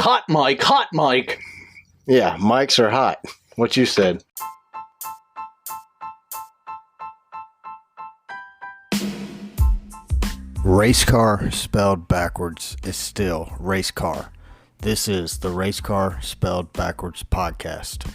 hot mic, hot mic. Yeah, mics are hot. What you said. Race car spelled backwards is still race car. This is the Race Car Spelled Backwards podcast.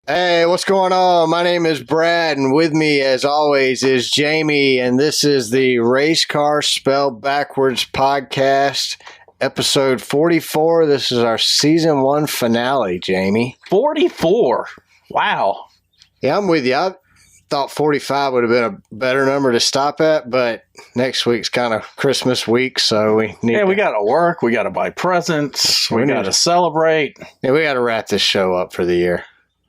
Hey, what's going on? My name is Brad, and with me, as always, is Jamie, and this is the Race Car Spelled Backwards podcast, episode 44. This is our season 1 finale, Jamie. 44. Wow. Yeah, I'm with you. I thought 45 would have been a better number to stop at, but next week's kind of Christmas week, so we need we got to work. We got to buy presents. We got to celebrate. Yeah, we got to wrap this show up for the year.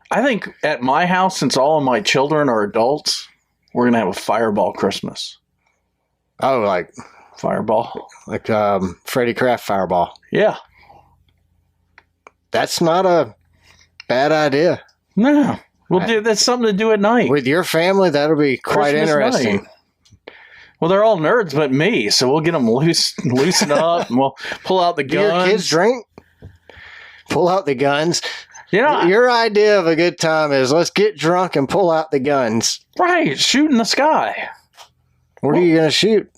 I think at my house, since all of my children are adults, we're going to have a Fireball Christmas. Oh, like Fireball? Like Freddy Kraft Fireball. Yeah. That's not a bad idea. No. That's something to do at night. With your family, that'll be quite Christmas interesting. Night. Well, they're all nerds but me, so we'll get them loosened up, and we'll pull out the guns. Do your kids drink? Pull out the guns. Your idea of a good time is let's get drunk and pull out the guns. Right, shoot in the sky. What are you going to shoot?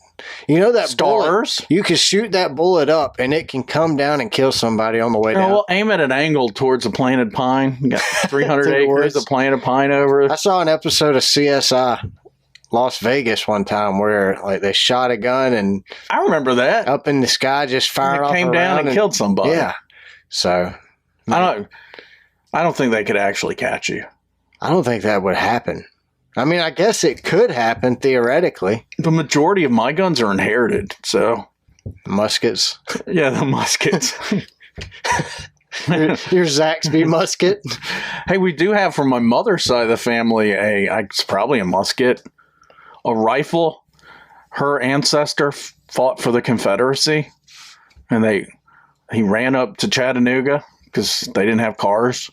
You know that stars? Bullet, you can shoot that bullet up and it can come down and kill somebody on the way down. Well, aim at an angle towards a planted pine. You got 300 acres of planted pine over. I saw an episode of CSI Las Vegas one time where like they shot a gun and I remember that. Up in the sky just fired off. It came down and killed somebody. Yeah. So I don't think they could actually catch you. I don't think that would happen. I mean, I guess it could happen theoretically. The majority of my guns are inherited, so. Muskets? Yeah, the muskets. your Zaxby musket? Hey, we do have from my mother's side of the family, it's probably a musket, a rifle. Her ancestor fought for the Confederacy, and he ran up to Chattanooga because they didn't have cars.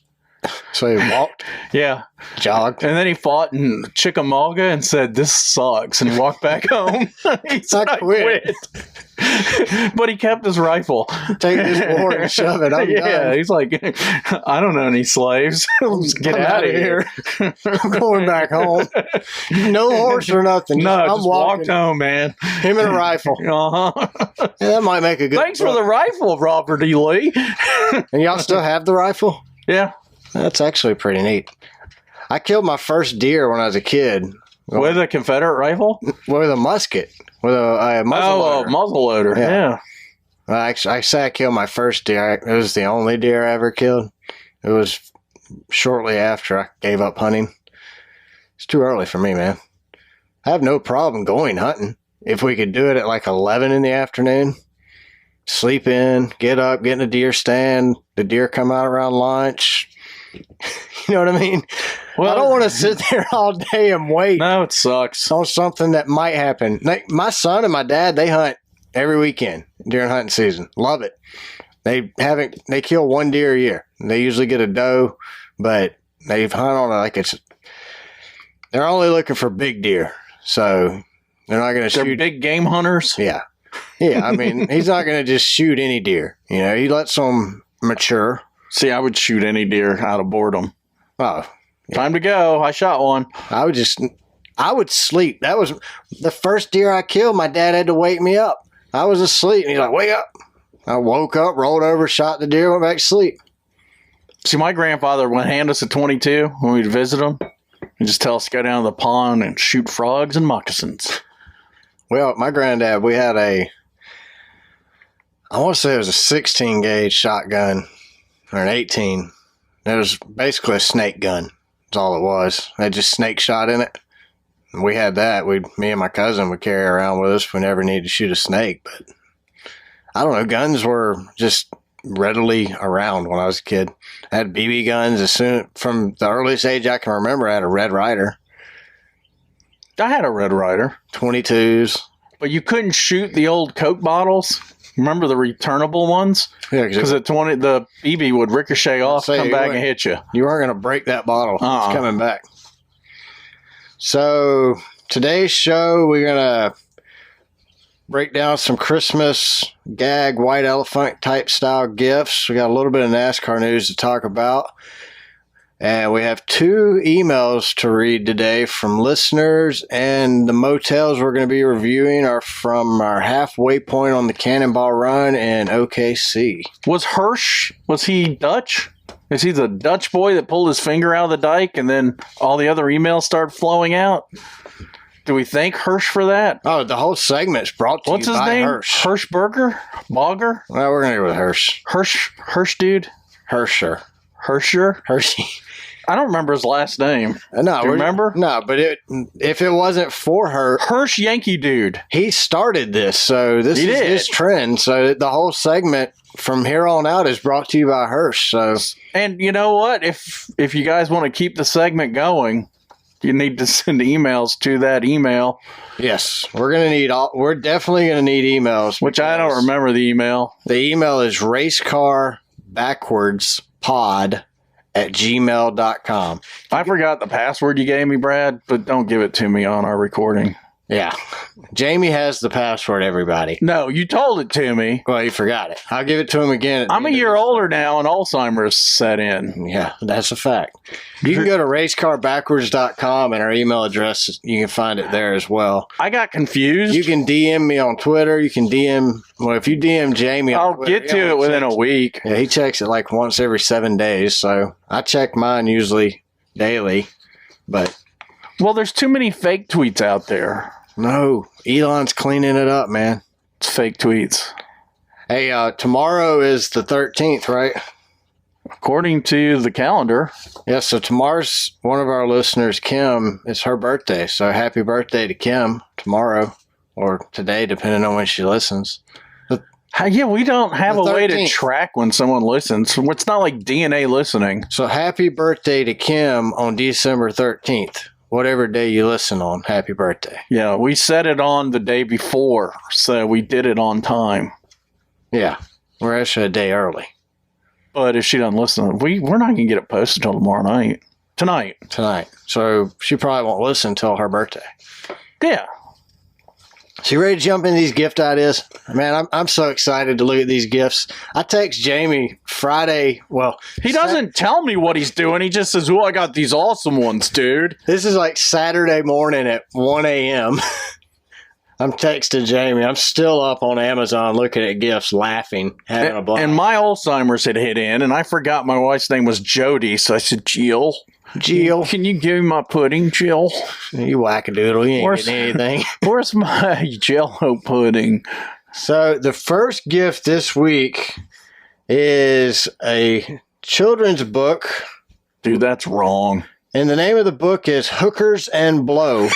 So he walked? Yeah. Jogged? And then he fought in Chickamauga and said, "This sucks." And he walked back home. He said, I quit. But he kept his rifle. Take this war and shove it. I'm done. He's like, I don't know any slaves. Let's get out of here. I'm going back home. No horse or nothing. Just walked home, man. Him and a rifle. Uh-huh. Yeah, that might make a good Thanks for the rifle, Robert E. Lee. And y'all still have the rifle? Yeah. That's actually pretty neat. I killed my first deer when I was a kid. With a Confederate rifle? With a musket. With a muzzleloader. Oh, a muzzleloader. Yeah. I say I killed my first deer. It was the only deer I ever killed. It was shortly after I gave up hunting. It's too early for me, man. I have no problem going hunting. If we could do it at like 11 in the afternoon, sleep in, get up, get in a deer stand, the deer come out around lunch. You know what I mean? Well, I don't want to sit there all day and wait. No, it sucks. On something that might happen. Like my son and my dad, they hunt every weekend during hunting season. Love it. They kill one deer a year. They usually get a doe, but they hunt on they're only looking for big deer. So they're not going to shoot. They're big game hunters? Yeah. Yeah. I mean, he's not going to just shoot any deer. You know, he lets them mature. See, I would shoot any deer out of boredom. Oh. Yeah. Time to go. I shot one. I would sleep. That was the first deer I killed. My dad had to wake me up. I was asleep. And he's like, wake up. I woke up, rolled over, shot the deer, went back to sleep. See, my grandfather would hand us a 22 when we'd visit him. He'd just tell us to go down to the pond and shoot frogs and moccasins. Well, my granddad, we had I want to say it was a 16 gauge shotgun. Or an 18. It was basically a snake gun. That's all it was. It had just snake shot in it. And we had that. Me and my cousin would carry around with us if we never needed to shoot a snake. But I don't know. Guns were just readily around when I was a kid. I had BB guns from the earliest age I can remember. I had a Red Ryder. I had a Red Ryder. 22s. But you couldn't shoot the old Coke bottles. Remember the returnable ones? Yeah, because the BB would ricochet off, come back and hit you. You weren't going to break that bottle. It's coming back. So today's show, we're going to break down some Christmas gag white elephant type style gifts. We got a little bit of NASCAR news to talk about. And we have 2 emails to read today from listeners, and the motels we're going to be reviewing are from our halfway point on the Cannonball Run in OKC. Was Hirsch, was he Dutch? Is he the Dutch boy that pulled his finger out of the dike and then all the other emails start flowing out? Do we thank Hirsch for that? Oh, the whole segment's brought to What's you his by name? Hirsch. Hirschberger? Bogger? Well, we're going to go with Hirsch. Hirsch dude? Hirscher. Hirscher? Hershey. I don't remember his last name. No, Do you remember? No, but if it wasn't for her, Hirsch Yankee dude. he started this, so this is his trend. So the whole segment from here on out is brought to you by Hirsch. So, and you know what? If you guys want to keep the segment going, you need to send emails to that email. yes, we're definitely gonna need emails. Which I don't remember the email. The email is racecarbackwards.pod@gmail.com. I forgot the password you gave me, Brad, but don't give it to me on our recording. Yeah. Jamie has the password, everybody. No, you told it to me. Well, he forgot it. I'll give it to him again. I'm a year older now and Alzheimer's set in. Yeah, that's a fact. You can go to racecarbackwards.com and our email address, you can find it there as well. I got confused. You can DM me on Twitter. You can if you DM Jamie on I'll Twitter, get to it within a week. Yeah, he checks it like once every 7 days. So I check mine usually daily. But Well, there's too many fake tweets out there. no, Elon's cleaning it up, man. It's fake tweets. Hey, tomorrow is the 13th, right? According to the calendar. Yeah, so tomorrow's one of our listeners, Kim, it's her birthday. So happy birthday to Kim tomorrow or today, depending on when she listens. Yeah, we don't have The a way to 13th. track when someone listens. It's not like DNA listening. So happy birthday to Kim on December 13th. Whatever day you listen on, happy birthday. Yeah, we set it on the day before, so we did it on time. Yeah, we're actually a day early. But if she doesn't listen, we're not going to get it posted till tomorrow night. Tonight. So she probably won't listen until her birthday. Yeah. So you ready to jump into these gift ideas? Man, I'm so excited to look at these gifts. I text Jamie Friday. Well, He doesn't tell me what he's doing. He just says, "Oh, I got these awesome ones, dude." This is like Saturday morning at 1 a.m. I'm texting Jamie. I'm still up on Amazon looking at gifts, laughing, having a blast. And my Alzheimer's had hit in, and I forgot my wife's name was Jody, so I said, Jill, can you give me my pudding, Jill? You wackadoodle. You ain't getting anything. Where's my Jell-O pudding? So the first gift this week is a children's book. Dude, that's wrong. And the name of the book is Hookers and Blow.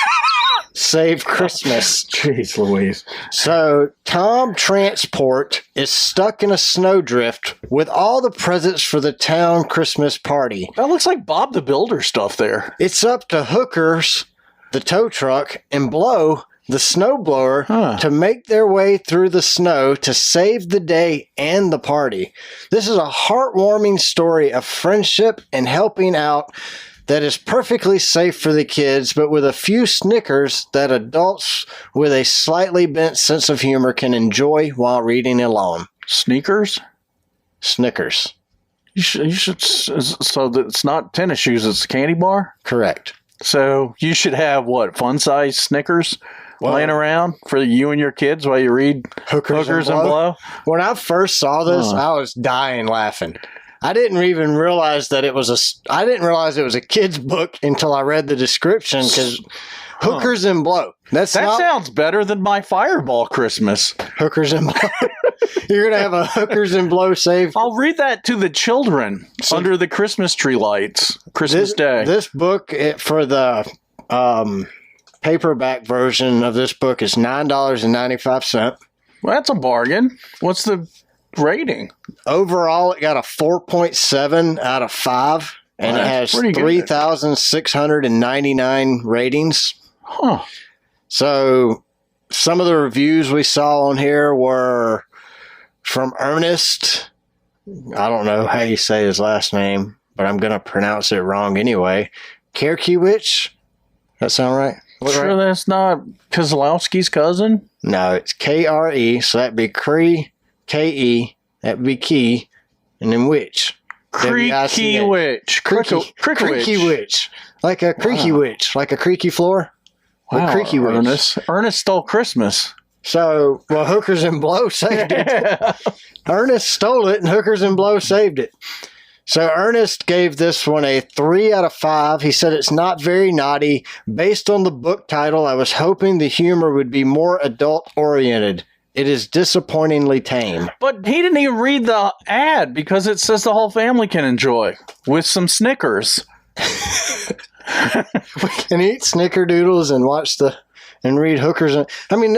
Save Christmas. Jeez Louise. So Tom Transport is stuck in a snowdrift with all the presents for the town Christmas party. That looks like Bob the Builder stuff there. It's up to Hookers, the tow truck, and Blow, the snowblower, to make their way through the snow to save the day and the party. This is a heartwarming story of friendship and helping out that is perfectly safe for the kids, but with a few snickers that adults with a slightly bent sense of humor can enjoy while reading alone. Sneakers? Snickers. You should so that it's not tennis shoes, it's a candy bar? Correct. So you should have, what, fun-size Snickers laying around for you and your kids while you read Hookers and Blow? When I first saw this, I was dying laughing. I didn't even realize that it was a kid's book until I read the description, because Hookers and Blow. That sounds better than my Fireball Christmas. Hookers and Blow. You're going to have a Hookers and Blow save. I'll read that to the children under the Christmas tree lights, Christmas Day. This book, for the paperback version of this book, is $9.95. Well, that's a bargain. What's the rating? Overall, it got a 4.7 out of 5, and it has 3,699 ratings. Huh. So some of the reviews we saw on here were from Ernest. I don't know how you say his last name, but I'm going to pronounce it wrong anyway. Kerkiewicz? That sound right? Sure, that's not Kozlowski's cousin? No, it's K-R-E, so that'd be Cree, K-E, that'd be key, and then witch. Creaky witch. Creaky witch. Like a creaky witch. Like a creaky floor. Wow, creaky witch. Ernest stole Christmas. So, well, Hookers and Blow saved it. Ernest stole it, and Hookers and Blow saved it. So Ernest gave this one a 3 out of 5. He said it's not very naughty. Based on the book title, I was hoping the humor would be more adult-oriented. It is disappointingly tame. But he didn't even read the ad because it says the whole family can enjoy with some Snickers. We can eat snickerdoodles and read Hookers. I mean,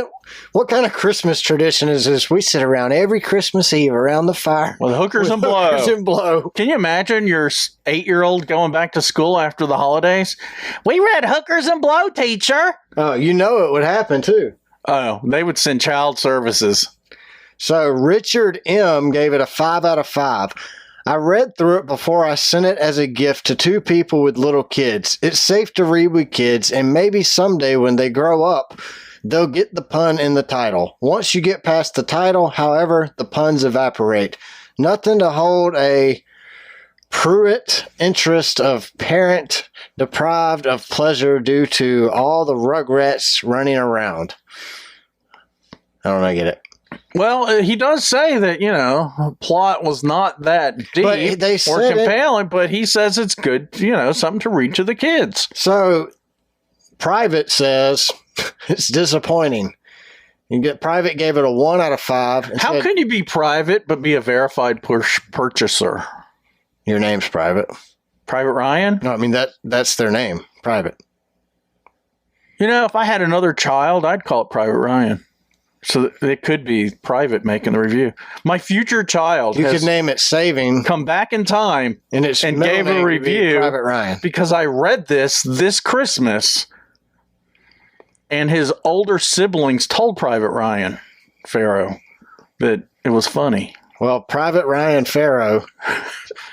what kind of Christmas tradition is this? We sit around every Christmas Eve around the fire. With Hookers and Blow. Hookers and Blow. Can you imagine your 8-year-old going back to school after the holidays? We read Hookers and Blow, teacher. Oh, you know it would happen, too. Oh, they would send child services. So Richard M. gave it a 5 out of 5. I read through it before I sent it as a gift to 2 people with little kids. It's safe to read with kids, and maybe someday when they grow up, they'll get the pun in the title. Once you get past the title, however, the puns evaporate. Nothing to hold a prurient interest of parent deprived of pleasure due to all the rugrats running around. I don't get it. Well, he does say that, plot was not that deep or compelling, but he says it's good, something to read to the kids. So, Private says it's disappointing. Private gave it a 1 out of 5. How can you be private but be a verified purchaser? Your name's Private. Private Ryan? No, I mean, that's their name, Private. If I had another child, I'd call it Private Ryan. So it could be Private making the review. My future child could name it Saving. Come back in time and gave a review Private Ryan. Because I read this Christmas and his older siblings told Private Ryan Farrow that it was funny. Well, Private Ryan Farrow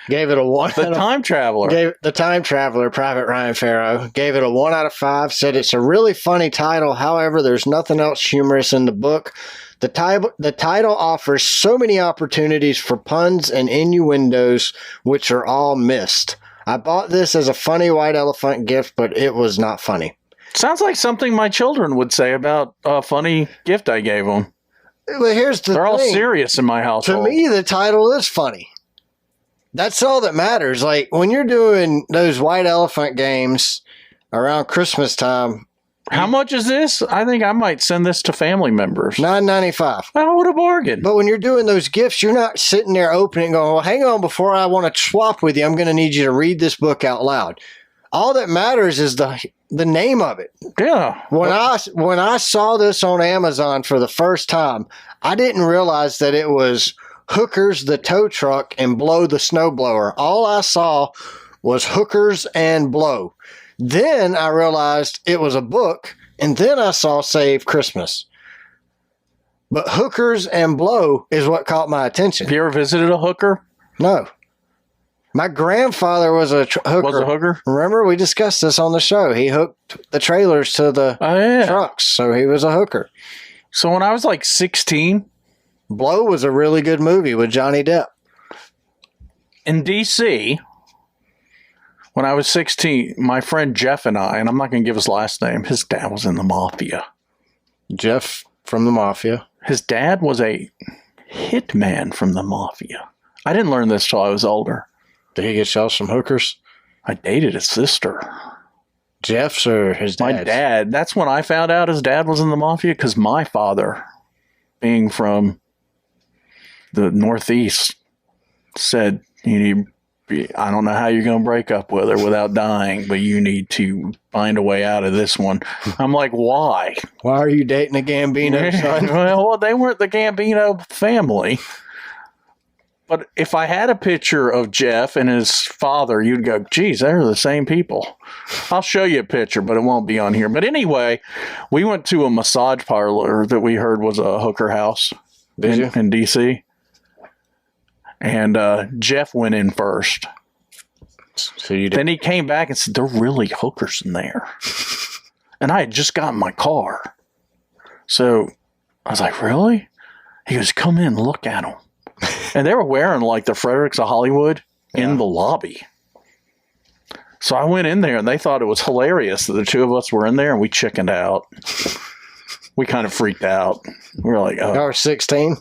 gave it a 1. The Time Traveler. The Time Traveler, Private Ryan Farrow, gave it a 1 out of 5. Said it's a really funny title. However, there's nothing else humorous in the book. The title offers so many opportunities for puns and innuendos, which are all missed. I bought this as a funny white elephant gift, but it was not funny. Sounds like something my children would say about a funny gift I gave them. Well, here's the thing. They're all serious in my household. To me, the title is funny. That's all that matters. Like, when you're doing those white elephant games around Christmas time. How much is this? I think I might send this to family members. $9.95. Oh, what a bargain. But when you're doing those gifts, you're not sitting there opening and going, well, hang on, before I want to swap with you, I'm going to need you to read this book out loud. All that matters is the name of it. Yeah. When I saw this on Amazon for the first time, I didn't realize that it was Hookers the Tow Truck and Blow the Snowblower. All I saw was Hookers and Blow. Then I realized it was a book, and then I saw Save Christmas. But Hookers and Blow is what caught my attention. Have you ever visited a hooker? No. My grandfather was a hooker. Was a hooker? Remember, we discussed this on the show. He hooked the trailers to the trucks, so he was a hooker. So when I was like 16... Blow was a really good movie with Johnny Depp. In D.C., when I was 16, my friend Jeff and I, and I'm not going to give his last name, his dad was in the Mafia. Jeff from the Mafia. His dad was a hitman from the Mafia. I didn't learn this till I was older. Did he get y'all some hookers? I dated his sister. Jeff's or his dad's? My dad. That's when I found out his dad was in the Mafia, because my father, being from the Northeast, said, I don't know how you're going to break up with her without dying, but you need to find a way out of this one. I'm like, why? Why are you dating a Gambino son? Well, they weren't the Gambino family. But if I had a picture of Jeff and his father, you'd go, geez, they're the same people. I'll show you a picture, but it won't be on here. But anyway, we went to a massage parlor that we heard was a hooker house in D.C. And Jeff went in first. So you did. Then he came back and said, there are really hookers in there. And I had just gotten my car. So I was like, really? He goes, come in, look at them. And they were wearing like the Fredericks of Hollywood in the lobby. So I went in there and they thought it was hilarious that the two of us were in there and we chickened out. We kind of freaked out. We were like, oh. Y'all were 16?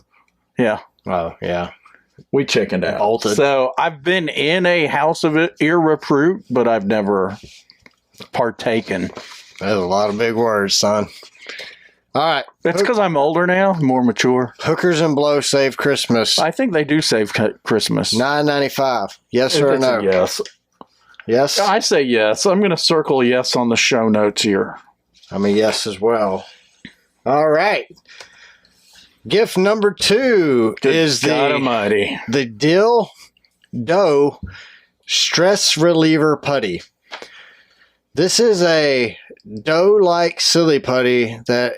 Yeah. Oh, yeah. We chickened out. Bolted. So I've been in a house of irreproof, but I've never partaken. That's a lot of big words, son. All right. It's because I'm older now, more mature. Hookers and blow save Christmas. I think they do save Christmas. $9.95. Yes or It's no? a yes. Yes? I say yes. I'm going to circle yes on the show notes here. I'm a yes as well. All right. Gift number 2 is God Almighty. the Dill Dough Stress Reliever Putty. This is a dough-like silly putty that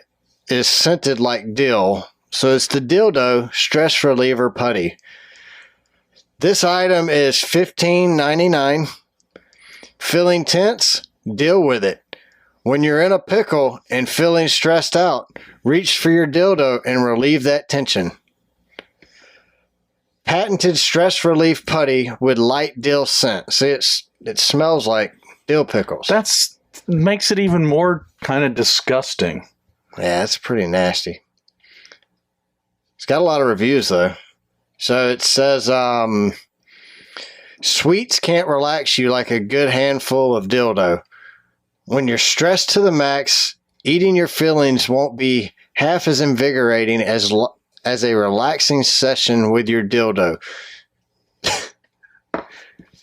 is scented like dill. So it's the Dildo Stress Reliever Putty. This item is $15.99. Feeling tense? Deal with it. When you're in a pickle and feeling stressed out, reach for your dildo and relieve that tension. Patented stress relief putty with light dill scent. See, it smells like dill pickles. That's makes it even more kind of disgusting. Yeah, it's pretty nasty. It's got a lot of reviews, though. So it says, sweets can't relax you like a good handful of dildo. When you're stressed to the max, eating your feelings won't be half as invigorating as a relaxing session with your dildo.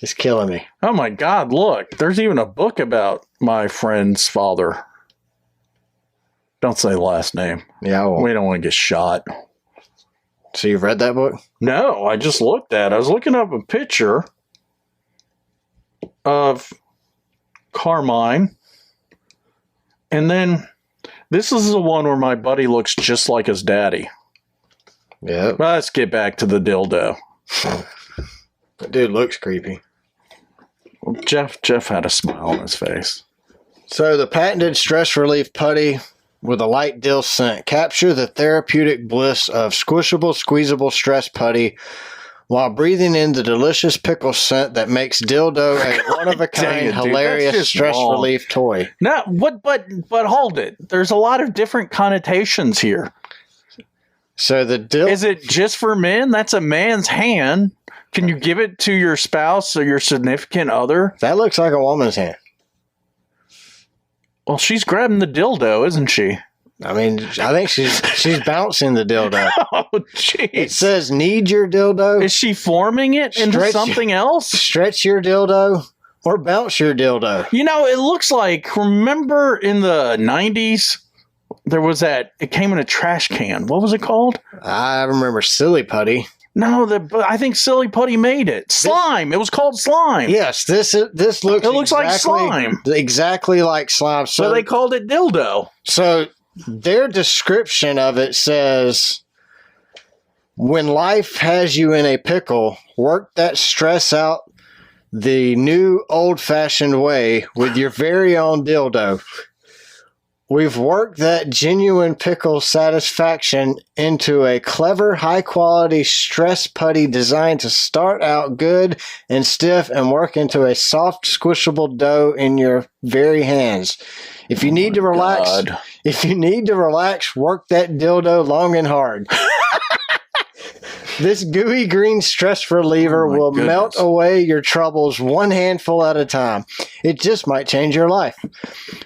It's killing me. Oh my God, look. There's even a book about my friend's father. Don't say the last name. Yeah, We don't want to get shot. So you've read that book? No, I just looked at it. I was looking up a picture of Carmine. And then this is the one where my buddy looks just like his daddy. Yeah. Well, let's get back to the dildo. That dude looks creepy. Well, Jeff had a smile on his face. So the patented stress relief putty with a light dill scent. Capture the therapeutic bliss of squishable, squeezable stress putty while breathing in the delicious pickle scent that makes dildo a one-of-a-kind, hilarious stress relief toy. No, but hold it. There's a lot of different connotations here. So the dill... Is it just for men? That's a man's hand. Can you give it to your spouse or your significant other? That looks like a woman's hand. Well, she's grabbing the dildo, isn't she? I mean, I think she's bouncing the dildo. Oh, jeez. It says, need your dildo. Is she forming it into something else? Stretch your dildo or bounce your dildo. You know, it looks like, remember in the 90s, there was that, it came in a trash can. What was it called? I remember Silly Putty. No, I think Silly Putty made it. Slime. It was called Slime. Yes, this looks. It looks like slime. Exactly like slime. So they called it dildo. So their description of it says, when life has you in a pickle, work that stress out the new old-fashioned way with your very own dildo. We've worked that genuine pickle satisfaction into a clever, high-quality stress putty designed to start out good and stiff and work into a soft, squishable dough in your very hands. If you need to relax, work that dildo long and hard. This gooey green stress reliever will melt away your troubles one handful at a time. It just might change your life.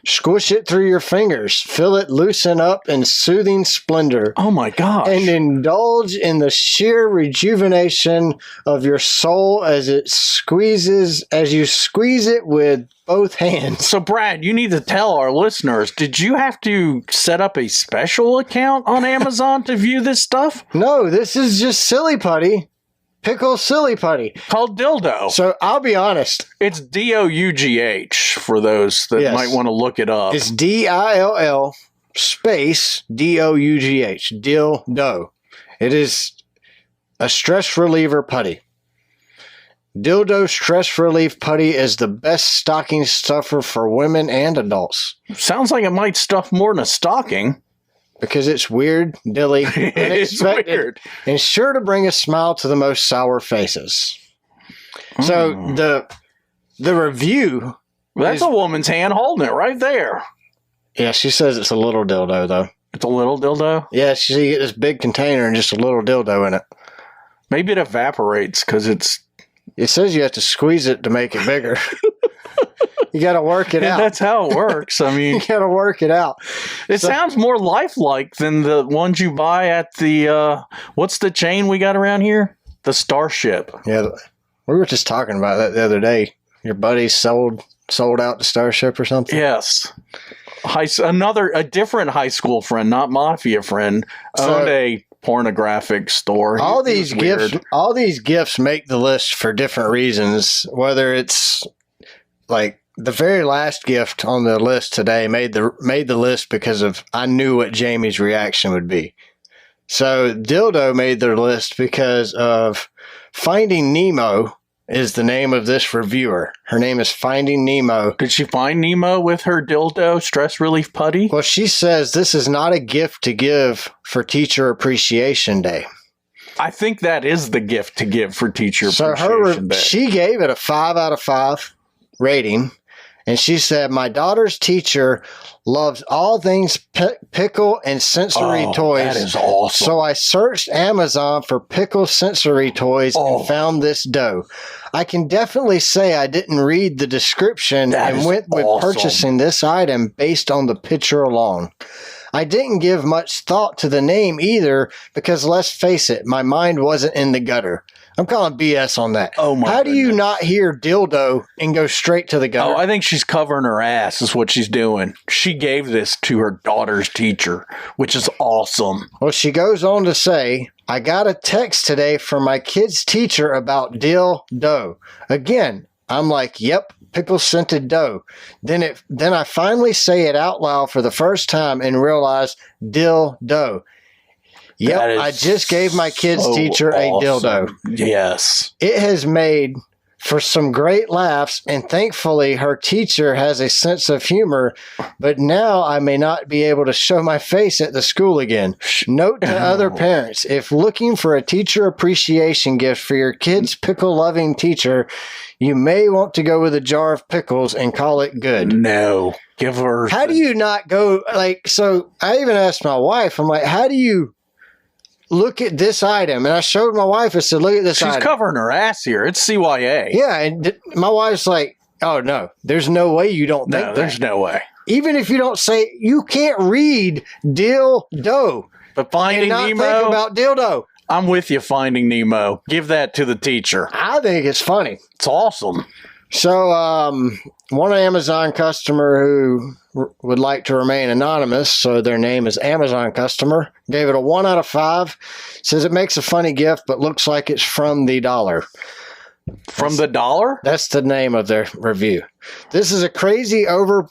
Squish it through your fingers. Feel it loosen up in soothing splendor. Oh my gosh. And indulge in the sheer rejuvenation of your soul as you squeeze it with both hands. So, Brad, you need to tell our listeners, did you have to set up a special account on Amazon to view this stuff? No, this is just Silly Putty. Pickle Silly Putty. Called dildo. So, I'll be honest. It's D-O-U-G-H for those that might want to look it up. It's D-I-L-L space D-O-U-G-H. Dildo. It is a stress reliever putty. Dildo stress relief putty is the best stocking stuffer for women and adults. Sounds like it might stuff more than a stocking. Because it's weird, dilly, It's unexpected, weird. and sure to bring a smile to the most sour faces. So the review... That's a woman's hand holding it right there. Yeah, she says it's a little dildo, though. It's a little dildo? Yeah, she get this big container and just a little dildo in it. Maybe it evaporates because it's... It says you have to squeeze it to make it bigger. You got to work it out. That's how it works. I mean... You got to work it out. It sounds more lifelike than the ones you buy at the... what's the chain we got around here? The Starship. Yeah, we were just talking about that the other day. Your buddy sold out to Starship or something? Yes. A different high school friend, not mafia friend, owned a pornographic store. All these gifts make the list for different reasons. Whether it's like the very last gift on the list today made the list because of I knew what Jamie's reaction would be. So Dildo made their list because of Finding Nemo is the name of this reviewer. Her name is Finding Nemo. Did she find Nemo with her dildo stress relief putty? Well, she says this is not a gift to give for Teacher Appreciation Day. I think that is the gift to give for Teacher Appreciation Day. She gave it a 5 out of 5 rating. And she said, my daughter's teacher loves all things pickle and sensory toys. That is awesome. So I searched Amazon for pickle sensory toys and found this dough. I can definitely say I didn't read the description and went with purchasing this item based on the picture alone. I didn't give much thought to the name either because let's face it, my mind wasn't in the gutter. I'm calling BS on that. Oh my How do you not hear dildo and go straight to the gutter? Oh, I think she's covering her ass is what she's doing. She gave this to her daughter's teacher, which is awesome. Well, she goes on to say, I got a text today from my kid's teacher about dill dough. Again, I'm like, yep, pickle scented dough. Then I finally say it out loud for the first time and realize dill dough. Yep, I just gave my kid's teacher a dildo. Yes. It has made for some great laughs, and thankfully her teacher has a sense of humor, but now I may not be able to show my face at the school again. Note to other parents, if looking for a teacher appreciation gift for your kid's pickle-loving teacher, you may want to go with a jar of pickles and call it good. No. Give her... How do you not go, so I even asked my wife, I'm like, how do you... look at this item. And I showed my wife, I said, look at this item. She's covering her ass here. It's CYA. Yeah. And my wife's like, oh, no, there's no way you don't think that. There's no way. Even if you don't say, you can't read dildo. But Finding Nemo. Nemo. Think about dildo. I'm with you, Finding Nemo. Give that to the teacher. I think it's funny. It's awesome. So, one Amazon customer who would like to remain anonymous, so their name is Amazon customer, gave it a 1 out of 5. Says it makes a funny gift, but looks like it's from the dollar. From the dollar? That's the name of their review. This is crazy overpriced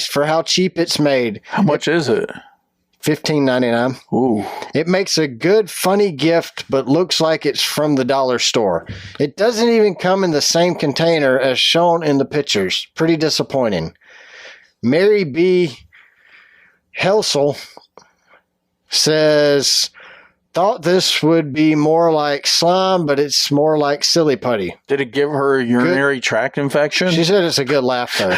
for how cheap it's made. How much is it? $15.99. Ooh. It makes a good, funny gift, but looks like it's from the dollar store. It doesn't even come in the same container as shown in the pictures. Pretty disappointing. Mary B. Helsel says, thought this would be more like slime, but it's more like silly putty. Did it give her a urinary tract infection? She said it's a good laugh, though.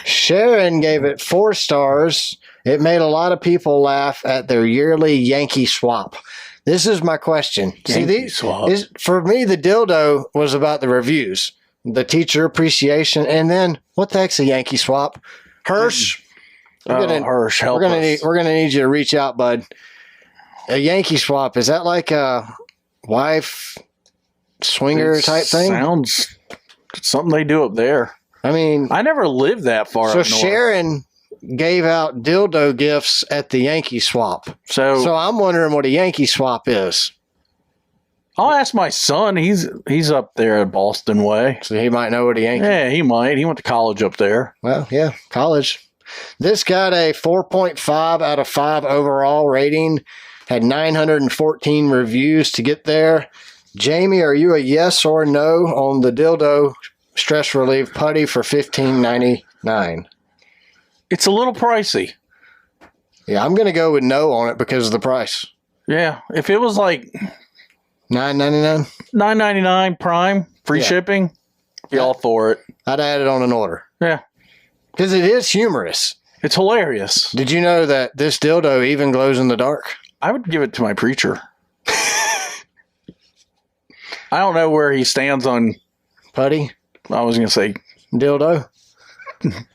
Sharon gave it 4 stars. It made a lot of people laugh at their yearly Yankee swap. This is my question. Swap. For me, the dildo was about the reviews, the teacher appreciation, and then what the heck's a Yankee swap? Hirsch? Hirsch, help us. We're gonna need you to reach out, bud. A Yankee swap, is that like a wife swinger type thing? Sounds something they do up there. I mean, I never lived that far up north. So Sharon gave out dildo gifts at the Yankee swap. So I'm wondering what a Yankee swap is. I'll ask my son. He's up there at Boston way. So he might know what a Yankee. Yeah, he might. He went to college up there. Well, yeah, college. This got a 4.5 out of 5 overall rating. Had 914 reviews to get there. Jamie, are you a yes or no on the dildo stress relief putty for $15.99? It's a little pricey. Yeah, I'm going to go with no on it because of the price. Yeah, if it was like $9.99? $9.99 Prime, free shipping, be all for it. I'd add it on an order. Yeah. Because it is humorous. It's hilarious. Did you know that this dildo even glows in the dark? I would give it to my preacher. I don't know where he stands on Putty? I was going to say dildo.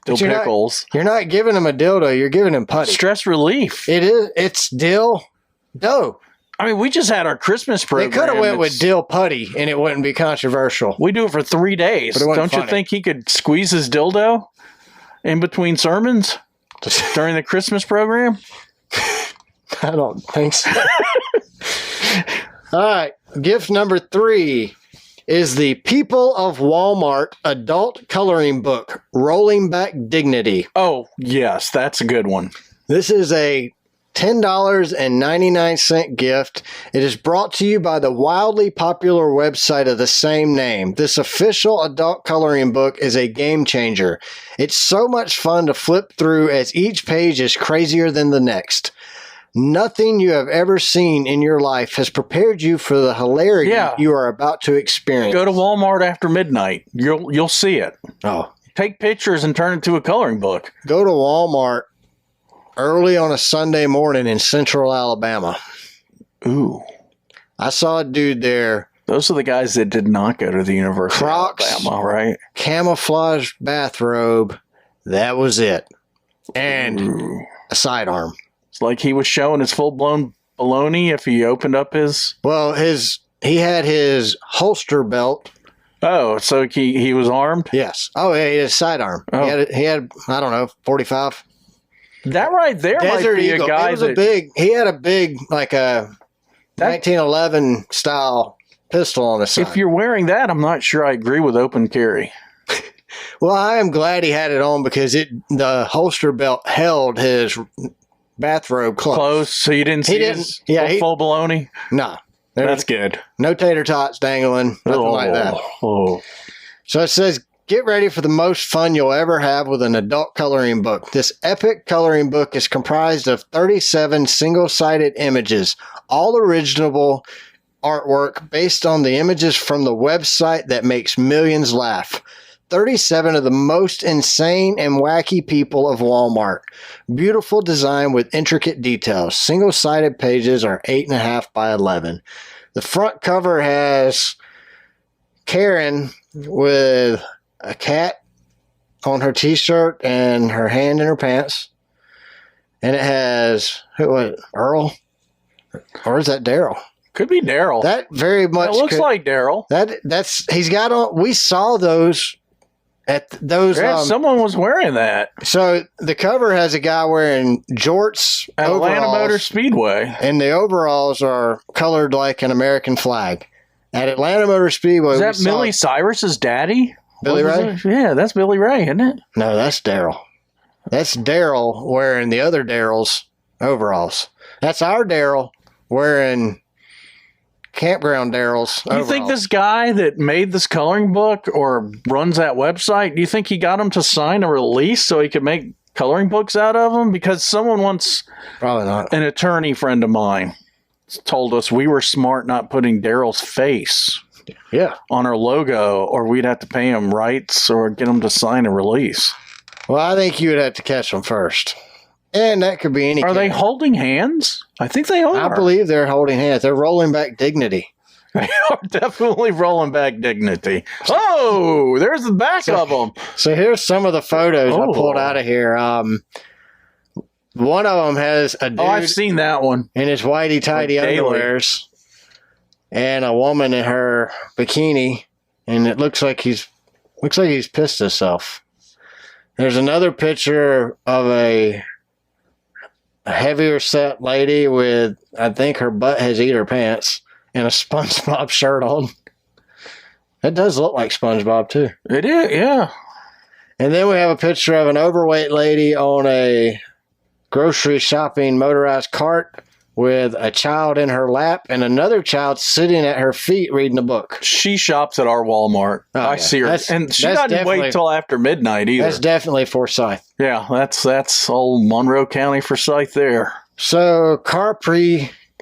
Dill pickles. You're not giving him a dildo. You're giving him putty. Stress relief. It is. It's dill dough. I mean, we just had our Christmas program. They could have went with dill putty, and it wouldn't be controversial. We do it for 3 days. Don't you think he could squeeze his dildo in between sermons during the Christmas program? I don't think so. All right. Gift number 3 is the People of Walmart adult coloring book, Rolling Back Dignity. Oh, yes. That's a good one. This is a $10.99 gift. It is brought to you by the wildly popular website of the same name. This official adult coloring book is a game changer. It's so much fun to flip through as each page is crazier than the next. Nothing you have ever seen in your life has prepared you for the hilarity you are about to experience. Go to Walmart after midnight. You'll see it. Oh. Take pictures and turn it into a coloring book. Go to Walmart early on a Sunday morning in Central Alabama. Ooh. I saw a dude there. Those are the guys that did not go to the University Crocs, of Alabama, right? Camouflage bathrobe. That was it. And a sidearm. It's like he was showing his full-blown baloney if he opened up his... Well, he had his holster belt. Oh, so he was armed? Yes. Oh, yeah, he had a sidearm. Oh. He had, I don't know, 45. That right there Desert might be Eagle. A guy he had a big, like a 1911 style pistol on his side. If you're wearing that, I'm not sure I agree with open carry. Well, I am glad he had it on because the holster belt held his bathrobe close. So you didn't see his full baloney? No. That's good. No tater tots dangling, nothing like that. Oh. So it says, get ready for the most fun you'll ever have with an adult coloring book. This epic coloring book is comprised of 37 single-sided images, all original artwork based on the images from the website that makes millions laugh. 37 of the most insane and wacky people of Walmart. Beautiful design with intricate details. Single-sided pages are 8.5 by 11. The front cover has Karen with a cat on her t-shirt and her hand in her pants. And it has, who was it, Earl? Or is that Daryl? Could be Daryl. That very much. It looks like Daryl. He's got on, we saw those at those. Yeah, someone was wearing that. So the cover has a guy wearing jorts at Atlanta Motor Speedway. And the overalls are colored like an American flag. At Atlanta Motor Speedway. Is that Millie Cyrus's daddy? Billy Ray? Yeah, that's Billy Ray, isn't it? No, that's Daryl. That's Daryl wearing the other Daryl's overalls. That's our Daryl wearing Campground Daryl's overalls. You think this guy that made this coloring book or runs that website, do you think he got him to sign a release so he could make coloring books out of them? Because someone once, probably not, an attorney friend of mine told us we were smart not putting Daryl's face on our logo, or we'd have to pay him rights or get him to sign a release. Well, I think you would have to catch them first. And that could be any Are they holding hands? I think they are. I believe they're holding hands. They're rolling back dignity. They are definitely rolling back dignity. Oh, there's the back of them. So here's some of the photos I pulled out of here. One of them has a dude. Oh, I've seen that one. In his whitey-tighty underwears. And a woman in her bikini. And it looks like he's pissed himself. There's another picture of a heavier set lady with, I think her butt has eater pants and a SpongeBob shirt on. It does look like SpongeBob too. It is, yeah. And then we have a picture of an overweight lady on a grocery shopping motorized cart with a child in her lap and another child sitting at her feet reading a book. She shops at our Walmart. I see her. And she doesn't wait till after midnight either. That's definitely Forsyth. Yeah, that's old Monroe County Forsyth there. So I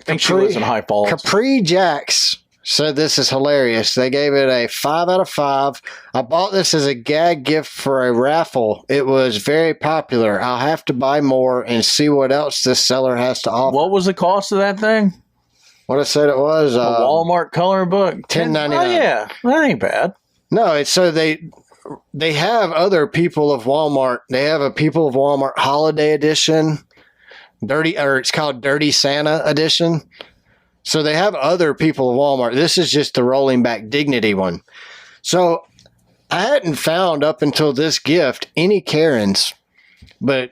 think she lives in High Falls. Capri Jacks said this is hilarious. They gave it a 5 out of 5. I bought this as a gag gift for a raffle. It was very popular. I'll have to buy more and see what else this seller has to offer. What was the cost of that thing? What I said it was? A Walmart coloring book? $10.99. Oh, yeah. That ain't bad. No, it's so they have other People of Walmart. They have a People of Walmart Holiday Edition. It's called Dirty Santa Edition. So they have other People of Walmart. This is just the Rolling Back Dignity one. So I hadn't found up until this gift any Karens, but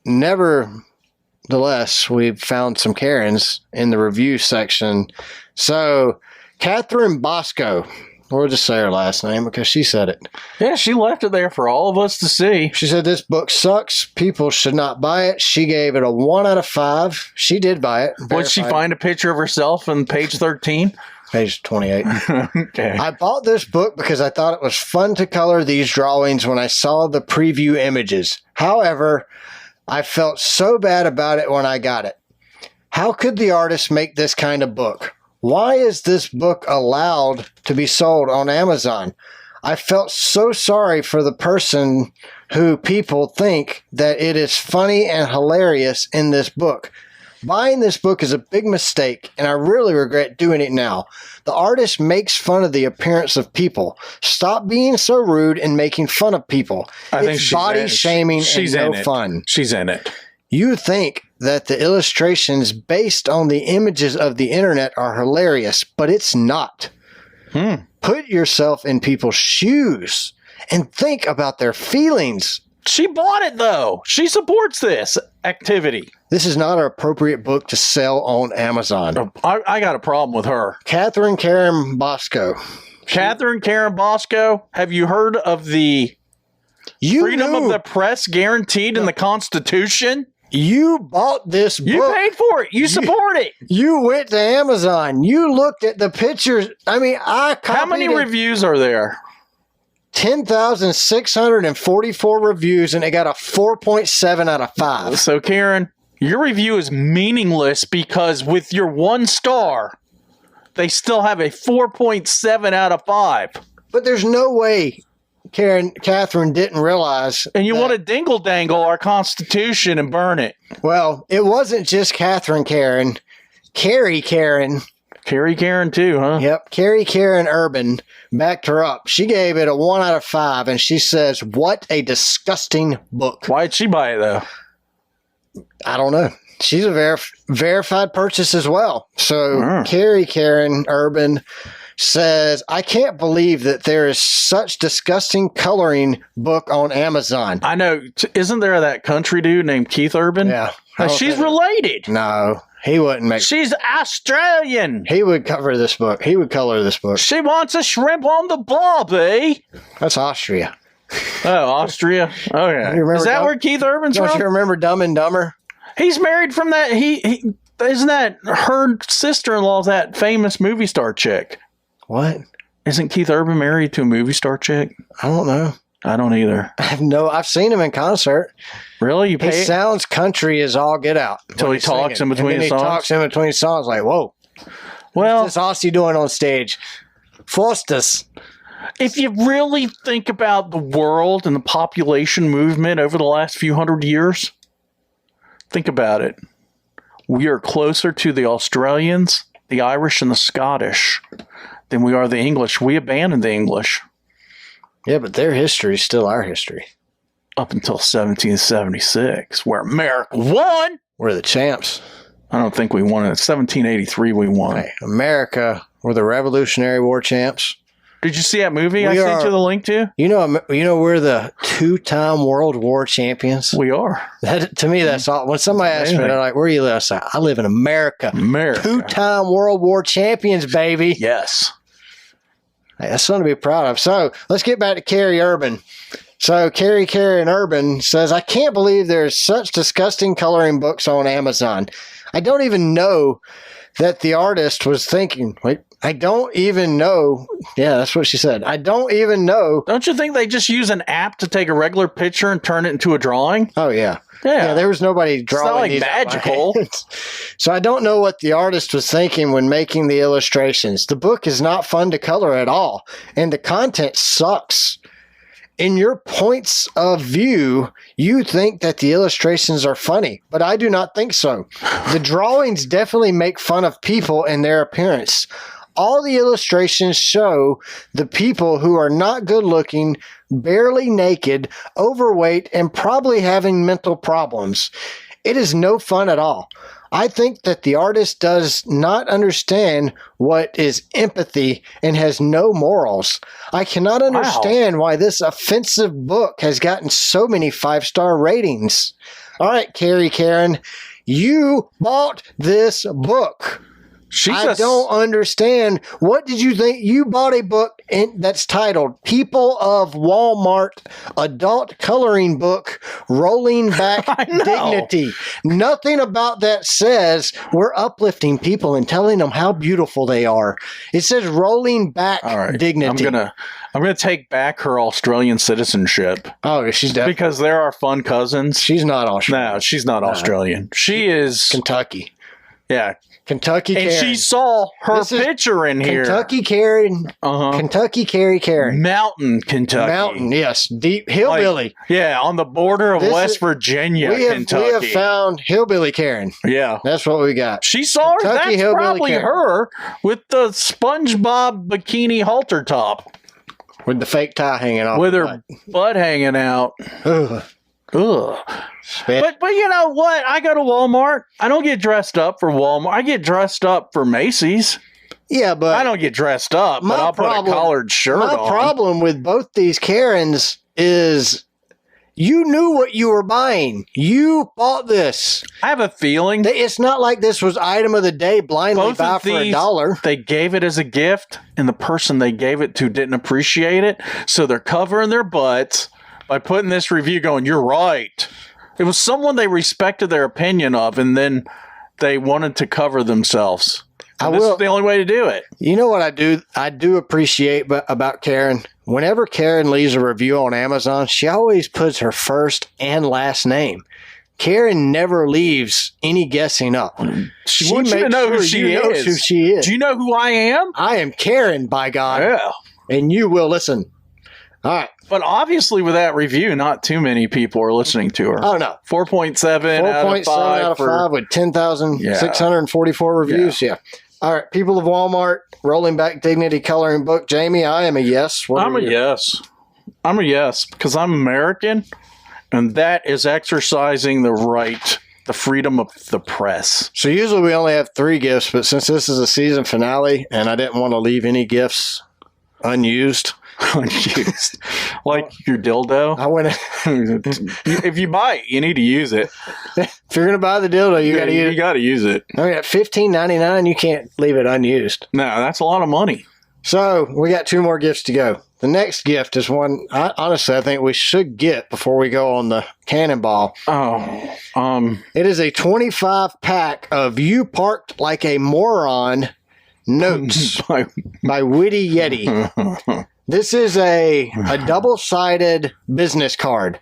nevertheless, we found some Karens in the review section. So Catherine Bosco, we'll just say her last name because she said it. Yeah, she left it there for all of us to see. She said this book sucks. People should not buy it. She gave it a 1 out of 5. She did buy it. Would she find a picture of herself on page 13? Page 28. Okay. I bought this book because I thought it was fun to color these drawings when I saw the preview images. However, I felt so bad about it when I got it. How could the artist make this kind of book? Why is this book allowed to be sold on Amazon? I felt so sorry for the person who people think that it is funny and hilarious in this book. Buying this book is a big mistake, and I really regret doing it now. The artist makes fun of the appearance of people. Stop being so rude and making fun of people. It's body shaming and no fun. She's in it. You think that the illustrations based on the images of the internet are hilarious, but it's not. Put yourself in people's shoes and think about their feelings. She bought it, though. She supports this activity. This is not an appropriate book to sell on Amazon. I got a problem with her. Catherine Karen Bosco. Catherine Karen Bosco, have you heard of the freedom of the press guaranteed in the Constitution? You bought this book. You paid for it. You support it. You went to Amazon. You looked at the pictures. I mean, How many reviews are there? 10,644 reviews, and it got a 4.7 out of 5. So, Karen, your review is meaningless because with your 1 star, they still have a 4.7 out of 5. But there's no way Catherine didn't realize. And you want to dingle-dangle our Constitution and burn it. Well, it wasn't just Catherine Karen. Carrie Karen. Carrie Karen too, huh? Yep. Carrie Karen Urban backed her up. She gave it a 1 out of 5, and she says, what a disgusting book. Why'd she buy it, though? I don't know. She's a verified purchase as well. So Carrie Karen Urban says, I can't believe that there is such disgusting coloring book on Amazon. I know. Isn't there that country dude named Keith Urban? Yeah. She's related. No, he wouldn't make. She's Australian. He would cover this book. He would color this book. She wants a shrimp on the bobby. That's Austria. Oh, Austria. Okay. Is that where Keith Urban's from? Don't you remember Dumb and Dumber? He's married from that. He isn't that her sister-in-law's that famous movie star chick. What? Isn't Keith Urban married to a movie star chick? I don't know. I don't either. I've seen him in concert. Really? He sounds country as all get out. Until he talks in between songs? He talks in between songs like, whoa. Well, what's this Aussie doing on stage? Foster's. If you really think about the world and the population movement over the last few hundred years, think about it. We are closer to the Australians, the Irish, and the Scottish than we are the English. We abandoned the English. Yeah, but their history is still our history. Up until 1776, where America won. We're the champs. I don't think we won it. 1783 we won. Hey, America, we're the Revolutionary War champs. Did you see that movie I sent you the link to? You know, we're the 2-time World War champions. We are. To me, that's all. When somebody asks me, they're like, where do you live? I say, I live in America. 2-time World War champions, baby. Yes. Hey, that's something to be proud of. So let's get back to Carrie Urban. So Carrie Karen Urban says, I can't believe there's such disgusting coloring books on Amazon. I don't even know that the artist was thinking. Wait, I don't even know. Yeah, that's what she said. I don't even know. Don't you think they just use an app to take a regular picture and turn it into a drawing? Oh, yeah. Yeah. There was nobody drawing. It's not like these magical. So I don't know what the artist was thinking when making the illustrations. The book is not fun to color at all, and the content sucks. In your points of view, you think that the illustrations are funny, but I do not think so. The drawings definitely make fun of people and their appearance. All the illustrations show the people who are not good looking, barely naked, overweight, and probably having mental problems. It is no fun at all. I think that the artist does not understand what is empathy and has no morals. I cannot understand why this offensive book has gotten so many 5-star ratings. All right, Carrie Karen, you bought this book. I don't understand. What did you think? You bought a book that's titled People of Walmart Adult Coloring Book Rolling Back Dignity. Nothing about that says we're uplifting people and telling them how beautiful they are. It says rolling back dignity. I'm gonna take back her Australian citizenship. Oh, she's definitely. Because they're our fun cousins. She's not Australian. No, she's not Australian. She is Kentucky. Yeah. Kentucky Karen. And she saw her picture in here. Kentucky Karen. Kentucky Carrie Karen. Mountain Kentucky. Mountain, yes. Deep hillbilly. On the border of West Virginia, Kentucky. We have found hillbilly Karen. Yeah. That's what we got. She saw her. That's probably Karen. Her with the SpongeBob bikini halter top. With the fake tie hanging off. With her butt hanging out. Ugh. But you know what? I go to Walmart. I don't get dressed up for Walmart. I get dressed up for Macy's. Yeah, but I don't get dressed up, but I'll put a collared shirt on. My problem with both these Karens is you knew what you were buying. You bought this. I have a feeling it's not like this was item of the day blindly buy for $1. They gave it as a gift, and the person they gave it to didn't appreciate it, so they're covering their butts by putting this review going, you're right. It was someone they respected their opinion of, and then they wanted to cover themselves. This is the only way to do it. You know what I do? I do appreciate about Karen. Whenever Karen leaves a review on Amazon, she always puts her first and last name. Karen never leaves any guessing up. She wants you to know who she is. Who she is. Do you know who I am? I am Karen, by God. Yeah. And you will listen. All right. But obviously with that review, not too many people are listening to her. Oh, no. 4.7 out of 5 with 10,644 reviews. Yeah. All right. People of Walmart, Rolling Back Dignity Coloring Book. Jamie, I am a yes. I'm a yes. I'm a yes because I'm American, and that is exercising the right, the freedom of the press. So usually we only have 3 gifts, but since this is a season finale and I didn't want to leave any gifts unused, like your dildo. I went. If you buy it, you need to use it. If you're gonna buy the dildo, you gotta use it. You gotta use it. I mean, at $15.99, you can't leave it unused. No, that's a lot of money. So we got 2 more gifts to go. The next gift is one honestly I think we should get before we go on the cannonball. It is a 25-pack of "You Parked Like a Moron" notes by Witty Yeti. This is a double-sided business card.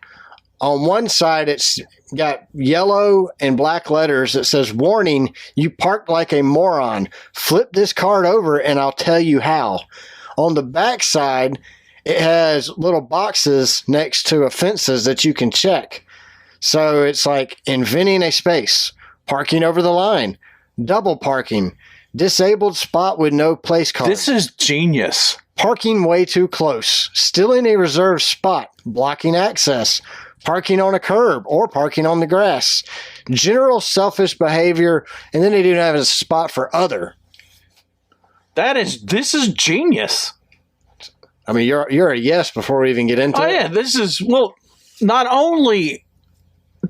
On one side, it's got yellow and black letters that says, "Warning, you parked like a moron. Flip this card over and I'll tell you how." On the back side, it has little boxes next to offenses that you can check. So it's like inventing a space, parking over the line, double parking, disabled spot with no place card. This is genius. Parking way too close, still in a reserved spot, blocking access, parking on a curb or parking on the grass, general selfish behavior, and then they even have a spot for other. This is genius. I mean, you're a yes before we even get into it. Oh yeah, this is, well, not only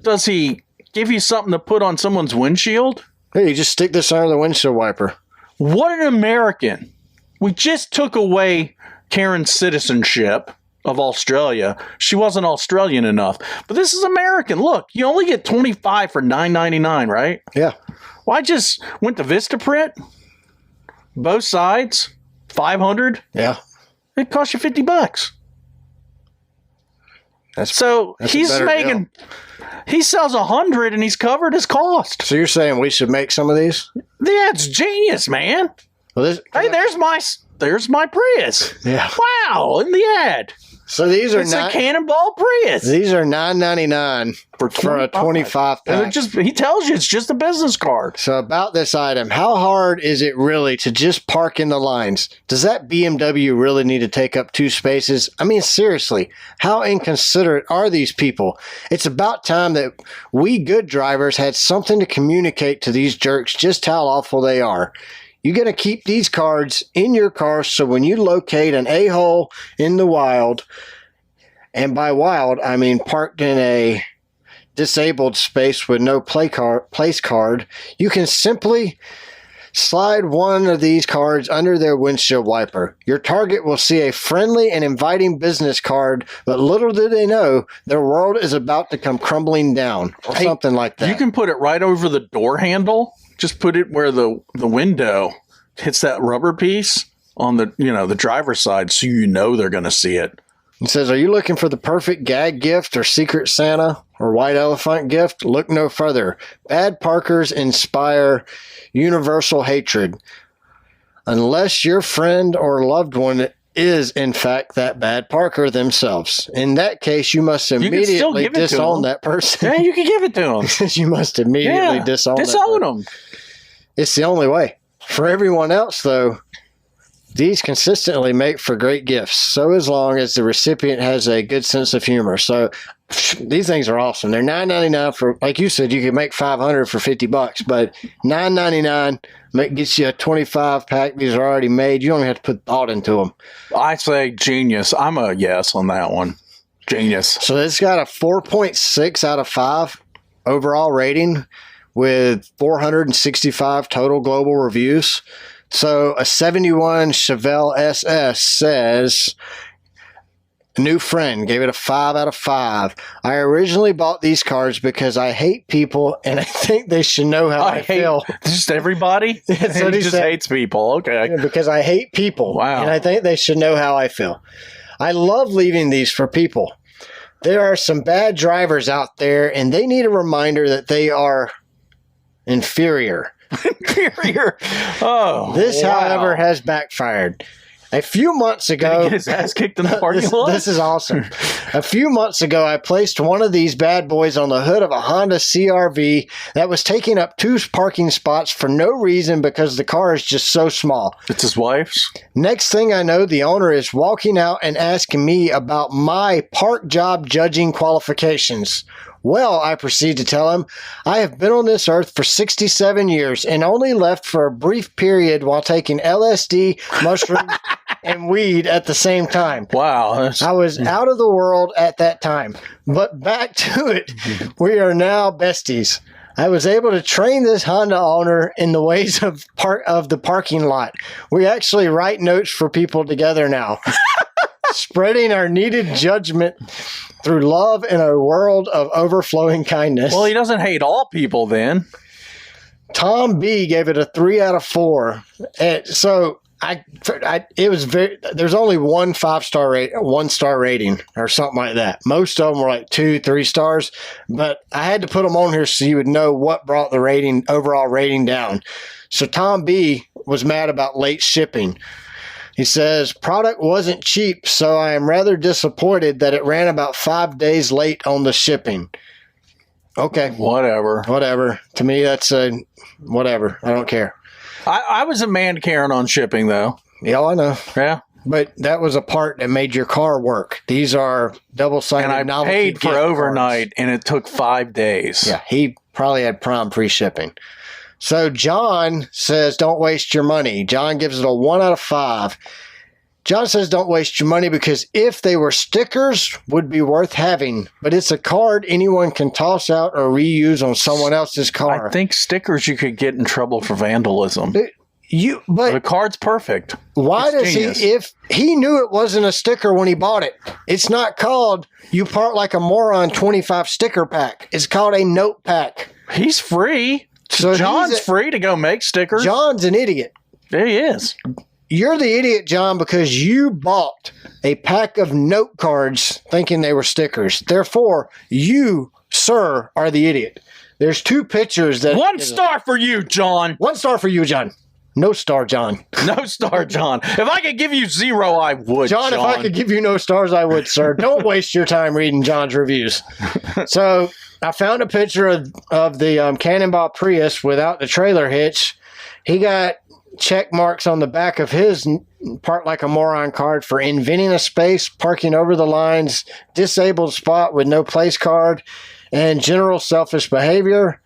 does he give you something to put on someone's windshield. Hey, you just stick this under the windshield wiper. What an American. We just took away Karen's citizenship. of Australia. She wasn't Australian enough. But this is American. Look, you only get 25 for $9.99, right? Yeah. Well, I just went to Vistaprint. Both sides, 500. Yeah. It costs you $50. So he's making. Deal. He sells 100 and he's covered his cost. So you're saying we should make some of these? Yeah, it's genius, man. Well, there's my Prius. Yeah. Wow, in the ad. So these are a Cannonball Prius. These are $9.99 for a 25 pack. He tells you it's just a business card. So about this item, how hard is it really to just park in the lines? Does that BMW really need to take up 2 spaces? I mean, seriously, how inconsiderate are these people? It's about time that we good drivers had something to communicate to these jerks just how awful they are. You're going to keep these cards in your car so when you locate an a-hole in the wild, and by wild, I mean parked in a disabled space with no place card, you can simply slide one of these cards under their windshield wiper. Your target will see a friendly and inviting business card, but little do they know their world is about to come crumbling down, or something like that. You can put it right over the door handle. Just put it where the window hits that rubber piece on the driver's side, so they're going to see it. It says, are you looking for the perfect gag gift or secret Santa or white elephant gift? Look no further. Bad parkers inspire universal hatred. Unless your friend or loved one is, in fact, that bad parker themselves. In that case, you must immediately disown that person. Yeah, you can give it to them. You must immediately disown them. It's the only way. For everyone else, though, these consistently make for great gifts, so as long as the recipient has a good sense of humor. So these things are awesome. They're $9.99 for, like you said, you can make 500 for $50, but $9.99 gets you a 25 pack. These are already made. You don't even have to put thought into them. I say genius. I'm a yes on that one. Genius. So it's got a 4.6 out of 5 overall rating with 465 total global reviews. So a 71 Chevelle SS says, a new friend gave it a 5 out of 5. I originally bought these cards because I hate people and I think they should know how I feel. Just everybody? He just hates people. Okay. Yeah, because I hate people. Wow. And I think they should know how I feel. I love leaving these for people. There are some bad drivers out there and they need a reminder that they are inferior. Oh, this, however, has backfired. A few months ago, did he get his ass kicked in the parking lot? This is awesome. A few months ago, I placed one of these bad boys on the hood of a Honda CR-V that was taking up 2 parking spots for no reason because the car is just so small. It's his wife's. Next thing I know, the owner is walking out and asking me about my park job judging qualifications. Well, I proceed to tell him, I have been on this earth for 67 years and only left for a brief period while taking LSD, mushrooms, and weed at the same time. Wow. I was out of the world at that time. But back to it, we are now besties. I was able to train this Honda owner in the ways of the parking lot. We actually write notes for people together now. Spreading our needed judgment through love in a world of overflowing kindness. Well, he doesn't hate all people then. Tom B gave it a 3 out of 4. And so it was there's only one 5-star rate, 1-star rating or something like that. Most of them were like 2, 3 stars, but I had to put them on here so you would know what brought the overall rating down. So Tom B was mad about late shipping. He says, product wasn't cheap, so I am rather disappointed that it ran about 5 days late on the shipping. Okay. Whatever. To me, that's whatever. I don't care. I was a man caring on shipping, though. Yeah, I know. Yeah. But that was a part that made your car work. These are double-sided novelty. And I paid for overnight, and it took 5 days. Yeah, he probably had prime free shipping. So John says, don't waste your money. John gives it a 1 out of 5. John says, don't waste your money because if they were stickers, would be worth having. But it's a card anyone can toss out or reuse on someone else's car. I think stickers you could get in trouble for vandalism. The card's perfect. Why It's does genius. if he knew it wasn't a sticker when he bought it? It's not called "You Part Like a Moron" 25 sticker pack. It's called a note pack. He's free. So John's free to go make stickers. John's an idiot. There he is. You're the idiot, John, because you bought a pack of note cards thinking they were stickers. Therefore, you, sir, are the idiot. There's 2 pictures that... 1 star for you, John. 1 star for you, John. No star, John. No star, John. If I could give you 0, I would, John, if I could give you no stars, I would, sir. Don't waste your time reading John's reviews. So, I found a picture of the Cannonball Prius without the trailer hitch. He got check marks on the back of his Part Like a Moron card for inventing a space, parking over the lines, disabled spot with no place card, and general selfish behavior.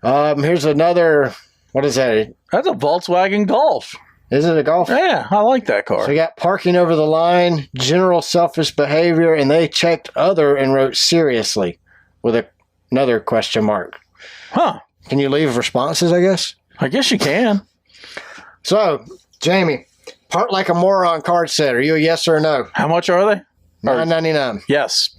Here's another... What is that? That's a Volkswagen Golf. Is it a Golf? Yeah, I like that car. So you got parking over the line, general selfish behavior, and they checked other and wrote seriously with another question mark. Huh. Can you leave responses, I guess? I guess you can. So, Jamie, Part Like a Moron card set. Are you a yes or a no? How much are they? $9.99. Yes.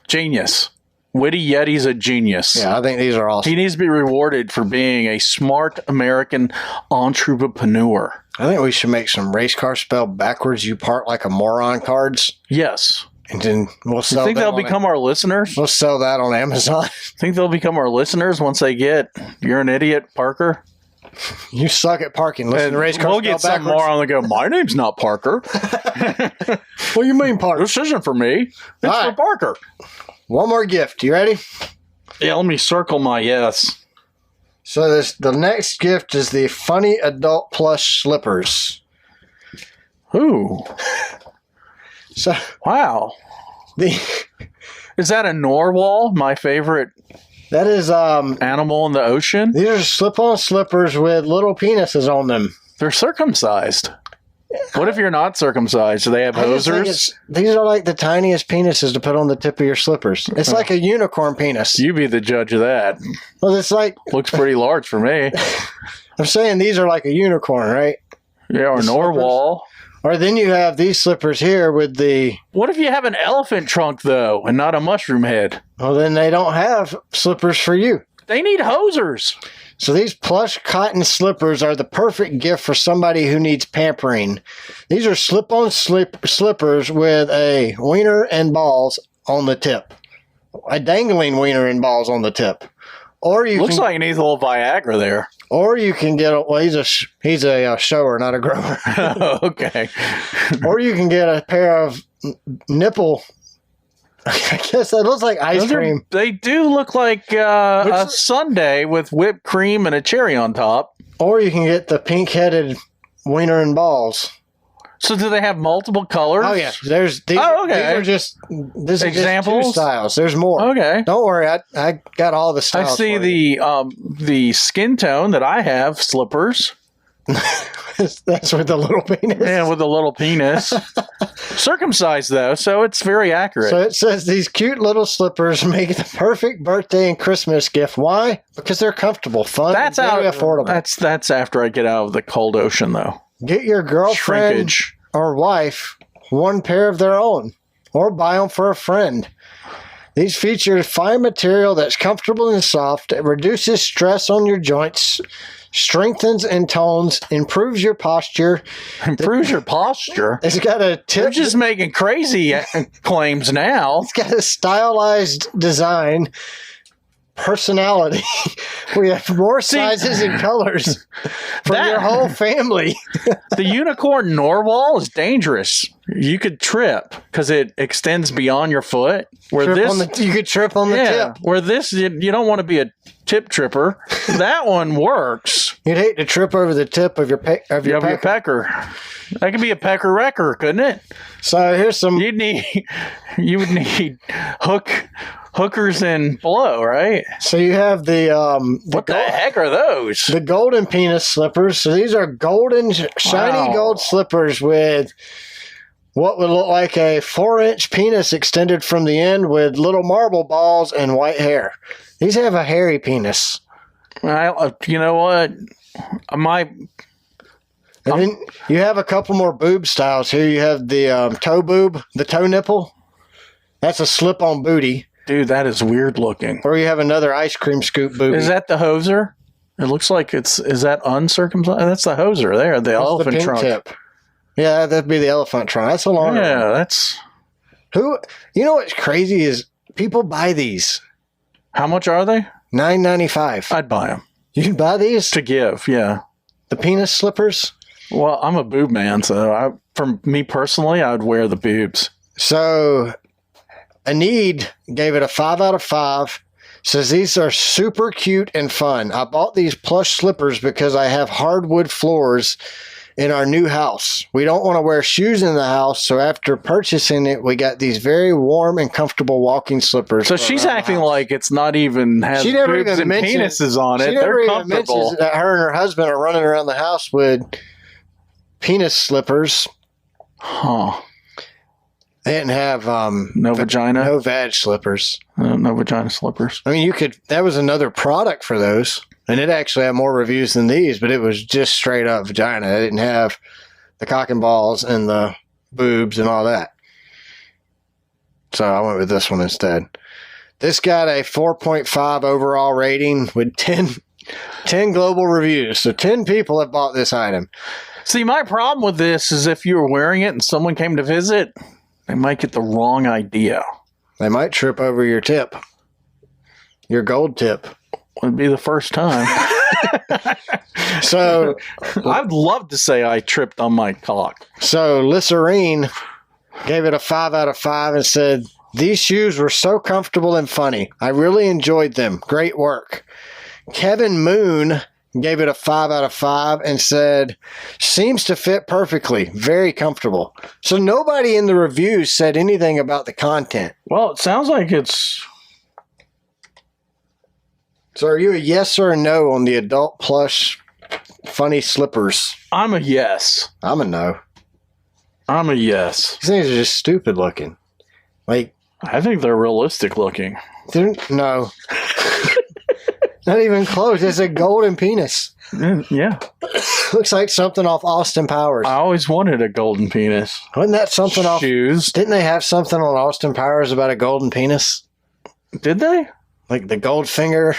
Genius. Witty Yeti's a genius. Yeah, I think these are awesome. He needs to be rewarded for being a smart American entrepreneur. I think we should make some race car spelled backwards, "You Part Like a Moron" cards. Yes. And then we'll sell You think that they'll on become our listeners? We'll sell that on Amazon. Think they'll become our listeners once they get "You're an idiot, Parker"? You suck at parking. Listen to race car We'll get spelled some more on the go. My name's not Parker. What do you mean, Parker? This isn't for me. It's for right. Parker. One more gift. You ready? Yeah, let me circle my yes. So the next gift is the Funny Adult Plush Slippers. Ooh. So Wow. the Is that a narwhal? My favorite that is animal in the ocean? these are slip-on slippers with little penises on them. They're circumcised. What if you're not circumcised? Do they have I just think hosers? these are like the tiniest penises to put on the tip of your slippers. It's like a unicorn penis. You be the judge of that. Well, it's like Looks pretty large for me. I'm saying these are like a unicorn, right? Yeah, or The narwhal. Or then you have these slippers here with the... What if you have an elephant trunk, though, and not a mushroom head? Well, then they don't have slippers for you. They need hosers. So these plush cotton slippers are the perfect gift for somebody who needs pampering. These are slip-on slippers with a wiener and balls on the tip. A dangling wiener and balls on the tip. Or you Looks can, like he needs a little Viagra there. or you can get a... Well, he's a shower, not a grower. Okay. Or you can get a pair of nipple... I guess that looks like ice cream. They do look like a sundae with whipped cream and a cherry on top. Or you can get the pink-headed wiener and balls. So do they have multiple colors? Oh yeah, these okay. are just Examples? Just 2 styles. There's more. Okay. Don't worry, I got all the I styles. see for you. the skin tone that I have, slippers. That's with the little penis. Yeah, with a little penis. Circumcised, though, so it's very accurate. So it says these cute little slippers make the perfect birthday and Christmas gift. Why? Because they're comfortable, fun, that's and very affordable. That's after I get out of the cold ocean, though. Get your girlfriend Shrinkage. or wife one pair of their own, or buy them for a friend. These feature fine material that's comfortable and soft. It reduces stress on your joints, strengthens and tones, improves your posture. Improves your posture. It's got a They're tip. just making crazy claims now. It's got a stylized design, personality. We have more sizes and colors for your whole family. The unicorn narwhal is dangerous. You could trip because it extends beyond your foot. Where You could trip on the tip. Where this, you don't want to be a tip tripper. That one works. You'd hate to trip over the tip of your Your pecker. That could be a pecker wrecker, couldn't it? So here's some. You would need hookers and blow, right? So you have the What the heck are those? the golden penis slippers. So these are golden, shiny Wow. gold slippers with what would look like a 4-inch penis extended from the end with little marble balls and white hair. These have a hairy penis. You know what? My And then you have a couple more boob styles here. You have the toe boob, the toe nipple. That's a slip-on booty. dude, that is weird looking. Or you have another ice cream scoop booby. Is that the hoser? It looks like is that uncircumcised? That's the hoser there, the elephant the pink trunk. tip. Yeah, that'd be the elephant trunk. That's a long one. Yeah, that's... Who? You know what's crazy is people buy these. How much are they? $9.95. I'd buy them. You'd buy these? To give, yeah. The penis slippers? Well, I'm a boob man, so for me personally, I would wear the boobs. So, Anid gave it a 5 out of 5. Says these are super cute and fun. I bought these plush slippers because I have hardwood floors in our new house. We don't want to wear shoes in the house, so after purchasing it, we got these very warm and comfortable walking slippers. So she's acting like it's not even has She never boobs even and mentioned- penises on it. She never They're even comfortable. mentions that her and her husband are running around the house with penis slippers. Huh. They didn't have No vagina? no vag slippers. No vagina slippers. I mean, that was another product for those. And it actually had more reviews than these, but it was just straight up vagina. It didn't have the cock and balls and the boobs and all that. So I went with this one instead. This got a 4.5 overall rating with 10 global reviews. So 10 people have bought this item. See, my problem with this is if you were wearing it and someone came to visit, they might get the wrong idea. They might trip over your tip. Your gold tip. Would be the first time. So I'd love to say I tripped on my cock. So Lisserine gave it a 5 out of 5 and said, these shoes were so comfortable and funny. I really enjoyed them. Great work. Kevin Moon gave it a 5 out of 5 and said, seems to fit perfectly. Very comfortable. So nobody in the reviews said anything about the content. Well, it sounds like it's... So are you a yes or a no on the adult plush funny slippers? I'm a yes. I'm a no. I'm a yes. These things are just stupid looking. Like, I think they're realistic looking. no. Not even close. It's a golden penis. Yeah. Looks like something off Austin Powers. I always wanted a golden penis. Wasn't that something off? Shoes. Didn't they have something on Austin Powers about a golden penis? Did they? Like the gold finger?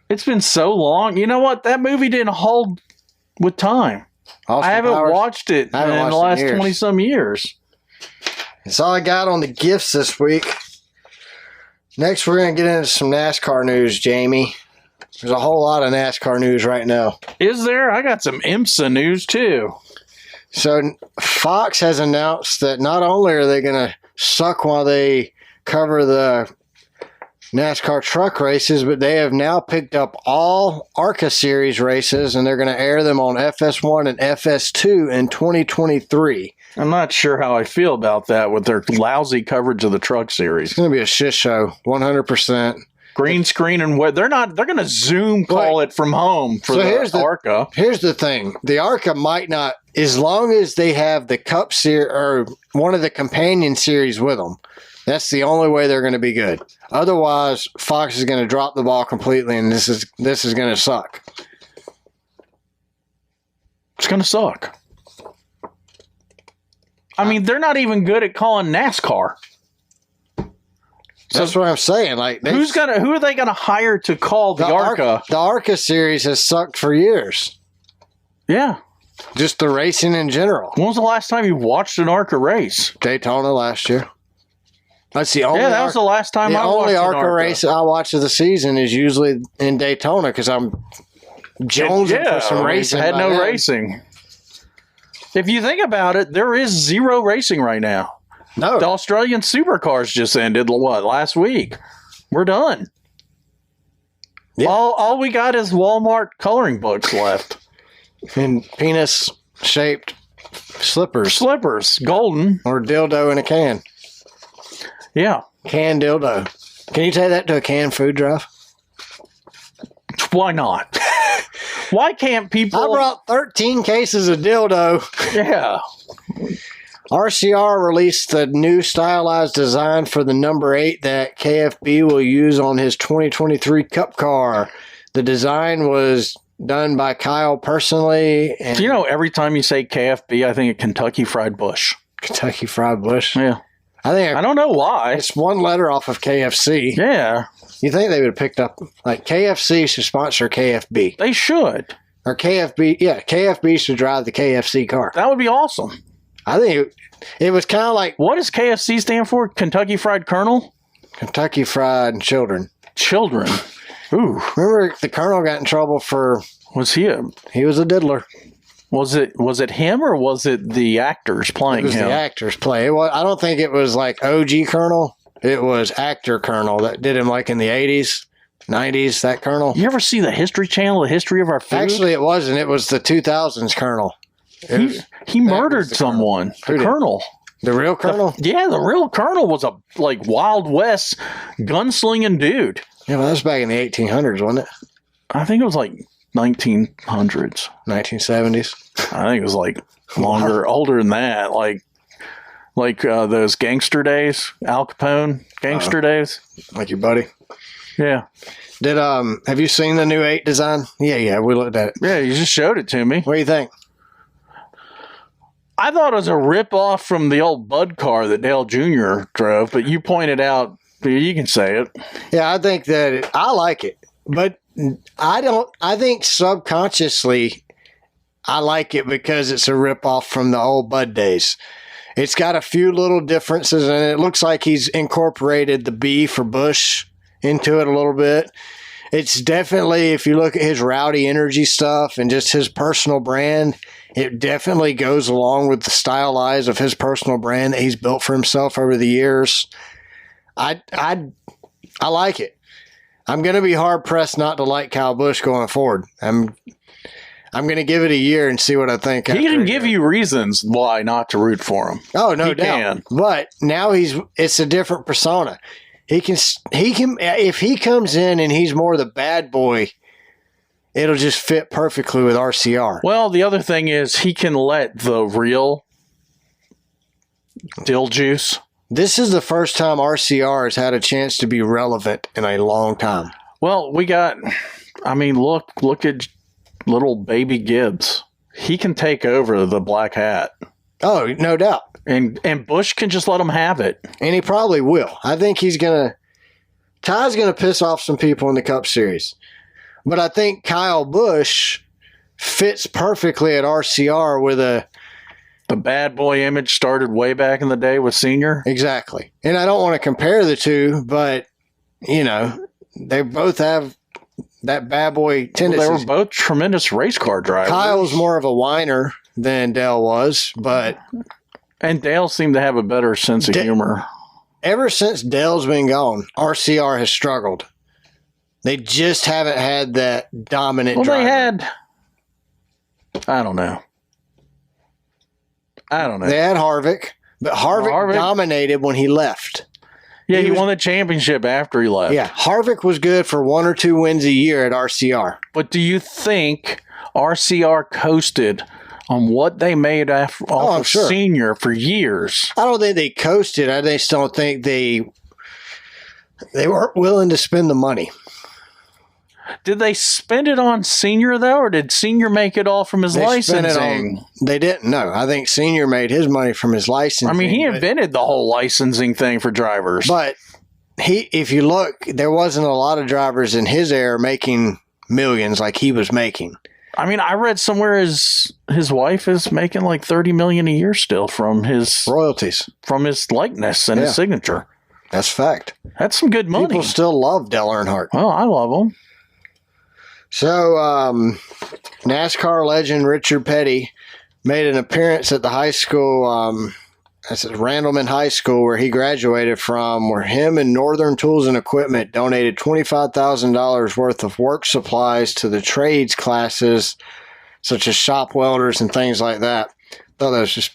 It's been so long. You know what? That movie didn't hold with time. Austin I haven't Powers? watched it I haven't in the watched last it in years. 20-some years. That's all I got on the gifts this week. Next, we're going to get into some NASCAR news, Jamie. There's a whole lot of NASCAR news right now. Is there? I got some IMSA news, too. So, Fox has announced that not only are they going to suck while they cover the NASCAR truck races, but they have now picked up all ARCA Series races, and they're going to air them on FS1 and FS2 in 2023. I'm not sure how I feel about that with their lousy coverage of the truck series. It's going to be a shit show, 100%. Green screen and what? They're going to Zoom call it from home for the ARCA. Here's the thing. The ARCA might not, as long as they have the Cup Series or one of the companion series with them, that's the only way they're going to be good. Otherwise, Fox is going to drop the ball completely, and this is going to suck. It's going to suck. I mean, they're not even good at calling NASCAR. That's what I'm saying. Like, who are they gonna hire to call the ARCA? The ARCA series has sucked for years. Yeah, just the racing in general. When was the last time you watched an ARCA race? Daytona last year. That's the only. Yeah, that was the last time I watched the only an ARCA race I watch of the season is usually in Daytona because I'm jonesing for some racing. Had no racing. If you think about it, there is zero racing right now. No. The Australian Supercars just ended, last week. We're done. Yeah. All we got is Walmart coloring books left. And penis-shaped slippers. Slippers. Golden. Or dildo in a can. Yeah. Canned dildo. Can you take that to a canned food drive? Why not? Why can't people... I brought 13 cases of dildo. Yeah. RCR released the new stylized design for the number 8 that KFB will use on his 2023 Cup car. The design was done by Kyle personally. And Do you know every time you say KFB, I think of Kentucky Fried Busch. Kentucky Fried Busch. Yeah. I I don't know why. it's one letter off of KFC. Yeah, You think they would have picked up, like, KFC should sponsor KFB. they should. Or KFB, yeah, KFB should drive the KFC car. That would be awesome. I think it was kind of like What does KFC stand for? Kentucky Fried Colonel? Kentucky Fried Children. Children. Ooh. Remember the Colonel got in trouble for, Was he he was a diddler. was it him or was it the actors It playing was him? the actor's play. I don't think it was like OG Colonel. It was actor Colonel that did him like in the 80s, 90s, that Colonel. You ever see the History Channel, the history of our food? Actually, it wasn't. It was the 2000s Colonel. It was he murdered the someone. Who The did? Colonel. the real Colonel. Yeah, the real Colonel was a like Wild West gunslinging dude. Yeah, well, that was back in the 1800s, wasn't it? I think it was like 1900s. 1970s. I think it was like older than that. Like those gangster days, Al Capone gangster days. Like your buddy. Yeah, Did have you seen the new 8 design? Yeah, we looked at it. yeah. You just showed it to me. What do you think? I thought it was a rip off from the old Bud car that Dale Jr. drove, but you pointed out. You can say it. Yeah, I think that I like it, but I don't. I think subconsciously, I like it because it's a ripoff from the old Bud days. It's got a few little differences, and it looks like he's incorporated the B for Busch into it a little bit. It's definitely, if you look at his rowdy energy stuff and just his personal brand, it definitely goes along with the stylized of his personal brand that he's built for himself over the years. I like it. I'm going to be hard pressed not to like Kyle Busch going forward. I'm going to give it a year and see what I think. He can give you reasons why not to root for him. Oh, no He doubt. can. But now it's a different persona. He can if he comes in and he's more the bad boy, it'll just fit perfectly with RCR. Well, the other thing is he can let the real Dill juice. This is the first time RCR has had a chance to be relevant in a long time. Well, look at little baby Gibbs. He can take over the black hat. Oh, no doubt. And Busch can just let him have it. And he probably will. I think Ty's going to piss off some people in the Cup Series. But I think Kyle Busch fits perfectly at RCR with The bad boy image started way back in the day with Senior. exactly. And I don't want to compare the two, but, they both have that bad boy tendency. They were both tremendous race car drivers. Kyle's more of a whiner than Dale was, but And Dale seemed to have a better sense of humor. ever since Dale's been gone, RCR has struggled. They just haven't had that dominant driver. They had... I don't know. They had Harvick, but Harvick dominated when he left. Yeah, he won the championship after he left. Yeah, Harvick was good for 1 or 2 wins a year at RCR. But do you think RCR coasted on what they made off of sure. Senior for years? I don't think they coasted. I just don't think they weren't willing to spend the money. Did they spend it on Senior, though, or did Senior make it all from his licensing? They didn't. No, I think Senior made his money from his licensing. I mean, he invented the whole licensing thing for drivers. But if you look, there wasn't a lot of drivers in his era making millions like he was making. I mean, I read somewhere his wife is making like $30 million a year still from his royalties, from his likeness and his signature. That's fact. That's some good money. People still love Dale Earnhardt. Well, I love him. So, NASCAR legend Richard Petty made an appearance at the high school, that's at Randleman High School, where he graduated from, where him and Northern Tools and Equipment donated $25,000 worth of work supplies to the trades classes, such as shop welders and things like that. Thought that was just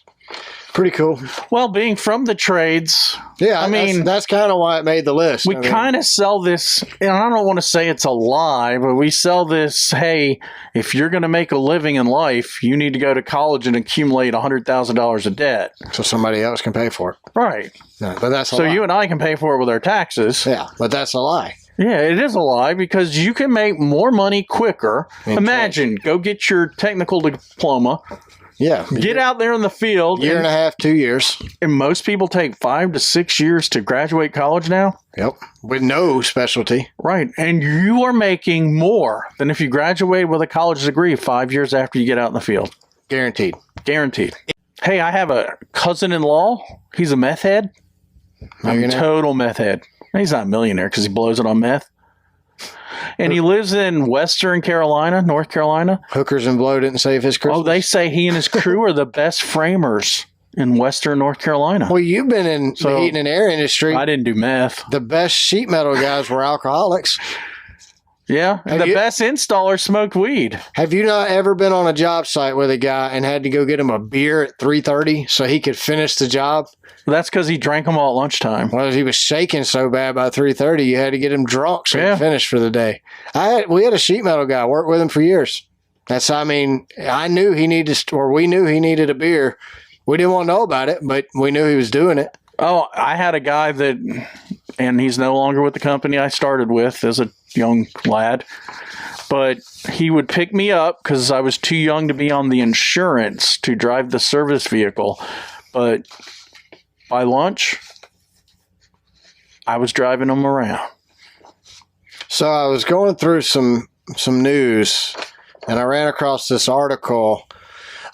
pretty cool. Well, being from the trades, yeah, I mean, that's kind of why it made the list. We kind of sell this, and I don't want to say it's a lie, but we sell this, hey, if you're going to make a living in life, you need to go to college and accumulate $100,000 of debt. So somebody else can pay for it. Right. No, but that's a lie. So you and I can pay for it with our taxes. Yeah, but that's a lie. Yeah, it is a lie because you can make more money quicker. Imagine, go get your technical diploma. Yeah. Get out there in the field. Year and a half, 2 years. And most people take 5 to 6 years to graduate college now. Yep. With no specialty. Right. And you are making more than if you graduate with a college degree 5 years after you get out in the field. Guaranteed. Guaranteed. Hey, I have a cousin-in-law. He's a meth head. I'm a total meth head. He's not a millionaire because he blows it on meth. And he lives in Western Carolina, North Carolina. Hookers and blow didn't save his Christmas. Oh, they say he and his crew are the best framers in Western North Carolina. Well, you've been in the heating and air industry. I didn't do meth. The best sheet metal guys were alcoholics. Yeah, and the best installers smoked weed. Have you not ever been on a job site with a guy and had to go get him a beer at 3:30 so he could finish the job? That's because he drank them all at lunchtime. Well, he was shaking so bad by 3:30, you had to get him drunk so he finished for the day. We had a sheet metal guy, worked with him for years. I knew he needed, or we knew he needed a beer. We didn't want to know about it, but we knew he was doing it. Oh, I had a guy that, and he's no longer with the company I started with as a young lad, but he would pick me up because I was too young to be on the insurance to drive the service vehicle. But by lunch, I was driving him around. So I was going through some news, and I ran across this article.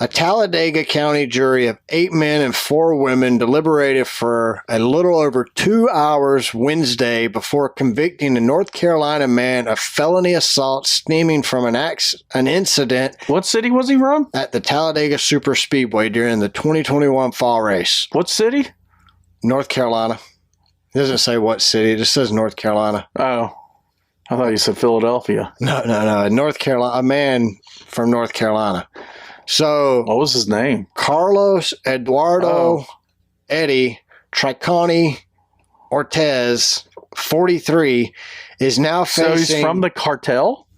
A Talladega County jury of 8 men and 4 women deliberated for a little over 2 hours Wednesday before convicting a North Carolina man of felony assault stemming from an incident. What city was he from? At the Talladega Super Speedway during the 2021 fall race. What city? North Carolina. It doesn't say what city. It just says North Carolina. Oh, I thought you said Philadelphia. No. North Carolina. A man from North Carolina. So, what was his name? Carlos Eduardo Eddie Triconi Ortez, 43, is now facing... So he's from the cartel?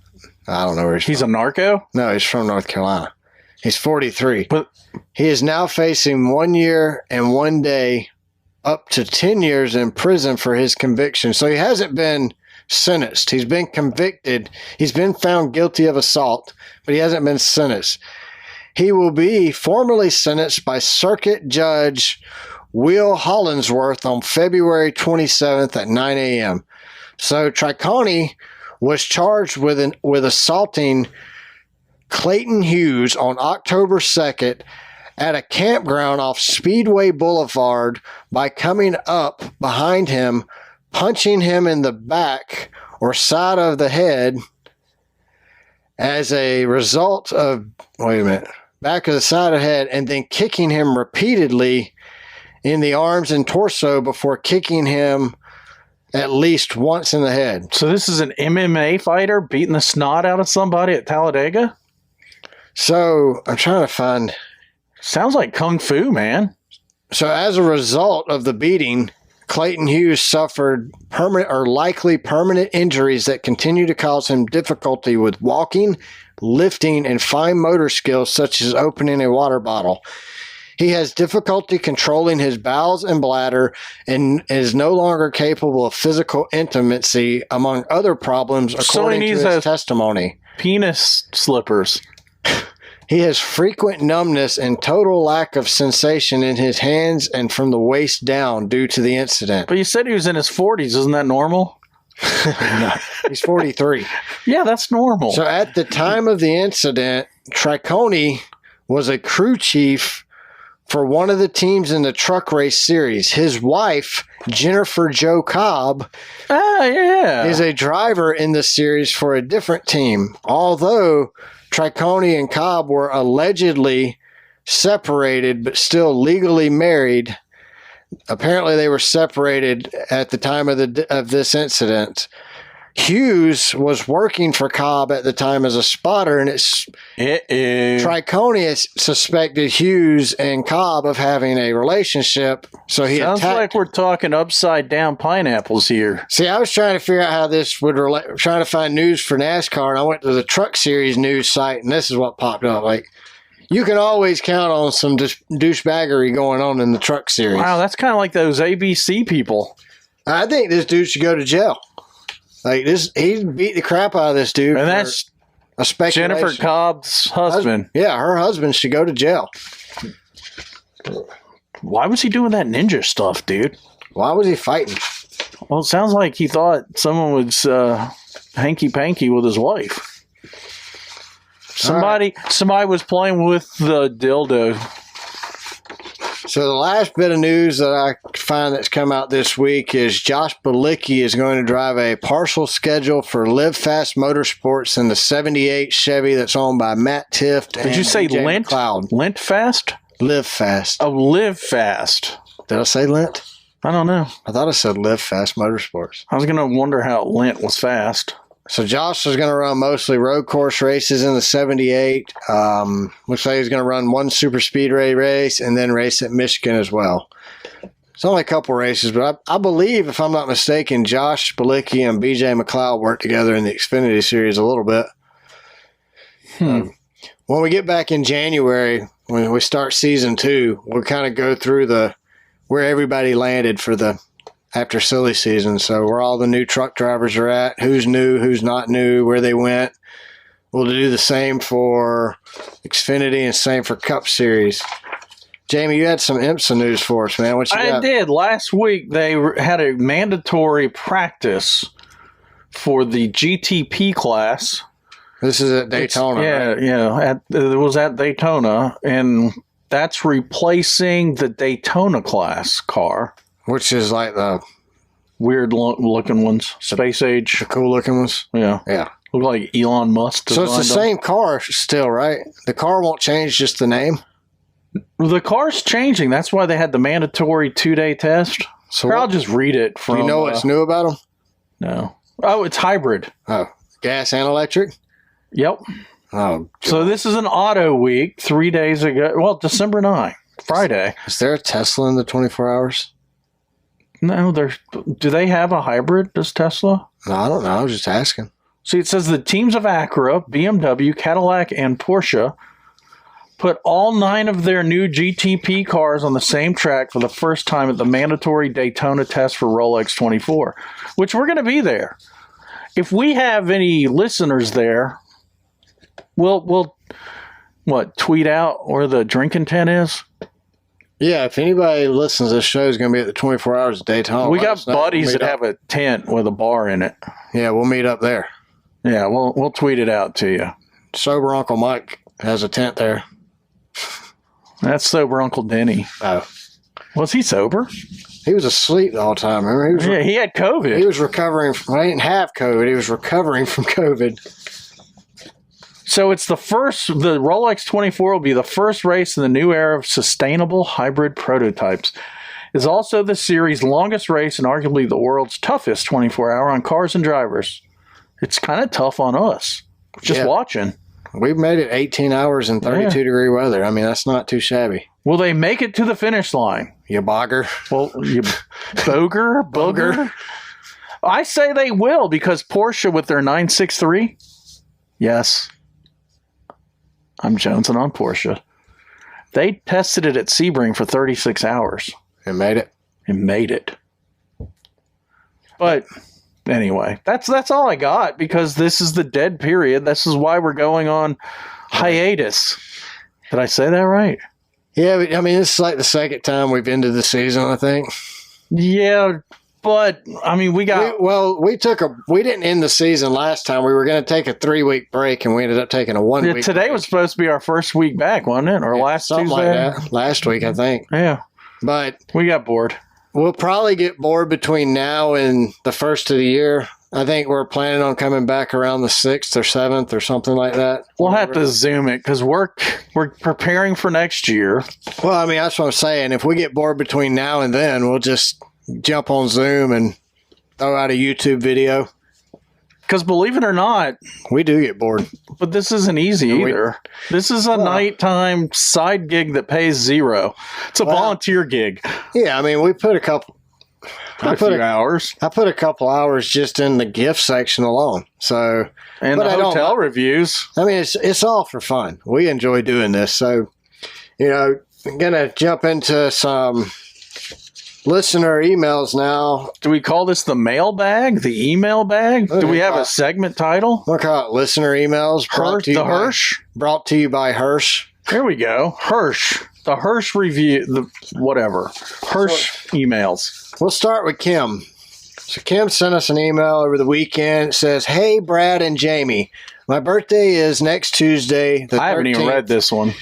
I don't know where he's from. A narco? No, he's from North Carolina. He's 43. But he is now facing 1 year and 1 day, up to 10 years in prison for his conviction. So he hasn't been sentenced. He's been convicted. He's been found guilty of assault, but he hasn't been sentenced. He will be formally sentenced by Circuit Judge Will Hollingsworth on February 27th at 9 a.m. So Triconi was charged with assaulting Clayton Hughes on October 2nd at a campground off Speedway Boulevard by coming up behind him, punching him in the back or side of the head as a result of, back of the side of the head, and then kicking him repeatedly in the arms and torso before kicking him at least once in the head. So this is an MMA fighter beating the snot out of somebody at Talladega? So I'm trying to find... Sounds like Kung Fu, man. So as a result of the beating, Clayton Hughes suffered permanent or likely permanent injuries that continue to cause him difficulty with walking, lifting, and fine motor skills such as opening a water bottle. He has difficulty controlling his bowels and bladder and is no longer capable of physical intimacy, among other problems, according to his testimony. Penis slippers. He has frequent numbness and total lack of sensation in his hands and from the waist down due to the incident. But you said he was in his 40s. Isn't that normal? No, he's 43. Yeah, that's normal. So at the time of the incident, Triconi was a crew chief for one of the teams in the truck race series. His wife, Jennifer Jo Cobb, is a driver in the series for a different team. Although Triconi and Cobb were allegedly separated but still legally married, apparently they were separated at the time of this incident. Hughes was working for Cobb at the time as a spotter, and Triconi suspected Hughes and Cobb of having a relationship. So he sounds like we're talking upside down pineapples here. See, I was trying to figure out how this would relate, trying to find news for NASCAR, and I went to the Truck Series news site, and this is what popped up. Like, you can always count on some douchebaggery going on in the Truck Series. Wow, that's kind of like those ABC people. I think this dude should go to jail. Like this, he beat the crap out of this dude. And that's a speculation. Jennifer Cobb's husband. Yeah, her husband should go to jail. Why was he doing that ninja stuff, dude? Why was he fighting? Well, it sounds like he thought someone was hanky-panky with his wife. Somebody was playing with the dildo. So the last bit of news that I find that's come out this week is Josh Bilicki is going to drive a partial schedule for Live Fast Motorsports in the 78 Chevy that's owned by Matt Tift. Did you say BJ Lint? McLeod. Lint Fast? Live Fast. Oh, Live Fast. Did I say Lint? I don't know. I thought I said Live Fast Motorsports. I was going to wonder how Lint was fast. So Josh is going to run mostly road course races in the 78. Looks like he's going to run one super speedway race and then race at Michigan as well. It's only a couple races, but I believe, if I'm not mistaken, Josh Bilicki and BJ McLeod worked together in the Xfinity Series a little bit. When we get back in January, when we start season 2, we'll kind of go through where everybody landed for the after silly season. So where all the new truck drivers are at, who's new, who's not new, where they went. We'll do the same for Xfinity and same for Cup Series. Jamie, you had some IMSA news for us, man. What you got? I did. Last week, they had a mandatory practice for the GTP class. This is at Daytona, right? Yeah. It was at Daytona, and that's replacing the Daytona class car. Which is like the weird looking ones, space age, the cool looking ones. Yeah. Look like Elon Musk. So it's the same car still, right? The car won't change, just the name. The car's changing. That's why they had the mandatory 2-day test. So I'll just read it from. Do you know what's new about them? No. Oh, it's hybrid. Oh, gas and electric. Yep. Oh. God. So this is an auto week. 3 days ago. Well, December 9th, Friday. Is there a Tesla in the 24 hours? No, do they have a hybrid, does Tesla? No, I don't know. I was just asking. See, it says the teams of Acura, BMW, Cadillac, and Porsche put all 9 of their new GTP cars on the same track for the first time at the mandatory Daytona test for Rolex 24, which we're going to be there. If we have any listeners there, we'll tweet out where the drinking tent is? Yeah, if anybody listens to this show is going to be at the 24 Hours of Daytona. We got buddies that have a tent with a bar in it. Yeah, we'll meet up there. Yeah, we'll tweet it out to you. Sober Uncle Mike has a tent there. That's sober Uncle Denny. Oh. Was he sober? He was asleep the whole time. Remember? He had COVID. He was recovering from, he didn't have COVID. He was recovering from COVID. So it's the Rolex 24 will be the first race in the new era of sustainable hybrid prototypes. It's also the series' longest race and arguably the world's toughest 24-hour on cars and drivers. It's kind of tough on us, just watching. We've made it 18 hours in 32-degree weather. I mean, that's not too shabby. Will they make it to the finish line? You bogger. Well, you booger. I say they will, because Porsche with their 963, yes. I'm jonesing on Porsche. They tested it at Sebring for 36 hours. And made it. But anyway, that's all I got, because this is the dead period. This is why we're going on hiatus. Did I say that right? Yeah, I mean, this is like the second time we've ended the season, I think. Yeah, but I mean, we didn't end the season last time. We were going to take a 3-week break, and we ended up taking a 1 week. Today was supposed to be our first week back, wasn't it? Or last something Tuesday? like that. Last week, I think. Yeah, but we got bored. We'll probably get bored between now and the first of the year. I think we're planning on coming back around the 6th or 7th or something like that. We'll have to Zoom it, because we're preparing for next year. Well, I mean, that's what I'm saying. If we get bored between now and then, we'll just jump on Zoom and throw out a YouTube video. Because believe it or not, we do get bored. But this isn't easy either. This is a nighttime side gig that pays $0. It's a volunteer gig. Yeah, I mean, we put a couple... I put a few hours. I put a couple hours just in the gift section alone. So, and the hotel reviews. I mean, it's all for fun. We enjoy doing this. So, I'm going to jump into some listener emails now. Do we call this the mailbag? The email bag? Do we have a segment title? We'll call it listener emails. Hirsch? Brought to you by Hirsch. There we go. Hirsch. The Hirsch review, Hirsch emails. We'll start with Kim. So Kim sent us an email over the weekend. It says, "Hey, Brad and Jamie. My birthday is next Tuesday, the 13th. I haven't even read this one.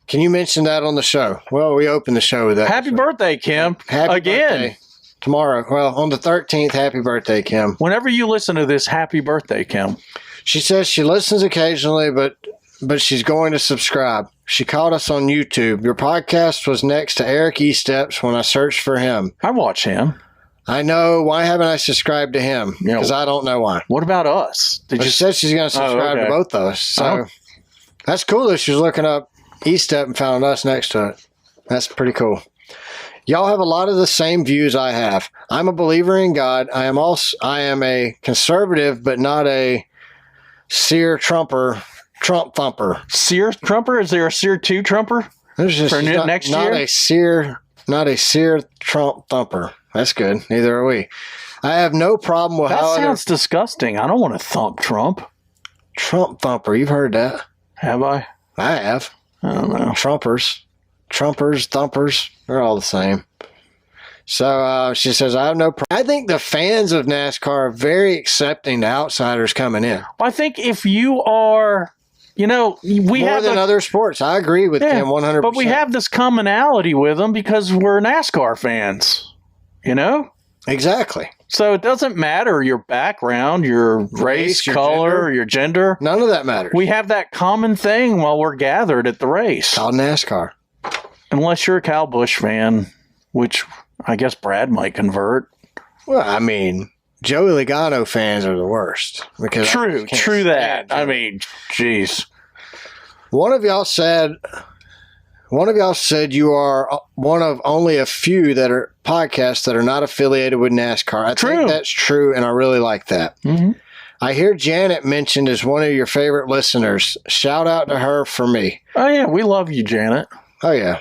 Can you mention that on the show?" Well, we opened the show with that. Happy birthday, Kim. Happy Again. birthday. Tomorrow. Well, on the 13th, happy birthday, Kim. Whenever you listen to this, happy birthday, Kim. She says she listens occasionally, but she's going to subscribe. She caught us on YouTube. Your podcast was next to Eric Esteps when I searched for him. I watch him. I know. Why haven't I subscribed to him? Because I don't know why. What about us? She said she's going to subscribe to both of us. So that's cool that she's looking up Estep and found us next to it. That's pretty cool. Y'all have a lot of the same views I have. I'm a believer in God. I am a conservative, but not a Trump thumper. Sear Trumper? Is there a Sear 2 Trumper? There's just for next year? Not a Sear Trump thumper. That's good. Neither are we. I have no problem with that sounds disgusting. I don't want to thump Trump. Trump thumper. You've heard that? Have I? I have. I don't know. Trumpers, thumpers, they're all the same. So she says, I have no problem. I think the fans of NASCAR are very accepting to outsiders coming in. I think if you are, we more have than other sports. I agree with Kim 100%. But we have this commonality with them because we're NASCAR fans, Exactly. So it doesn't matter your background, your race, your color, your gender. None of that matters. We have that common thing while we're gathered at the race. Called NASCAR. Unless you're a Cal Busch fan, which I guess Brad might convert. Well, I mean, Joey Logano fans are the worst. Because true that. I mean, jeez. One of y'all said you are one of only a few that are podcasts that are not affiliated with NASCAR. I think that's true, and I really like that. Mm-hmm. I hear Janet mentioned as one of your favorite listeners. Shout out to her for me. Oh, yeah. We love you, Janet. Oh, yeah.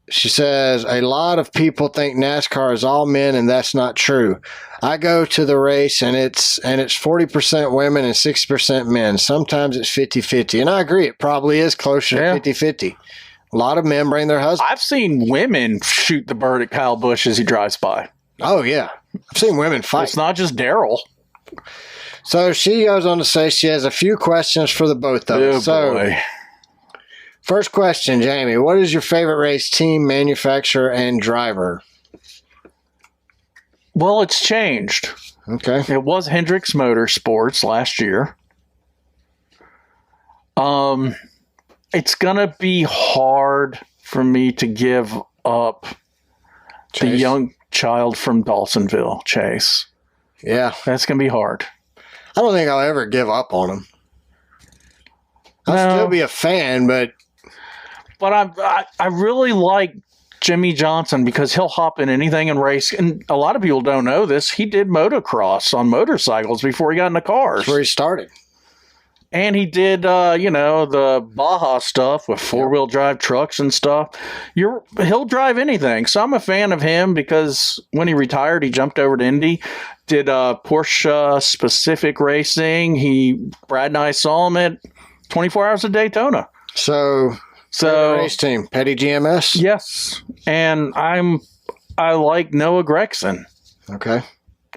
She says, a lot of people think NASCAR is all men, and that's not true. I go to the race, and it's 40% women and 60% men. Sometimes it's 50-50. And I agree. It probably is closer to 50-50. A lot of men bring their husbands. I've seen women shoot the bird at Kyle Busch as he drives by. Oh, yeah. I've seen women fight. It's not just Daryl. So she goes on to say she has a few questions for the both of us. Boy. First question, Jamie. What is your favorite race team, manufacturer, and driver? Well, it's changed. Okay. It was Hendricks Motorsports last year. It's going to be hard for me to give up the young child from Dawsonville, Chase. Yeah. That's going to be hard. I don't think I'll ever give up on him. I'll still be a fan, but I really like Jimmy Johnson because he'll hop in anything and race. And a lot of people don't know this. He did motocross on motorcycles before he got into cars. That's where he started. And he did, the Baja stuff with four-wheel drive trucks and stuff. He'll drive anything. So I'm a fan of him because when he retired, he jumped over to Indy, did Porsche specific racing. Brad and I saw him at 24 Hours of Daytona. So race team, Petty GMS? Yes. And I like Noah Gregson. Okay.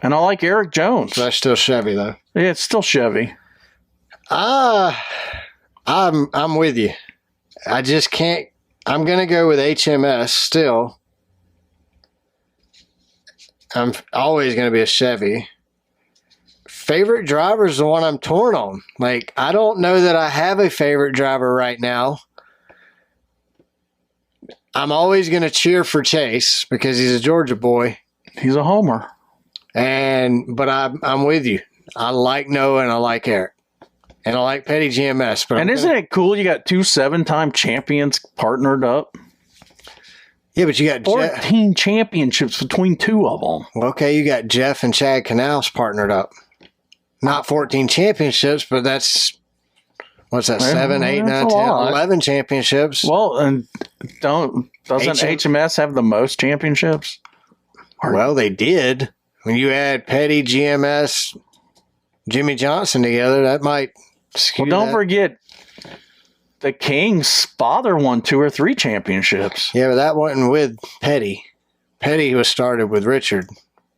And I like Eric Jones. So that's still Chevy, though. Yeah, it's still Chevy. I'm with you. I just can't. I'm going to go with HMS still. I'm always going to be a Chevy. Favorite driver is the one I'm torn on. Like, I don't know that I have a favorite driver right now. I'm always going to cheer for Chase because he's a Georgia boy. He's a homer. But I'm with you. I like Noah and I like Eric. And I like Petty GMS. But isn't it cool you got 2 7-time champions partnered up? Yeah, but you got 14 championships between 2 of them. Well, okay, you got Jeff and Chad Canals partnered up. Not 14 championships, but that's, what's that, 7, 8, 9, 10, 11 championships. Well, and doesn't HMS have the most championships? Well, they did. When you add Petty, GMS, Jimmy Johnson together, that might skew Well, don't that. forget, the King's father won 2 or 3 championships. Yeah, but that wasn't with Petty. Petty was started with Richard.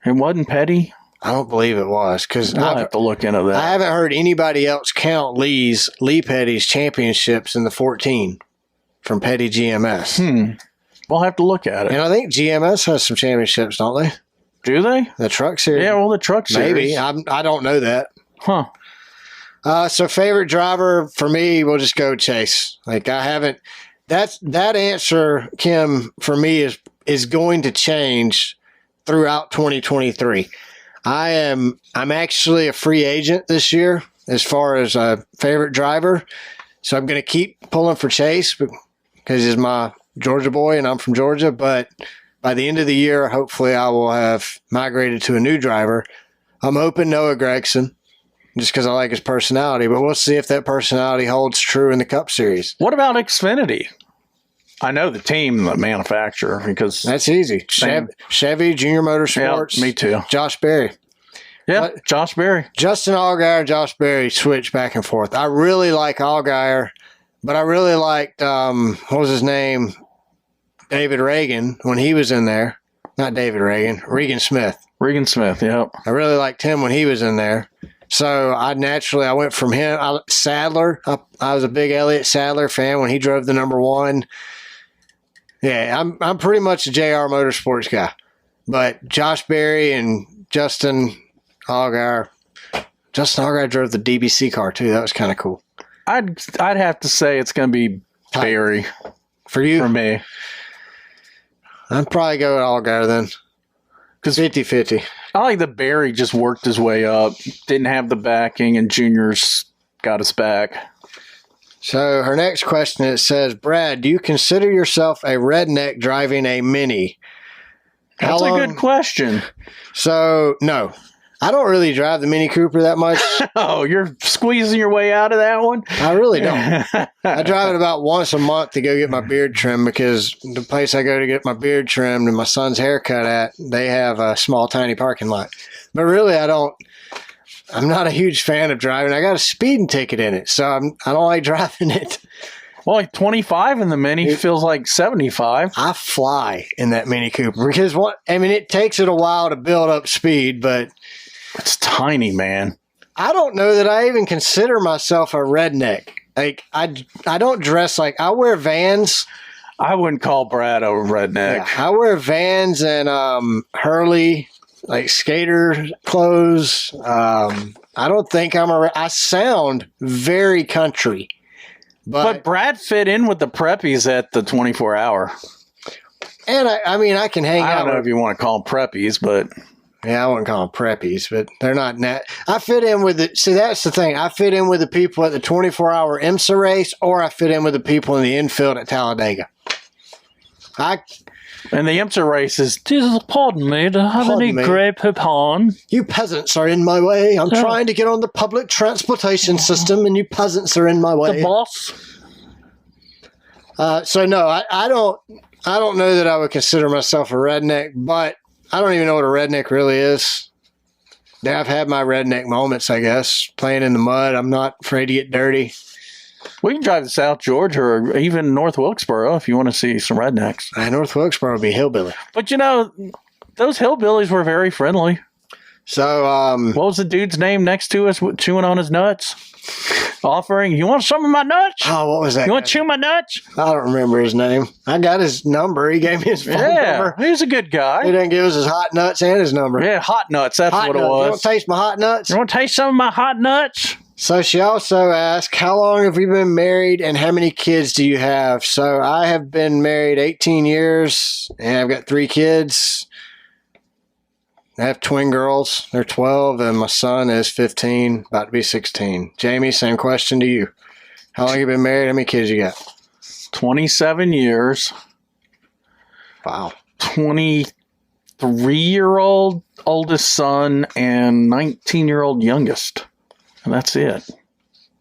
It wasn't Petty? I don't believe it was, because I'll have to look into that. I haven't heard anybody else count Lee Petty's championships in the 14 from Petty GMS. We'll have to look at it. And I think GMS has some championships, don't they? Do they? The truck series. Yeah, well, the truck series. Maybe. I don't know that. Huh. So favorite driver for me, we'll just go Chase. Like I haven't. That answer, Kim, for me is going to change throughout 2023. I'm actually a free agent this year as far as a favorite driver, so I'm going to keep pulling for Chase because he's my Georgia boy and I'm from Georgia. But by the end of the year, hopefully, I will have migrated to a new driver. I'm hoping Noah Gragson, just because I like his personality, but we'll see if that personality holds true in the Cup Series. What about Xfinity? I know the team, the manufacturer, because That's easy. Chevy, Junior Motorsports. Yeah, me too. Josh Berry. Yeah, Josh Berry. Justin Allgaier and Josh Berry switch back and forth. I really like Allgaier, but I really liked, what was his name? David Reagan when he was in there. Not David Reagan, Regan Smith. Regan Smith, yep. I really liked him when he was in there. So I went from him. Sadler. I was a big Elliott Sadler fan when he drove the number 1. Yeah, I'm pretty much a JR Motorsports guy. But Josh Berry and Justin Allgaier. Justin Allgaier drove the DBC car too. That was kind of cool. I'd have to say it's going to be Berry For you? for me. I'd probably go with Allgaier then. Because 50-50. I like that Berry just worked his way up, didn't have the backing, and Junior's got his back. So her next question, it says, Brad, do you consider yourself a redneck driving a Mini? That's a good question. So, no. I don't really drive the Mini Cooper that much. Oh, you're squeezing your way out of that one? I really don't. I drive it about once a month to go get my beard trimmed because the place I go to get my beard trimmed and my son's haircut at, they have a small, tiny parking lot. But really, I'm not a huge fan of driving. I got a speeding ticket in it, so I don't like driving it. Well, like 25 in the Mini feels like 75. I fly in that Mini Cooper because it takes it a while to build up speed, but it's tiny, man. I don't know that I even consider myself a redneck. Like I don't dress like I wear Vans. I wouldn't call Brad a redneck. Yeah, I wear Vans and Hurley, like skater clothes. I don't think I sound very country. But Brad fit in with the preppies at the 24 hour. And I can hang out. I don't know if you want to call them preppies, but yeah, I wouldn't call them preppies, but they're not. I fit in with it. See, that's the thing. I fit in with the people at the 24-hour IMSA race, or I fit in with the people in the infield at Talladega. And the IMSA race is, pardon me, do I have any grey poupon? You peasants are in my way. I'm trying to get on the public transportation system, and you peasants are in my way. The boss. So no, I don't know that I would consider myself a redneck, but I don't even know what a redneck really is. I've had my redneck moments, I guess, playing in the mud. I'm not afraid to get dirty. We can drive to South Georgia or even North Wilkesboro if you want to see some rednecks. North Wilkesboro would be hillbilly. But, those hillbillies were very friendly. So, what was the dude's name next to us chewing on his nuts? Offering, you want some of my nuts? Oh, what was that? You want to chew my nuts? I don't remember his name. I got his number. He gave me his phone number. He's a good guy. He didn't give us his hot nuts and his number. Yeah, hot nuts. That's what it was. You want to taste my hot nuts? You want to taste some of my hot nuts? So she also asked, how long have you been married and how many kids do you have? So I have been married 18 years and I've got 3 kids. I have twin girls. They're 12 and my son is 15, about to be 16. Jamie, same question to you. How long have you been married? How many kids you got? 27 years. Wow. 23-year-old oldest son and 19-year-old youngest. And that's it.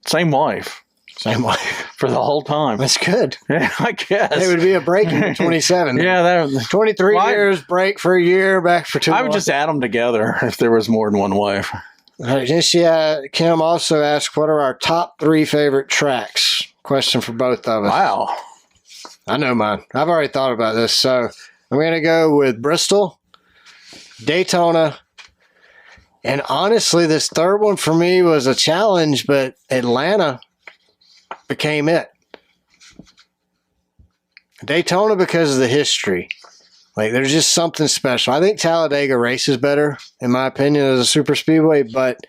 Same wife. Same way. for the whole time. That's good. Yeah, I guess. It would be a break in 27. Yeah, that 23 years, break for a year, back for 2 I would just add them together if there was more than one wife. Kim also asked, what are our top 3 favorite tracks? Question for both of us. Wow. I know mine. I've already thought about this. So I'm going to go with Bristol, Daytona, and honestly, this third one for me was a challenge, but Atlanta became it. Daytona because of the history. Like, there's just something special. I think Talladega races better, in my opinion, as a super speedway, but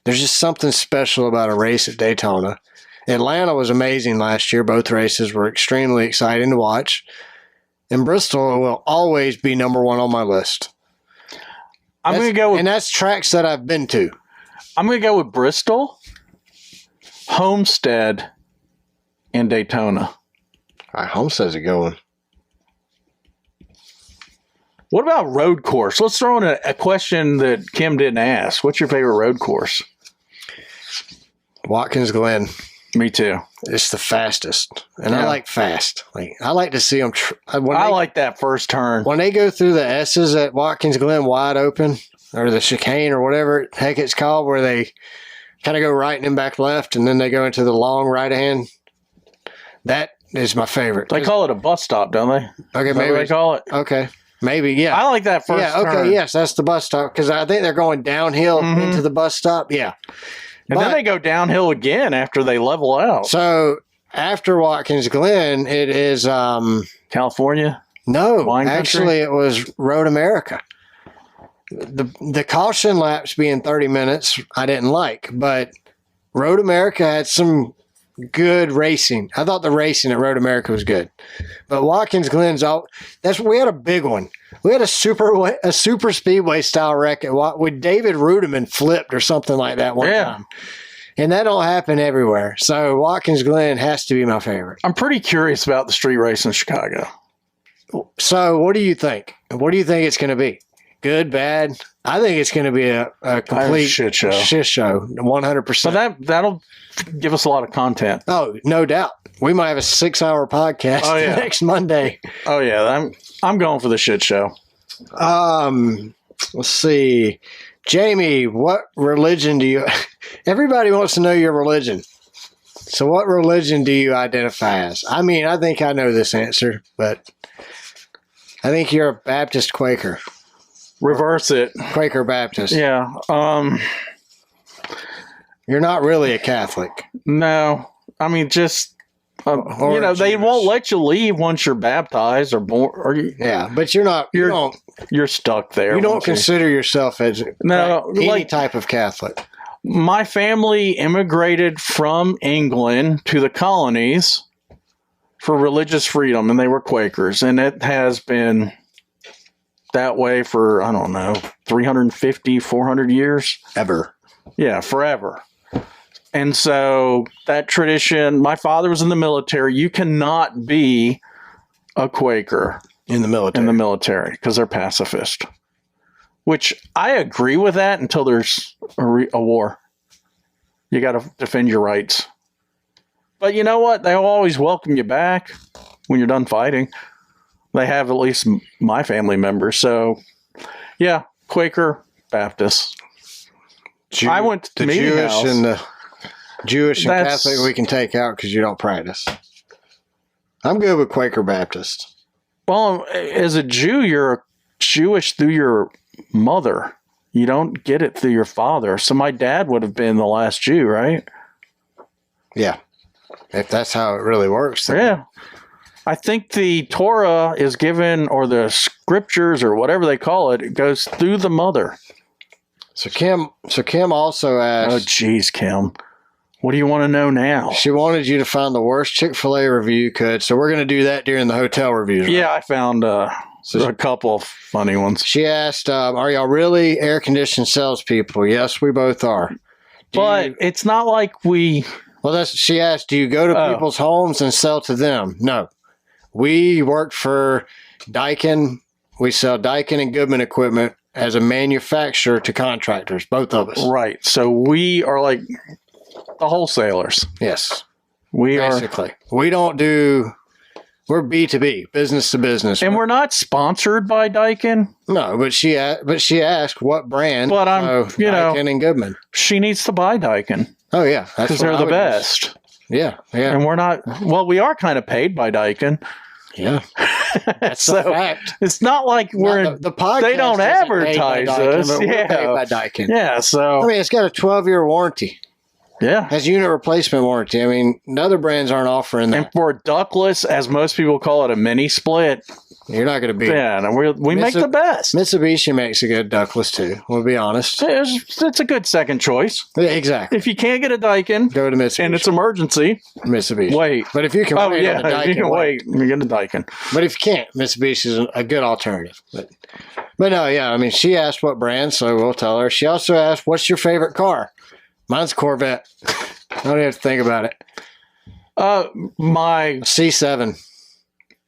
there's just something special about a race at Daytona. Atlanta was amazing last year. Both races were extremely exciting to watch. And Bristol will always be number 1 on my list. I'm going to go with, and that's tracks that I've been to. I'm going to go with Bristol, Homestead, and Daytona. All right, Homestead's a good one. What about road course? Let's throw in a question that Kim didn't ask. What's your favorite road course? Watkins Glen. Me too. It's the fastest, and I like fast. Like, I like to see them. I like that first turn when they go through the S's at Watkins Glen wide open, or the chicane, or whatever the heck it's called, where they kind of go right and then back left, and then they go into the long right hand. That is my favorite. They call it a bus stop, don't they? Okay, maybe they call it. Okay, maybe yeah. I like that first. Yeah. Okay. Turn. Yes, that's the bus stop because I think they're going downhill into the bus stop. Yeah. And then they go downhill again after they level out. So after Watkins Glen, it is California? No, Wine actually, it was Road America. The caution laps being 30 minutes, I didn't like, but Road America had some good racing. I thought the racing at Road America was good, but Watkins Glen's we had a big one. We had a super speedway style wreck with David Rudiman flipped or something like that one time. And that don't happen everywhere. So Watkins Glen has to be my favorite. I'm pretty curious about the street race in Chicago. So what do you think? What do you think it's going to be? Good, bad? I think it's going to be a complete shit show. 100%. But that'll give us a lot of content. Oh, no doubt. We might have a 6-hour podcast next Monday. Oh yeah, I'm going for the shit show. Let's see. Jamie, what religion do you everybody wants to know your religion. So what religion do you identify as? I mean, I think I know this answer, but I think you're a Baptist Quaker. Reverse it. Quaker Baptist. Yeah. You're not really a Catholic. No. I mean, just they won't let you leave once you're baptized or born. Yeah, but you're not. You're stuck there. You don't consider yourself as any type of Catholic. My family immigrated from England to the colonies for religious freedom, and they were Quakers, and it has been that way for, I don't know, 350, 400 years. Ever. Yeah, forever. And so that tradition, my father was in the military. You cannot be a Quaker in the military because they're pacifist, which I agree with that until there's a war. You got to defend your rights. But you know what? They'll always welcome you back when you're done fighting. They have at least my family members. So, yeah, Quaker, Baptist. I went to the meeting Jewish house. And the Jewish and Catholic we can take out because you don't practice. I'm good with Quaker Baptist. Well, as a Jew, you're Jewish through your mother. You don't get it through your father. So my dad would have been the last Jew, right? Yeah. If that's how it really works. Then. Yeah. I think the Torah is given, or the scriptures, or whatever they call it, it goes through the mother. So Kim also asked... Oh, geez, Kim. What do you want to know now? She wanted you to find the worst Chick-fil-A review you could, so we're going to do that during the hotel reviews. Right? Yeah, I found a couple of funny ones. She asked, are y'all really air-conditioned salespeople? Yes, we both are. But it's not like we... Well, she asked, do you go to people's homes and sell to them? No. We work for Daikin. We sell Daikin and Goodman equipment as a manufacturer to contractors, both of us. Right. So we are like the wholesalers. Yes. Basically. We don't do... We're B2B, business to business. And we're not sponsored by Daikin. No, but she asked what brand. But Daikin and Goodman. She needs to buy Daikin. Oh, yeah. Because they're the best. Yeah. And we're not... Well, we are kind of paid by Daikin. Yeah. That's the fact. It's not like we're... The podcast they don't advertise us. We're paid by Daikin. Yeah, so... I mean, it's got a 12-year warranty. Yeah. Has unit replacement warranty. I mean, other brands aren't offering that. And for a ductless, as most people call it, a mini split. You're not going to beat Yeah, and we make the best. Mitsubishi makes a good ductless too, we'll be honest. It's a good second choice. Yeah, exactly. If you can't get a Daikin, go to Mitsubishi. And it's emergency. Mitsubishi. Wait. But if you can wait on the Daikin, you can wait. You get a Daikin. But if you can't, Mitsubishi is a good alternative. But no, yeah, I mean, she asked what brand, so we'll tell her. She also asked, what's your favorite car? Mine's a Corvette. I don't have to think about it. My C7.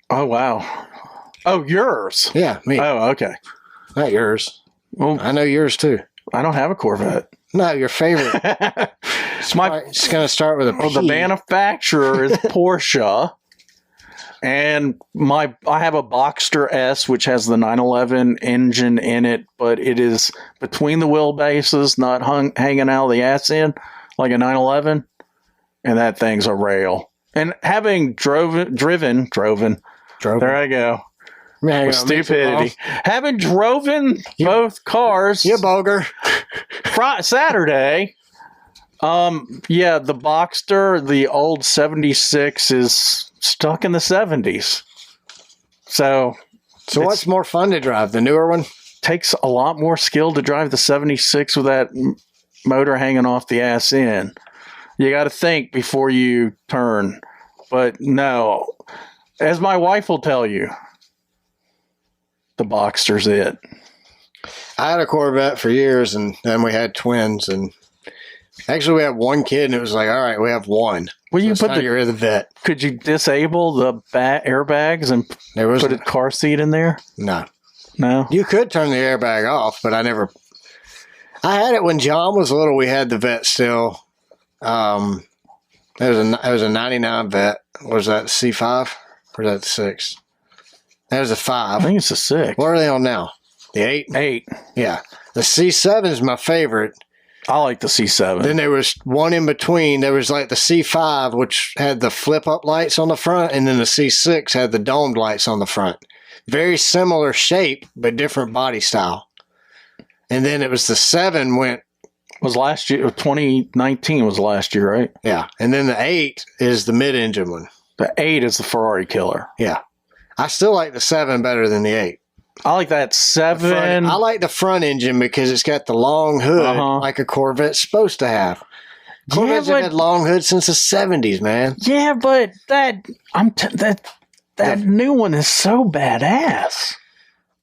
Oh, wow. Oh, yours? Yeah, me. Oh, okay. Not yours. Well, I know yours too. I don't have a Corvette. No, your favorite. It's going to start with a P. Well, the manufacturer is Porsche. And I have a Boxster S, which has the 911 engine in it, but it is between the wheelbases, not hanging out of the ass end like a 911. And that thing's a rail. And having driven. There I go. With stupidity. Having driven both cars. You boger. Saturday. Yeah, the Boxster, the old 76 is stuck in the 70s. So what's more fun to drive? The newer one? Takes a lot more skill to drive the 76 with that motor hanging off the ass end. You got to think before you turn. But no, as my wife will tell you, the Boxster's it. I had a Corvette for years, and then we had twins, and actually we had one kid, and it was like, all right, we have one. Well, you put the vet. Could you disable the airbags and put a car seat in there? No. You could turn the airbag off, but I had it when John was little. We had the vet still. It was a 99 vet. Was that C5 or was that 6? That was a 5. I think it's a 6. What are they on now? The 8? 8. Yeah. The C7 is my favorite. I like the C7. Then there was one in between. There was like the C5, which had the flip-up lights on the front, and then the C6 had the domed lights on the front. Very similar shape, but different body style. And then it was the 7 was last year, 2019 was last year, right? Yeah. And then the 8 is the mid-engine one. The 8 is the Ferrari killer. Yeah. I still like the 7 better than the 8. I like that 7. I like the front engine because it's got the long hood like a Corvette's supposed to have. Corvettes have had long hoods since the 70s, man. Yeah, but that new one is so badass.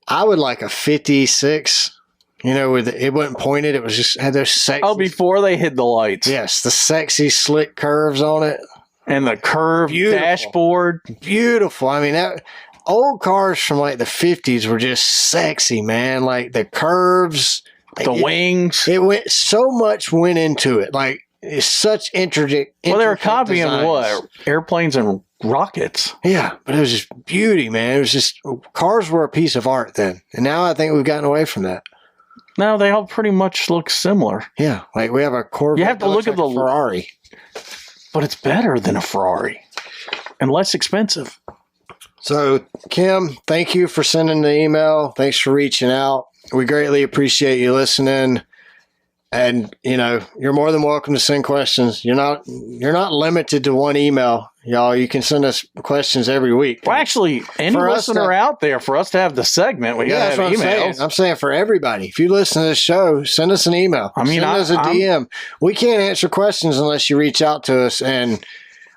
I would like a 56. You know, it wasn't pointed. It was just had those sexy. Oh, before they hid the lights. Yes, the sexy slick curves on it. And the curved dashboard. Beautiful. I mean, old cars from like the 50s were just sexy, man. Like the curves. The wings. So much went into it. Like, it's such intricate. Well, they were copying what? Airplanes and rockets. Yeah, but it was just beauty, man. It was just, cars were a piece of art then. And now I think we've gotten away from that. No, they all pretty much look similar. Yeah, like we have a Corvette. You have to look at the Ferrari. But it's better than a Ferrari and less expensive. So, Kim, thank you for sending the email. Thanks for reaching out. We greatly appreciate you listening. And, you're more than welcome to send questions. You're not limited to one email, y'all. You can send us questions every week. Well, actually, any listener out there, for us to have the segment, we got to have emails. I'm saying for everybody. If you listen to this show, send us an email. Send us a DM. We can't answer questions unless you reach out to us. And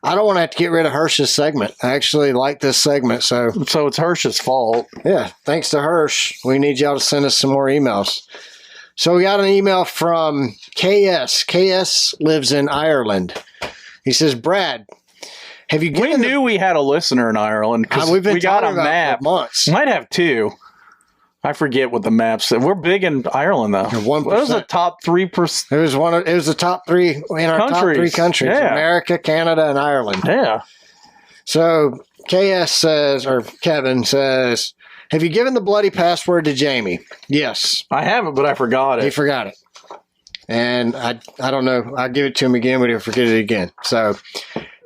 I don't want to have to get rid of Hirsch's segment. I actually like this segment. So it's Hirsch's fault. Yeah. Thanks to Hirsch. We need y'all to send us some more emails. So we got an email from KS. KS lives in Ireland. He says, Brad, have you given... We knew we had a listener in Ireland because we've been we got a about map. For months. Might have 2. I forget what the map said. We're big in Ireland, though. 1%. What was the top 3%? It was the top three in our top three countries: Yeah. America, Canada, and Ireland. Yeah. So KS says, or Kevin says, "Have you given the bloody password to Jamie?" Yes, I haven't, but I forgot he it. forgot it, and I don't know. I'll give it to him again, but he'll forget it again. So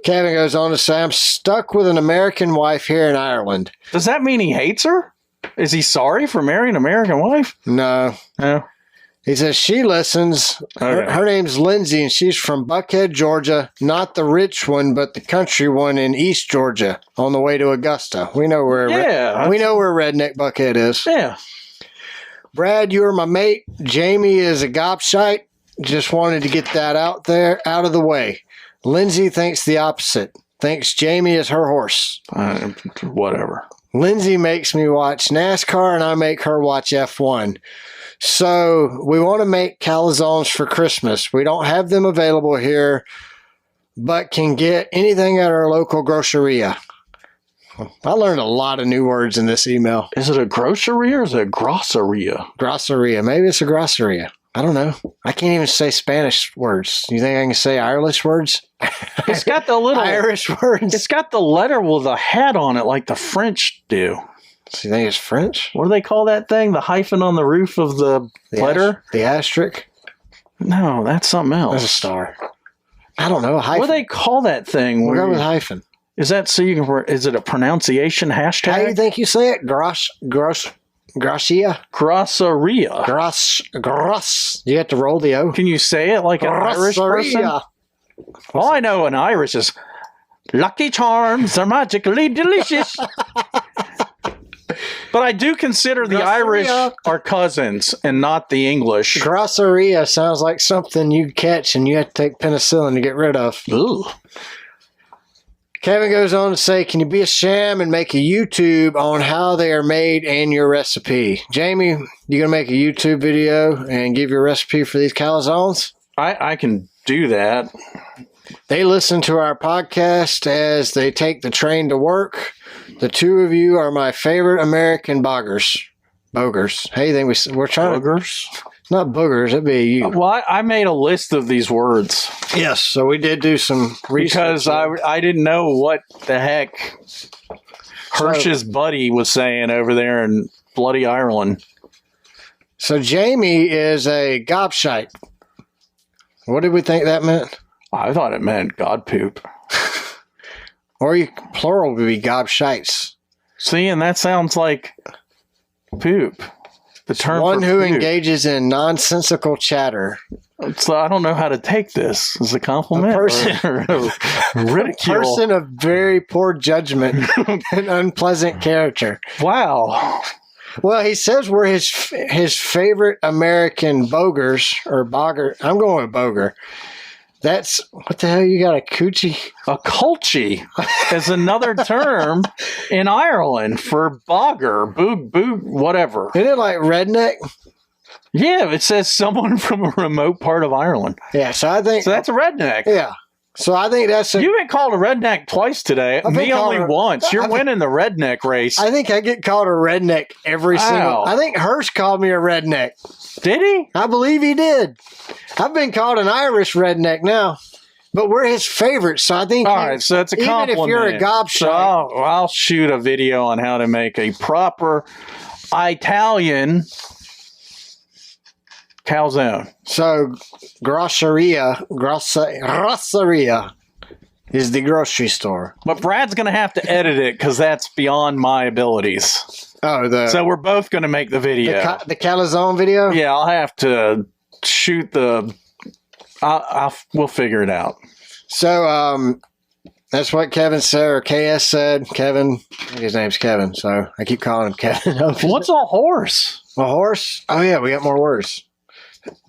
Kevin goes on to say, "I'm stuck with an American wife here in Ireland." Does that mean he hates her? Is he sorry for marrying an American wife? No. No. He says she listens. Okay. Her name's Lindsay, and she's from Buckhead, Georgia. Not the rich one, but the country one in East Georgia, on the way to Augusta. We know where. We know where Redneck Buckhead is. Yeah. Brad, you are my mate. Jamie is a gobshite. Just wanted to get that out of the way. Lindsay thinks the opposite. Thinks Jamie is her horse. Whatever. Lindsay makes me watch NASCAR, and I make her watch F1. So we want to make calzones for Christmas. We don't have them available here, but can get anything at our local groceria. I learned a lot of new words in this email. Is it a grocery or is it a grosseria? Grosseria. Maybe it's a grosseria. I don't know. I can't even say Spanish words. You think I can say Irish words? It's got the little Irish words. It's got the letter with a hat on it like the French do. So you think it's French? What do they call that thing? The hyphen on the roof of the letter? The asterisk? No, that's something else. That's a star. I don't know. A hyphen. What do they call that thing? We'll go with hyphen. Is that so you can? Is it a pronunciation hashtag? How do you think you say it? Grossia? Grosseria. Gross. You have to roll the O. Can you say it like an Irish person? All I know in Irish is Lucky Charms are magically delicious. But I do consider the Irish our cousins and not the English. Grosseria sounds like something you catch and you have to take penicillin to get rid of. Ooh. Kevin goes on to say, can you be a sham and make a YouTube on how they are made and your recipe? Jamie, you going to make a YouTube video and give your recipe for these calzones? I can do that. They listen to our podcast as they take the train to work. The two of you are my favorite American boggers. Hey, we're trying Boogers? Not boogers, that'd be you. Well, I made a list of these words. Yes, so we did do some research. Because I didn't know what the heck Hirsch's buddy was saying over there in bloody Ireland. So Jamie is a gobshite. What did we think that meant? I thought it meant God poop. Or plural would be gobshites. See, and that sounds like poop. The term one for who poop. engages in nonsensical chatter. So I don't know how to take this as a compliment A person, or ridicule. A person of very poor judgment and unpleasant character. Wow. Well, he says we're his favorite American bogers or bogger. I'm going with boger. That's what the hell? You got a coochie? A culchie is another term in Ireland for bogger, boog, whatever. Isn't it like redneck? Yeah, it says someone from a remote part of Ireland. Yeah, so that's a redneck. Yeah. So I think that's You've been called a redneck twice today. Me only once. You're winning the redneck race. I think I get called a redneck every single. I think Hirsch called me a redneck. Did he? I believe he did. I've been called an Irish redneck now, but we're his favorites. So I think. All right, so it's a compliment. Even if you're a gobshite. So I'll shoot a video on how to make a proper Italian calzone. So grosseria is the grocery store. But Brad's going to have to edit it because that's beyond my abilities. Oh, so we're both going to make the video. The calzone video? Yeah, I'll have to shoot we'll figure it out. So that's what Kevin said, or KS said. Kevin, I think his name's Kevin, so I keep calling him Kevin. What's a horse? A horse? Oh yeah, we got more words.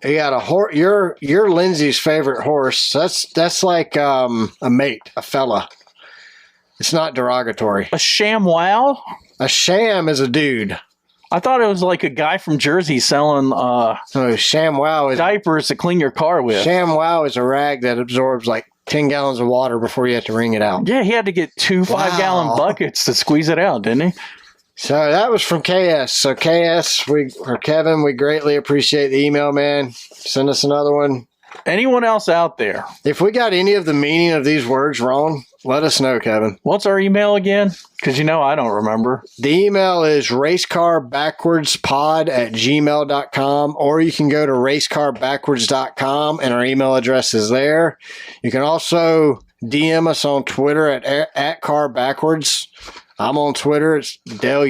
You got a horse. You're Lindsay's favorite horse. That's like a mate, a fella. It's not derogatory. A ShamWow? A sham is a dude. I thought it was like a guy from Jersey selling ShamWow is diapers to clean your car with. ShamWow is a rag that absorbs like 10 gallons of water before you have to wring it out. Yeah, he had to get two 5-gallon buckets to squeeze it out, didn't he? So that was from KS. So KS, or Kevin, we greatly appreciate the email, man. Send us another one. Anyone else out there? If we got any of the meaning of these words wrong, let us know, Kevin. What's our email again? Because I don't remember. The email is racecarbackwardspod@gmail.com, or you can go to racecarbackwards.com, and our email address is there. You can also DM us on Twitter at @carbackwards. I'm on Twitter. It's Dill,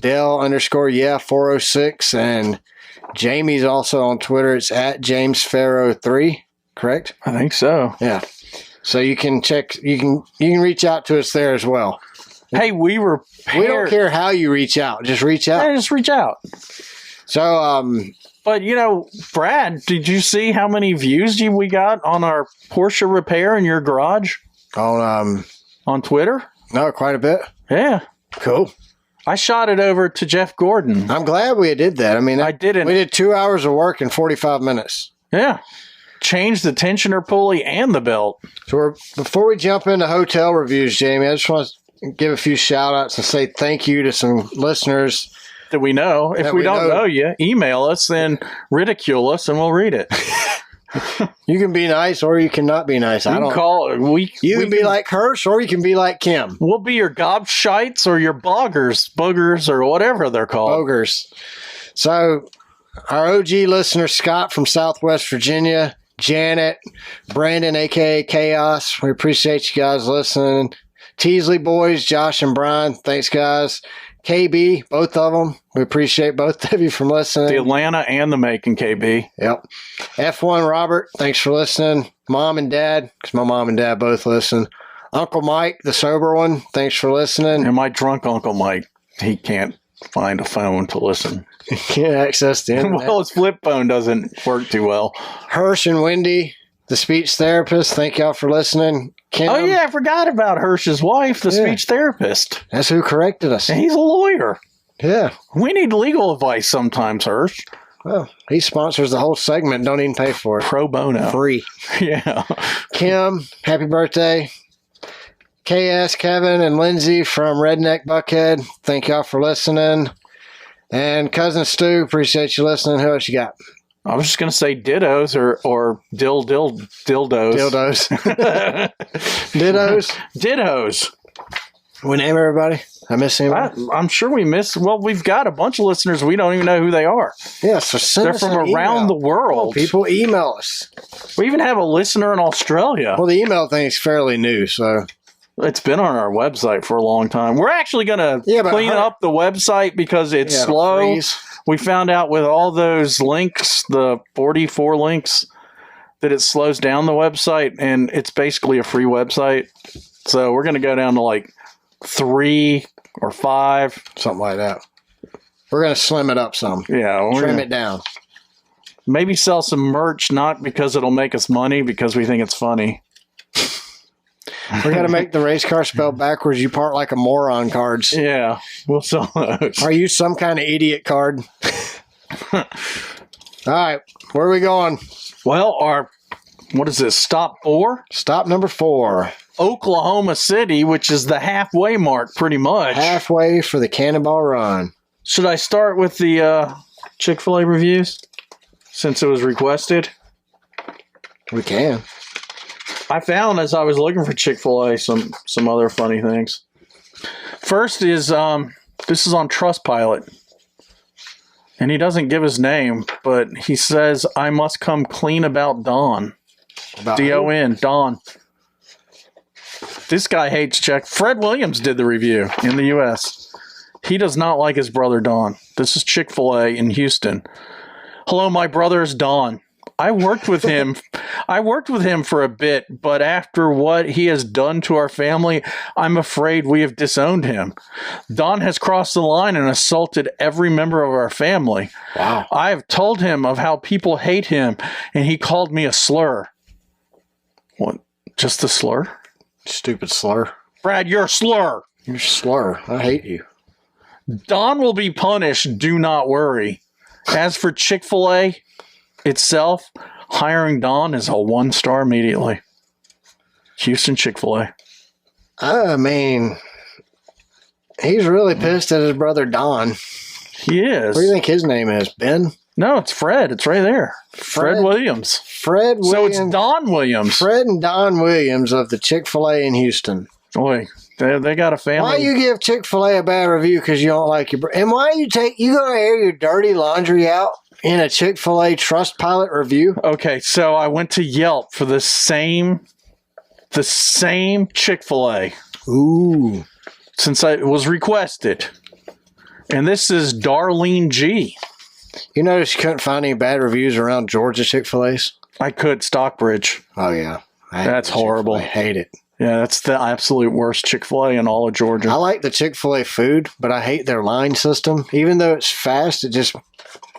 Dill_yeah 406, and Jamie's also on Twitter. It's @JamesFarrow3, correct? I think so. Yeah. So you can check. You can reach out to us there as well. Hey, we don't care how you reach out. Just reach out. Yeah, just reach out. So, but Brad, did you see how many views we got on our Porsche repair in your garage on Twitter? No, quite a bit. Yeah. Cool. I shot it over to Jeff Gordon. I'm glad we did that. I mean, I didn't. We did 2 hours of work in 45 minutes. Yeah. Changed the tensioner pulley and the belt. So before we jump into hotel reviews, Jamie, I just want to give a few shout outs and say thank you to some listeners that we know. If we don't know you, email us and ridicule us and we'll read it. You can be nice or you cannot be nice. You can be like Hirsch or you can be like Kim. We'll be your gobshites or your boogers or whatever they're called. Boogers. So our OG listener, Scott from Southwest Virginia, Janet, Brandon, a.k.a. Chaos. We appreciate you guys listening. Teasley boys, Josh and Brian. Thanks, guys. KB, both of them. We appreciate both of you from listening. The Atlanta and the Macon KB. Yep. F1 Robert, thanks for listening. Mom and Dad, because my mom and dad both listen. Uncle Mike, the sober one, thanks for listening. And my drunk Uncle Mike, he can't find a phone to listen. He can't access the internet. Well, his flip phone doesn't work too well. Hirsch and Wendy, the speech therapist, thank y'all for listening. Kim, oh, yeah, I forgot about Hirsch's wife, the speech therapist. That's who corrected us. And he's a lawyer. Yeah. We need legal advice sometimes, Hirsch. Well, he sponsors the whole segment. Don't even pay for it. Pro bono. Free. Yeah. Kim, happy birthday. KS, Kevin, and Lindsay from Redneck Buckhead, thank y'all for listening. And Cousin Stu, appreciate you listening. Who else you got? I was just going to say dittos or dildos. Dildos. Dittos. Dittos. We name everybody? I miss anybody? I'm sure we miss. Well, we've got a bunch of listeners. We don't even know who they are. Yeah, so send us They're from around the world. People email us. We even have a listener in Australia. Well, the email thing is fairly new, so. It's been on our website for a long time. We're actually going to clean up the website because it's slow. Freeze. We found out with all those links, the 44 links, that it slows down the website, and it's basically a free website. So we're going to go down to like 3 or 5. Something like that. We're going to slim it up some. Yeah. Trim it down. Maybe sell some merch, not because it'll make us money, because we think it's funny. We're going to make the race car spelled backwards. You part like a moron cards. Yeah, we'll sell those. Are you some kind of idiot card? All right, where are we going? Well, what is this, stop 4? Stop number 4. Oklahoma City, which is the halfway mark, pretty much. Halfway for the Cannonball Run. Should I start with the Chick-fil-A reviews, since it was requested? We can. I found, as I was looking for Chick-fil-A, some other funny things. First is, this is on Trustpilot. And he doesn't give his name, but he says, I must come clean about Don. D-O-N, Don. This guy hates Fred Williams did the review in the U.S. He does not like his brother Don. This is Chick-fil-A in Houston. Hello, my brother is Don. I worked with him for a bit, but after what he has done to our family, I'm afraid we have disowned him. Don has crossed the line and assaulted every member of our family. Wow. I have told him of how people hate him, and he called me a slur. What? Just a slur? Stupid slur. Brad, you're a slur. You're a slur. I hate you. Don will be punished. Do not worry. As for Chick-fil-A itself, hiring Don is a 1-star immediately. Houston Chick-fil-A. I mean, He's really pissed at his brother Don. He is. What do you think his name is? Ben? No, it's Fred. It's right there. Fred Williams. Fred Williams. So it's Don Williams. Fred and Don Williams of the Chick-fil-A in Houston. Boy, they got a family. Why you give Chick-fil-A a bad review because you don't like your... And why you going to air your dirty laundry out in a Chick-fil-A Trustpilot review? Okay, so I went to Yelp for the same Chick-fil-A. Ooh. Since it was requested. And this is Darlene G. You notice you couldn't find any bad reviews around Georgia Chick-fil-A's? I could, Stockbridge. Oh, yeah. That's horrible. I hate it. Yeah, that's the absolute worst Chick-fil-A in all of Georgia. I like the Chick-fil-A food, but I hate their line system. Even though it's fast, it just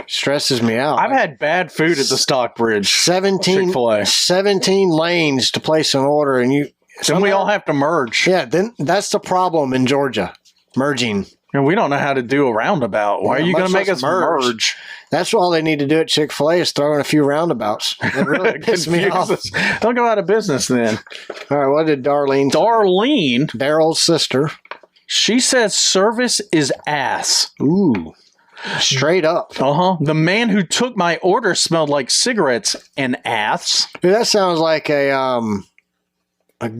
stresses me out. I've had bad food at the Stockbridge 17 Chick-fil-A. 17 lanes to place an order, and you... Then we all have to merge. Yeah, then that's the problem in Georgia. Merging. And we don't know how to do a roundabout. Why are you going to make us merge? That's all they need to do at Chick-fil-A is throw in a few roundabouts. That really pissed me off. They'll go out of business then. All right, what did Darlene say? Darlene, Daryl's sister. she says service is ass. Ooh. Straight up. Uh-huh. The man who took my order smelled like cigarettes and ass. Dude, that sounds like a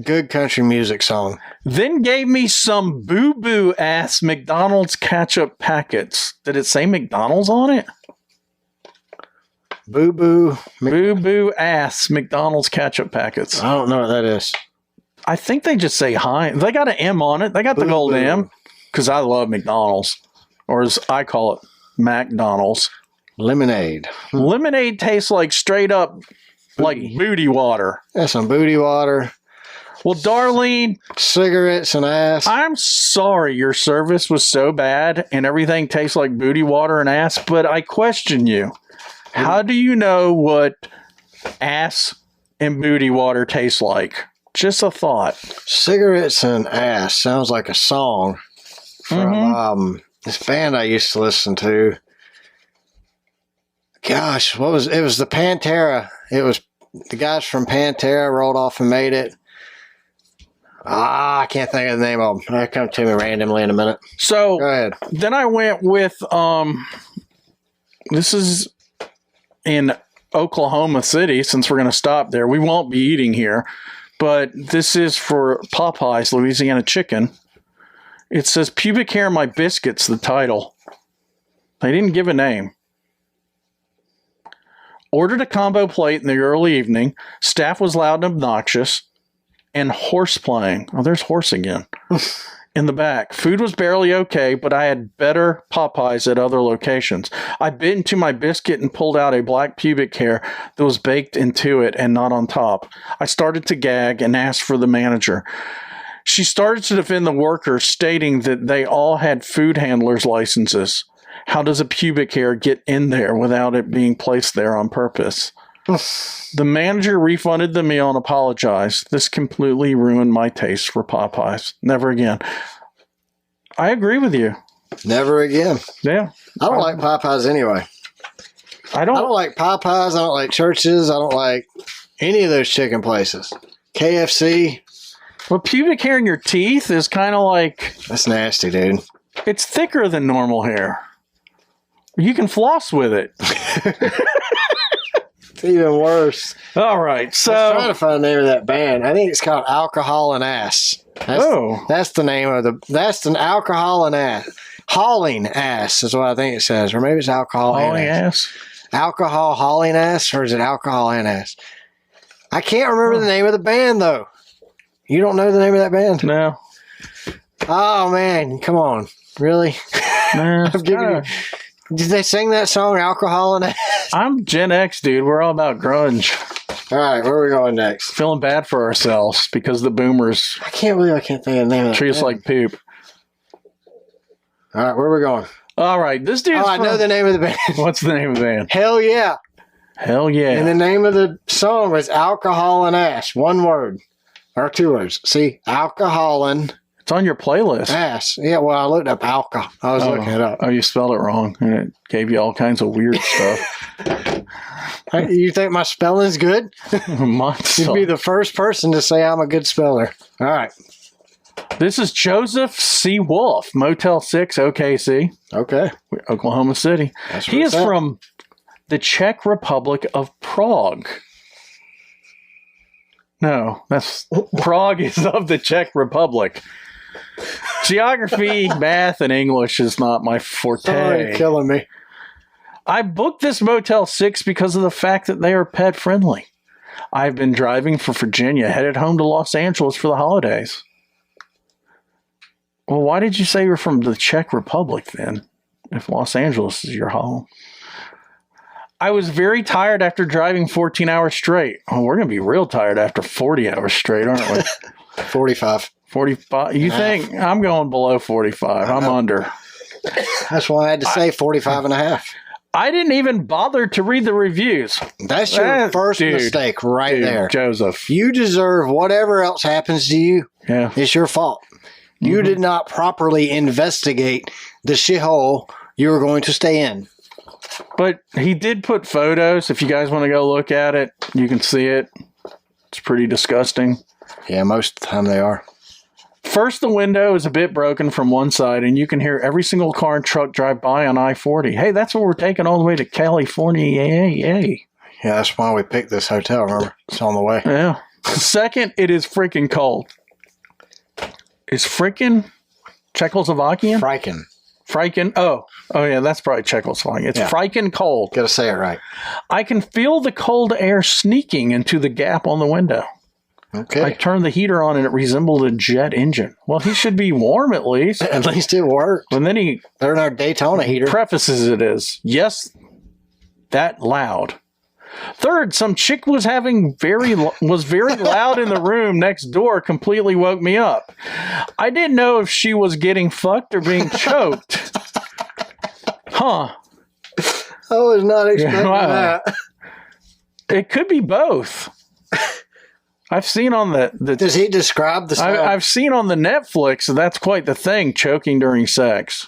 good country music song. Then gave me some boo-boo ass McDonald's ketchup packets. Did it say McDonald's on it? Boo-boo. Boo-boo ass McDonald's ketchup packets. I don't know what that is. I think they just say hi. They got an M on it. They got the gold M. Because I love McDonald's. Or as I call it, McDonald's. Lemonade. Lemonade tastes like straight up like booty water. That's some booty water. Well, Darlene, cigarettes and ass. I'm sorry your service was so bad and everything tastes like booty water and ass, but I question you. How do you know what ass and booty water taste like? Just a thought. Cigarettes and ass sounds like a song from this band I used to listen to. Gosh, it was the Pantera. It was the guys from Pantera rolled off and made it. I can't think of the name of them. It'll come to me randomly in a minute. So go ahead. Then I went with this is in Oklahoma City, since we're going to stop there. We won't be eating here, but this is for Popeyes Louisiana Chicken. It says pubic hair in my biscuits, the title. They didn't give a name. Ordered a combo plate in the early evening. Staff was loud and obnoxious. And horse playing. Oh, there's horse again. In the back. Food was barely okay, but I had better Popeyes at other locations. I bit into my biscuit and pulled out a black pubic hair that was baked into it and not on top. I started to gag and asked for the manager. She started to defend the workers, stating that they all had food handlers' licenses. How does a pubic hair get in there without it being placed there on purpose? The manager refunded the meal and apologized. This completely ruined my taste for Popeyes. Never again. I agree with you. Never again. Yeah. I don't like Popeyes anyway. I don't like Popeyes. I don't like Church's. I don't like any of those chicken places. KFC. Well, pubic hair in your teeth is kind of like... That's nasty, dude. It's thicker than normal hair. You can floss with it. It's even worse. All right, so... I was trying to find the name of that band. I think it's called Alcohol and Ass. That's the name of the... That's an Alcohol and Ass. Hauling Ass is what I think it says. Or maybe it's Alcohol and Ass. Alcohol Hauling Ass, or is it Alcohol and Ass? I can't remember the name of the band, though. You don't know the name of that band? No. Oh, man. Come on. Really? Nah, I'm giving you... Did they sing that song, Alcohol and Ass? I'm Gen X, dude. We're all about grunge. All right, where are we going next? Feeling bad for ourselves because the boomers... I can't believe I can't think of the name of that treat us like poop. All right, where are we going? All right, this dude's I know the name of the band. What's the name of the band? Hell Yeah. Hell Yeah. And the name of the song was Alcohol and Ass. One word. Or two words. See, alcohol and... It's on your playlist. Ass. Yeah, well, I looked up alcohol. I was looking it up. Oh, you spelled it wrong, and it gave you all kinds of weird stuff. You think my spelling's good? You'd be the first person to say I'm a good speller. All right. This is Joseph C. Wolf, Motel 6, OKC, Okay. Oklahoma City. He is from the Czech Republic of Prague. No, that's Prague is of the Czech Republic. Geography, math, and English is not my forte. Sorry, killing me. I booked this Motel 6 because of the fact that they are pet friendly. I've been driving from Virginia, headed home to Los Angeles for the holidays. Well, why did you say you're from the Czech Republic then, if Los Angeles is your home? I was very tired after driving 14 hours straight. Oh, we're going to be real tired after 40 hours straight, aren't we? 45. 45. You think? I'm going below 45. I'm under. That's why I had to say 45 and a half. I didn't even bother to read the reviews. That's your first mistake right there. Joseph. You deserve whatever else happens to you. Yeah. It's your fault. You did not properly investigate the shithole you were going to stay in. But he did put photos. If you guys want to go look at it, you can see it. It's pretty disgusting. Yeah, most of the time they are. First, the window is a bit broken from one side, and you can hear every single car and truck drive by on I-40. Hey, that's what we're taking all the way to California. Yay. Yeah, that's why we picked this hotel, remember? It's on the way. Yeah. Second, it is freaking cold. Is freaking Czechoslovakian? Friken. Oh, yeah, that's probably Czechoslovakian. It's friken cold. Got to say it right. I can feel the cold air sneaking into the gap on the window. Okay. I turned the heater on and it resembled a jet engine. Well, he should be warm at least. At least it worked. And then he They're in our Daytona heater. prefaces it as, yes, that loud. Third, some chick was very loud in the room next door, completely woke me up. I didn't know if she was getting fucked or being choked. Huh. I was not expecting that. It could be both. I've seen on the Does he describe the stuff? I've seen on the Netflix, and that's quite the thing, choking during sex.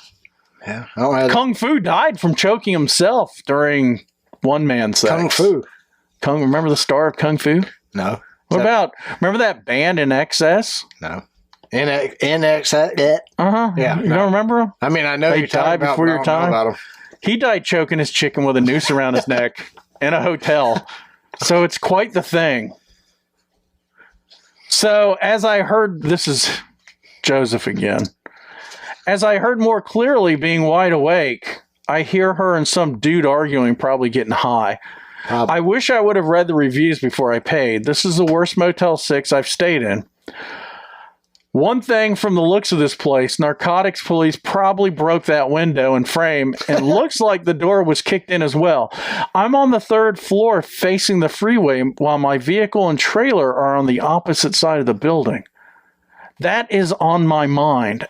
Yeah. I don't have Kung Fu died from choking himself during one-man sex. Kung Fu. Remember the star of Kung Fu? No. Remember that band In Excess? No. NX. Uh-huh. Yeah. You don't remember him? I mean, I know They you're talking died about, before but I your don't know time? about him. He died choking his chicken with a noose around his neck in a hotel. So it's quite the thing. So as I heard, this is Joseph again. As I heard more clearly being wide awake, I hear her and some dude arguing, probably getting high. I wish I would have read the reviews before I paid. This is the worst Motel 6 I've stayed in. One thing from the looks of this place, narcotics police probably broke that window and frame, and looks like the door was kicked in as well. I'm on the 3rd floor facing the freeway while my vehicle and trailer are on the opposite side of the building. That is on my mind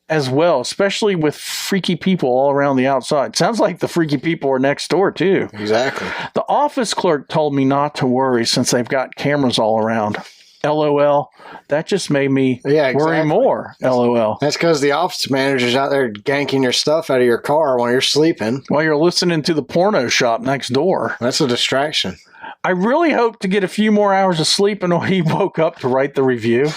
as well, especially with freaky people all around the outside. Sounds like the freaky people are next door too. Exactly. The office clerk told me not to worry since they've got cameras all around. LOL. That just made me worry more. LOL. That's because the office manager's out there ganking your stuff out of your car while you're sleeping. While you're listening to the porno shop next door. That's a distraction. I really hope to get a few more hours of sleep and he woke up to write the review.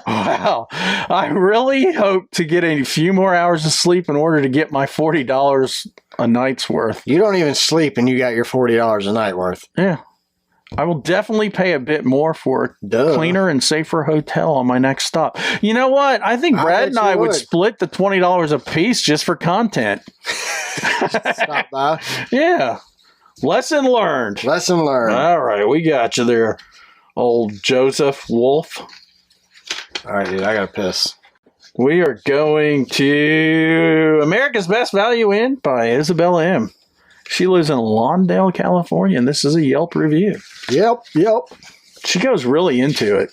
Wow. I really hope to get a few more hours of sleep in order to get my $40 a night's worth. You don't even sleep and you got your $40 a night worth. Yeah. I will definitely pay a bit more for a cleaner and safer hotel on my next stop. You know what? I think Brad and I would split the $20 a piece just for content. Stop by. Yeah. Lesson learned. Lesson learned. All right. We got you there, old Joseph Wolf. All right, dude. I got to piss. We are going to America's Best Value Inn by Isabella M. She lives in Lawndale, California, and this is a Yelp review. Yep. She goes really into it.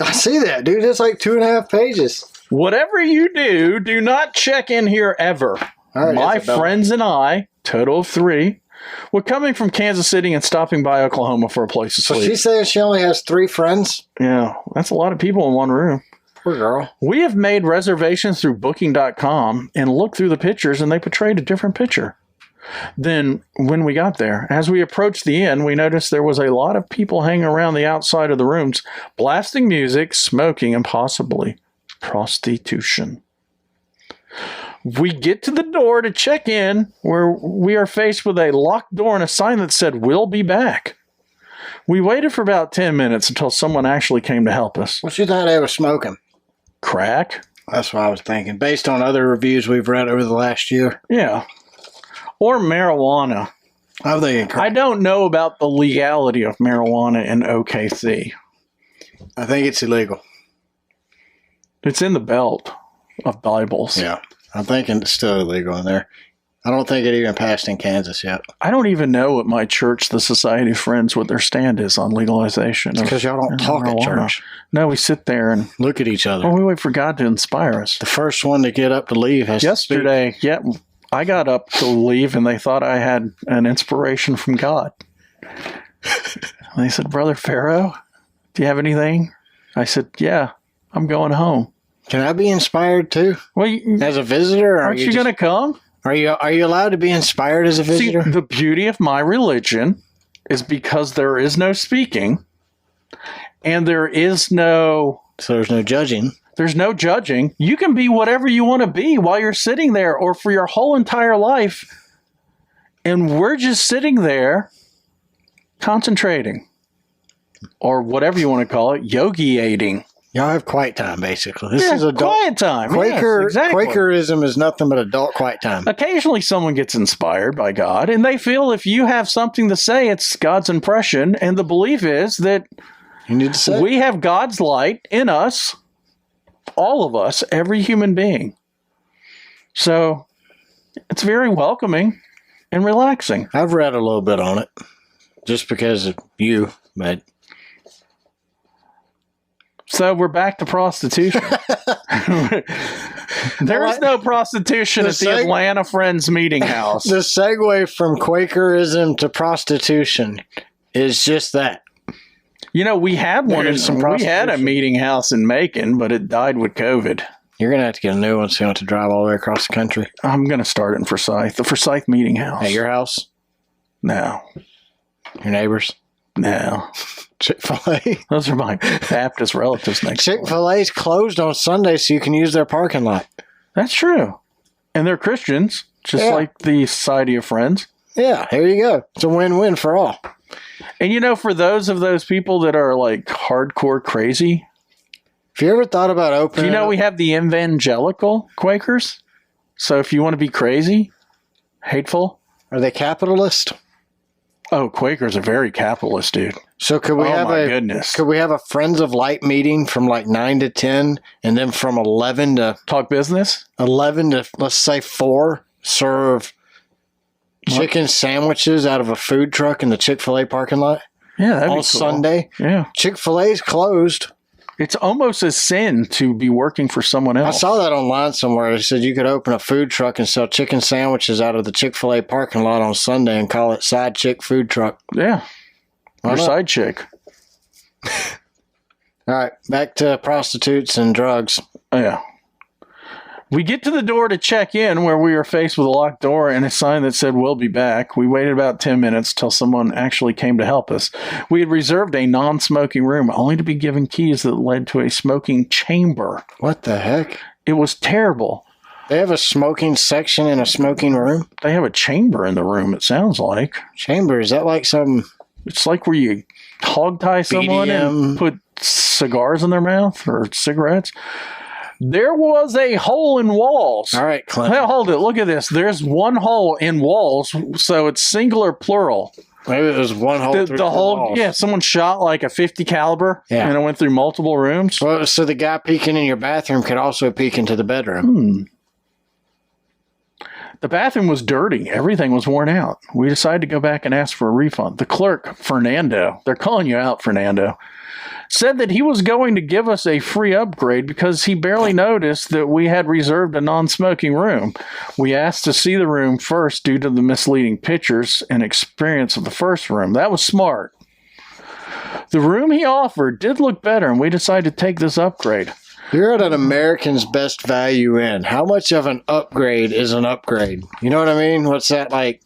I see that, dude. It's like 2.5 pages. Whatever you do, do not check in here ever. All right, my friends and I, total of 3, we're coming from Kansas City and stopping by Oklahoma for a place to sleep. So she's saying she only has 3 friends? Yeah, that's a lot of people in one room. Poor girl. We have made reservations through Booking.com and looked through the pictures, and they portrayed a different picture. Then, when we got there, as we approached the inn, we noticed there was a lot of people hanging around the outside of the rooms, blasting music, smoking, and possibly prostitution. We get to the door to check in, where we are faced with a locked door and a sign that said, "We'll be back." We waited for about 10 minutes until someone actually came to help us. What you thought they were smoking? Crack? That's what I was thinking. Based on other reviews we've read over the last year. Yeah. Or marijuana. I'm thinking crack. I don't know about the legality of marijuana in OKC. I think it's illegal. It's in the belt of Bibles. Yeah. I'm thinking it's still illegal in there. I don't think it even passed in Kansas yet. I don't even know at my church, the Society of Friends, what their stand is on legalization. Because y'all don't talk at church. No, we sit there and look at each other. Oh, we wait for God to inspire us. The first one to get up to leave has Yesterday, yeah, I got up to leave and they thought I had an inspiration from God. They said, "Brother Pharaoh, do you have anything?" I said, "Yeah, I'm going home." Can I be inspired too? Well, as a visitor? Or aren't you going to come? Are you allowed to be inspired as a visitor? See, the beauty of my religion is because there is no speaking and there is no... So there's no judging. There's no judging. You can be whatever you want to be while you're sitting there or for your whole entire life. And we're just sitting there concentrating or whatever you want to call it, yogiating. Y'all have quiet time, basically. This is adult quiet time. Quaker, yes, exactly. Quakerism is nothing but adult quiet time. Occasionally someone gets inspired by God, and they feel if you have something to say, it's God's impression, and the belief is that you need to say we have God's light in us, all of us, every human being. So it's very welcoming and relaxing. I've read a little bit on it, just because of you, but... So we're back to prostitution. There is no prostitution at the Atlanta Friends Meeting House. The segue from Quakerism to prostitution is just that. You know, we had one. We had a meeting house in Macon, but it died with COVID. You're going to have to get a new one so you don't have to drive all the way across the country. I'm going to start it in Forsyth. The Forsyth Meeting House. At your house? No. Your neighbors? No. Chick-fil-A? Those are my Baptist relatives next door. Chick-fil-A's closed on Sunday so you can use their parking lot. That's true. And they're Christians, just like the Society of Friends. Yeah, here you go. It's a win-win for all. And you know, for those people that are like hardcore crazy. Have you ever thought about opening... Do you know we have the evangelical Quakers? So if you want to be crazy, hateful. Are they capitalist? Oh, Quakers are very capitalist, dude. So could we goodness. Could we have a Friends of Light meeting from like 9 to 10 and then from 11 to talk business? 11 to let's say 4 serve chicken sandwiches out of a food truck in the Chick-fil-A parking lot? Yeah, that'd be cool. On Sunday. Yeah. Chick-fil-A's closed. It's almost a sin to be working for someone else. I saw that online somewhere. They said you could open a food truck and sell chicken sandwiches out of the Chick-fil-A parking lot on Sunday and call it Side Chick Food Truck. Yeah. Your side chick. All right. Back to prostitutes and drugs. Yeah. We get to the door to check in where we are faced with a locked door and a sign that said, "We'll be back." We waited about 10 minutes till someone actually came to help us. We had reserved a non-smoking room only to be given keys that led to a smoking chamber. What the heck? It was terrible. They have a smoking section in a smoking room? They have a chamber in the room, it sounds like. Chamber? Is that like some... It's like where you hog tie someone and put cigars in their mouth or cigarettes. There was a hole in walls. All right, Clint. Well, hold it. Look at this. There's one hole in walls, so it's singular, plural. Maybe there's one hole through the walls. Yeah, someone shot like a .50 caliber, and it went through multiple rooms. Well, so the guy peeking in your bathroom could also peek into the bedroom. The bathroom was dirty. Everything was worn out. We decided to go back and ask for a refund. The clerk, Fernando, they're calling you out, Fernando, said that he was going to give us a free upgrade because he barely noticed that we had reserved a non-smoking room. We asked to see the room first due to the misleading pictures and experience of the first room. That was smart. The room he offered did look better, and we decided to take this upgrade. You're at an American's Best Value Inn. How much of an upgrade is an upgrade? You know what I mean? What's that like?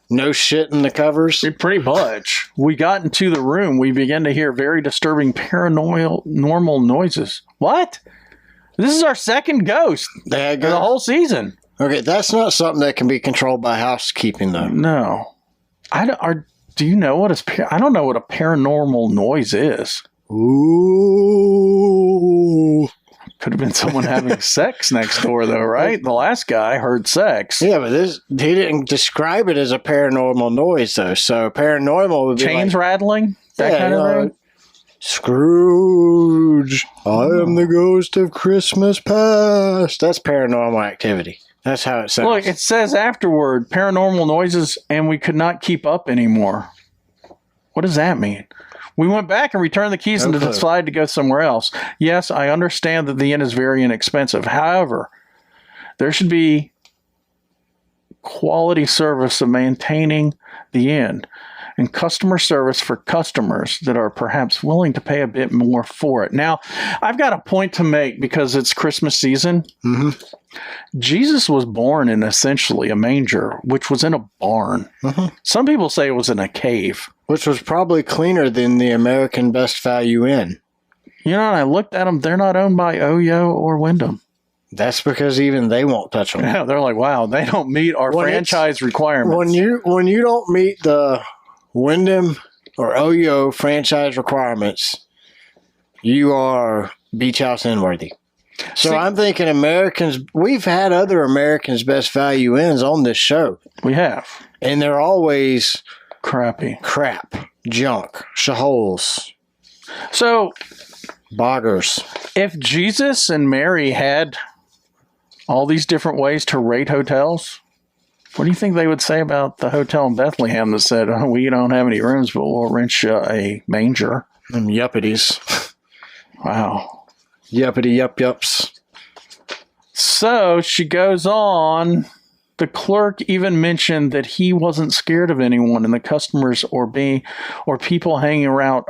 No shit in the covers? Pretty much. We got into the room. We began to hear very disturbing paranormal noises. What? This is our second ghost There you of the go. whole season. Okay, that's not something that can be controlled by housekeeping, though. No. Do you know what I don't know what a paranormal noise is. Ooh. Could have been someone having sex next door, though, right? The last guy heard sex. Yeah, but he didn't describe it as a paranormal noise, though. So paranormal would be Chains rattling? That kind of thing? Scrooge, I am the ghost of Christmas past. That's paranormal activity. That's how it sounds. Look, it says afterward, paranormal noises, and we could not keep up anymore. What does that mean? We went back and returned the keys and decided to go somewhere else. Yes, I understand that the inn is very inexpensive. However, there should be quality service of maintaining the inn and customer service for customers that are perhaps willing to pay a bit more for it. Now, I've got a point to make because it's Christmas season. Mm-hmm. Jesus was born in essentially a manger, which was in a barn. Mm-hmm. Some people say it was in a cave. Which was probably cleaner than the American Best Value Inn. You know, and I looked at them. They're not owned by Oyo or Wyndham. That's because even they won't touch them. Yeah, they're like, wow, they don't meet our franchise requirements. When you don't meet the Wyndham or Oyo franchise requirements, you are Beach House Inn worthy. So I'm thinking Americans, we've had other Americans Best Value Inns on this show. We have. And they're always crappy. Crap. Junk. Shaholes. So, boggers. If Jesus and Mary had all these different ways to rate hotels, what do you think they would say about the hotel in Bethlehem that said, oh, we don't have any rooms, but we'll rent you a manger? Them yuppities. Wow. Yuppity yups. So she goes on. The clerk even mentioned that he wasn't scared of anyone, and the customers or people hanging around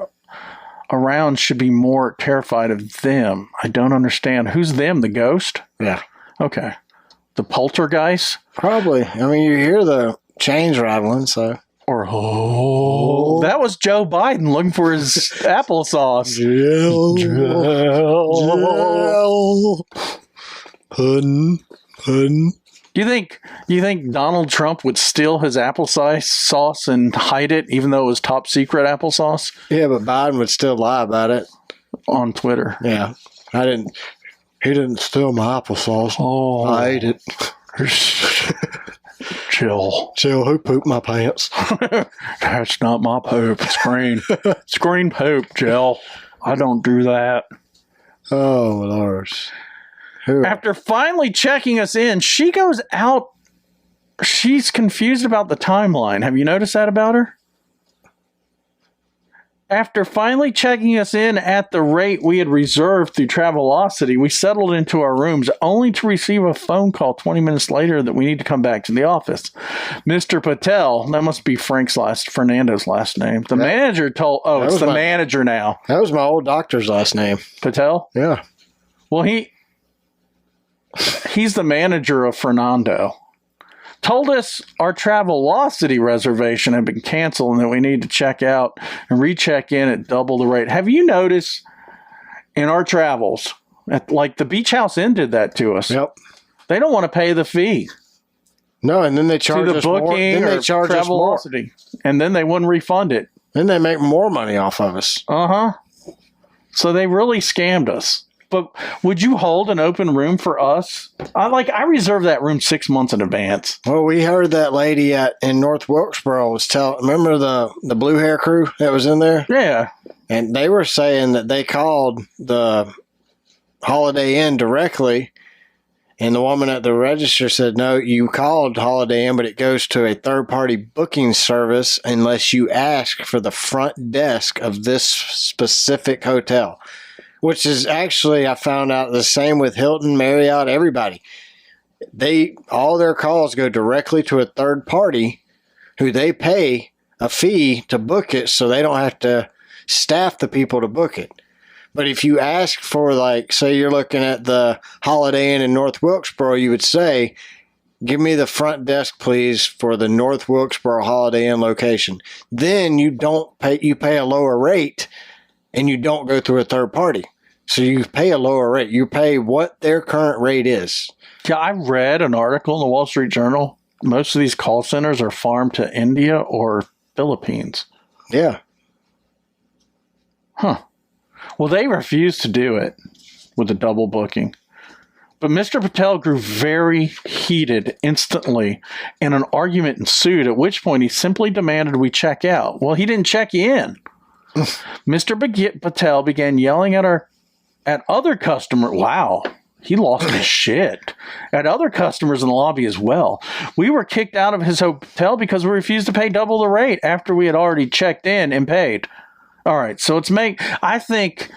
should be more terrified of them. I don't understand. Who's them? The ghost? Yeah. Okay. The poltergeist? Probably. I mean, you hear the chains rattling, so. Or, that was Joe Biden looking for his applesauce. Jill. Puddin'. Do you think Donald Trump would steal his applesauce and hide it, even though it was top secret applesauce? Yeah, but Biden would still lie about it on Twitter. Yeah, he didn't steal my applesauce. Oh, I ate it. Chill, who pooped my pants? That's not my poop. It's green. It's green poop, Jill. I don't do that. Oh, Lord. After finally checking us in, she goes out. She's confused about the timeline. Have you noticed that about her? After finally checking us in at the rate we had reserved through Travelocity, we settled into our rooms only to receive a phone call 20 minutes later that we need to come back to the office. Mr. Patel, that must be Fernando's last name. The manager told, it's the manager now. That was my old doctor's last name. Patel? Yeah. Well, he's the manager of Fernando. Told us our Travelocity reservation had been canceled and that we need to check out and recheck in at double the rate. Have you noticed in our travels, like the Beach House Inn did that to us? Yep. They don't want to pay the fee. No, and then they charge us more. Then they charge us more. And then they wouldn't refund it. Then they make more money off of us. Uh-huh. So they really scammed us. But would you hold an open room for us? I reserved that room 6 months in advance. Well, we heard that lady in North Wilkesboro was remember the blue hair crew that was in there? Yeah. And they were saying that they called the Holiday Inn directly, and the woman at the register said, no, you called Holiday Inn, but it goes to a third-party booking service unless you ask for the front desk of this specific hotel. Which is actually, I found out, the same with Hilton, Marriott, everybody. All their calls go directly to a third party who they pay a fee to book it, so they don't have to staff the people to book it. But if you ask for, say you're looking at the Holiday Inn in North Wilkesboro, you would say, give me the front desk, please, for the North Wilkesboro Holiday Inn location. Then you pay a lower rate, and you don't go through a third party. So you pay a lower rate. You pay what their current rate is. Yeah, I read an article in the Wall Street Journal. Most of these call centers are farmed to India or Philippines. Yeah. Huh. Well, they refused to do it with the double booking. But Mr. Patel grew very heated instantly, and an argument ensued, at which point he simply demanded we check out. Well, he didn't check you in. Mr. Patel began yelling at other customers. Wow, he lost his shit. At other customers in the lobby as well. We were kicked out of his hotel because we refused to pay double the rate after we had already checked in and paid. All right, so I think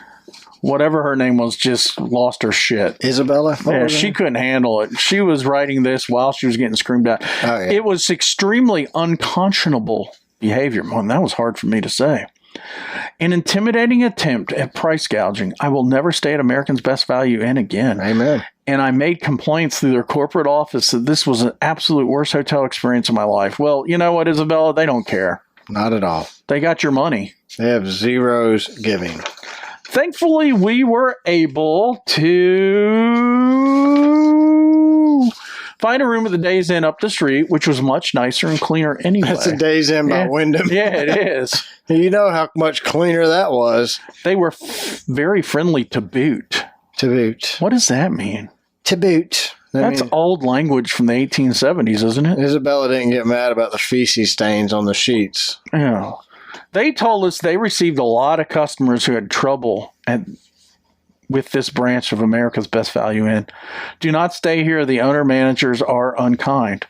whatever her name was just lost her shit. Isabella? Yeah, she couldn't handle it. She was writing this while she was getting screamed at. Oh, yeah. It was extremely unconscionable behavior. Man, that was hard for me to say. An intimidating attempt at price gouging. I will never stay at American's Best Value Inn again. Amen. And I made complaints through their corporate office that this was an absolute worst hotel experience of my life. Well, you know what, Isabella? They don't care. Not at all. They got your money. They have zeros giving. Thankfully, we were able to find a room at the Days Inn up the street, which was much nicer and cleaner anyway. That's a Days Inn by Wyndham. Yeah, it is. You know how much cleaner that was. They were very friendly to boot. To boot. What does that mean? To boot. That's old language from the 1870s, isn't it? Isabella didn't get mad about the feces stains on the sheets. Yeah. They told us they received a lot of customers who had trouble with this branch of America's Best Value Inn. Do not stay here. The owner-managers are unkind.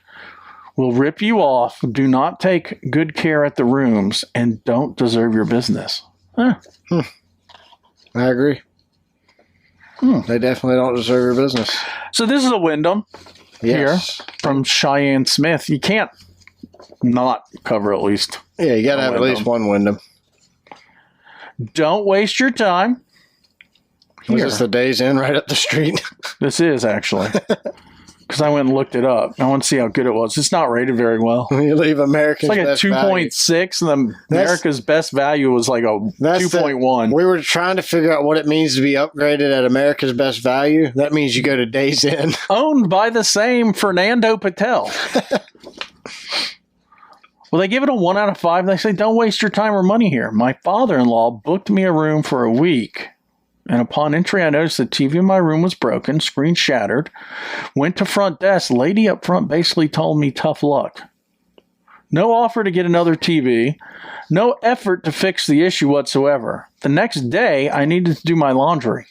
Will rip you off. Do not take good care at the rooms and don't deserve your business. Huh. I agree. They definitely don't deserve your business. So this is a Wyndham here from Cheyenne Smith. You can't not cover at least. Yeah, you got to have at least one Wyndham. Don't waste your time. Was this the Days Inn right up the street? This is actually. Because I went and looked it up. I want to see how good it was. It's not rated very well. You leave America's Best Value. It's like a 2.6, and America's Best Value was like a 2.1. We were trying to figure out what it means to be upgraded at America's Best Value. That means you go to Days Inn. Owned by the same Fernando Patel. Well, they give it a 1 out of 5. They say, don't waste your time or money here. My father-in-law booked me a room for a week. And upon entry, I noticed the TV in my room was broken, screen shattered. Went to front desk. Lady up front basically told me tough luck. No offer to get another TV. No effort to fix the issue whatsoever. The next day, I needed to do my laundry.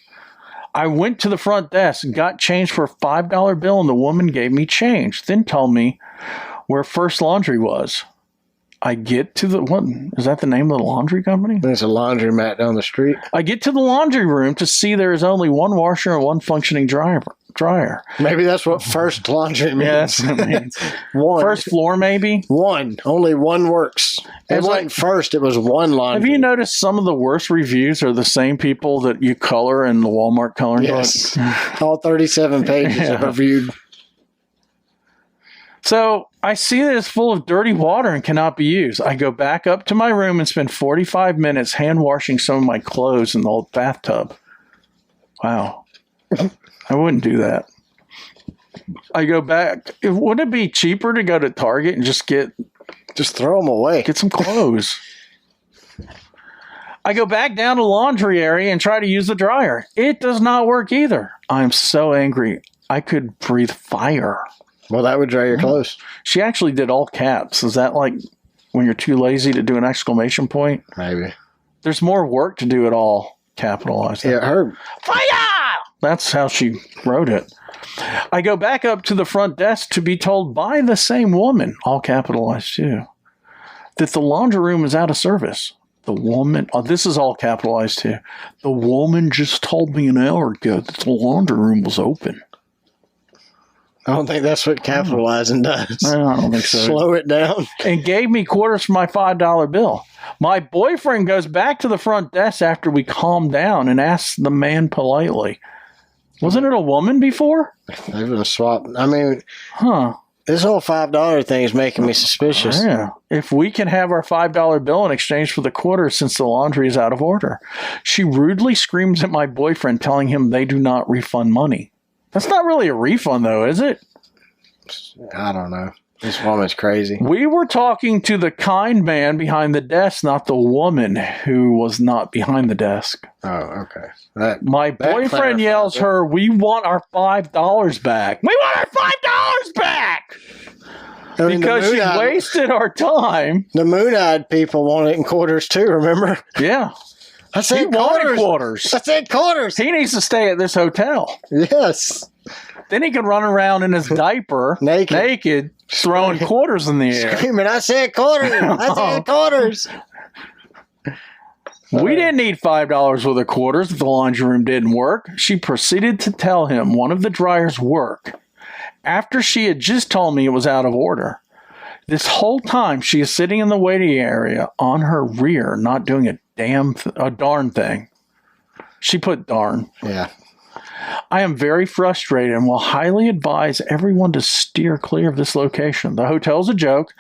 I went to the front desk, got change for a $5 bill, and the woman gave me change. Then told me where First Laundry was. I get to the, what, is that the name of the laundry company? There's a laundromat down the street. I get to the laundry room to see there is only one washer and one functioning dryer. Maybe that's what first laundry means. Yeah, that's what it means. One. First floor, maybe? One. Only one works. It wasn't first, it was one laundry. Have you noticed some of the worst reviews are the same people that you color in the Walmart coloring book? Yes. All 37 pages are reviewed. So I see that it's full of dirty water and cannot be used. I go back up to my room and spend 45 minutes hand washing some of my clothes in the old bathtub. Wow. I wouldn't do that. I go back. Wouldn't it be cheaper to go to Target and just throw them away? Get some clothes. I go back down to the laundry area and try to use the dryer. It does not work either. I'm so angry. I could breathe fire. Well, that would dry your clothes. She actually did all caps. Is that like when you're too lazy to do an exclamation point? Maybe. There's more work to do it all capitalized. Yeah, her. Fire! That's how she wrote it. I go back up to the front desk to be told by the same woman, all capitalized too, that the laundry room is out of service. The woman, this is all capitalized too. The woman just told me an hour ago that the laundry room was open. I don't think that's what capitalizing does. I don't think so. Slow it down. And gave me quarters for my $5 bill. My boyfriend goes back to the front desk after we calmed down and asks the man politely, wasn't it a woman before? They've been swapped. I mean, This whole $5 thing is making me suspicious. Yeah. If we can have our $5 bill in exchange for the quarters since the laundry is out of order. She rudely screams at my boyfriend, telling him they do not refund money. That's not really a refund, though, is it? I don't know. This woman's crazy. We were talking to the kind man behind the desk, not the woman who was not behind the desk. Oh, okay. My boyfriend yells her, "We want our $5 back. We want our $5 back!" Because she wasted our time. The Moon-Eyed people want it in quarters too, remember? Yeah. I said quarters. I said quarters. He needs to stay at this hotel. Yes. Then he can run around in his diaper, naked throwing quarters in the air. Screaming, I said quarters. I said quarters. We didn't need $5 worth of quarters if the laundry room didn't work. She proceeded to tell him one of the dryers worked after she had just told me it was out of order. This whole time, she is sitting in the waiting area on her rear, not doing a darn thing. She put darn. Yeah. I am very frustrated and will highly advise everyone to steer clear of this location. The hotel's a joke.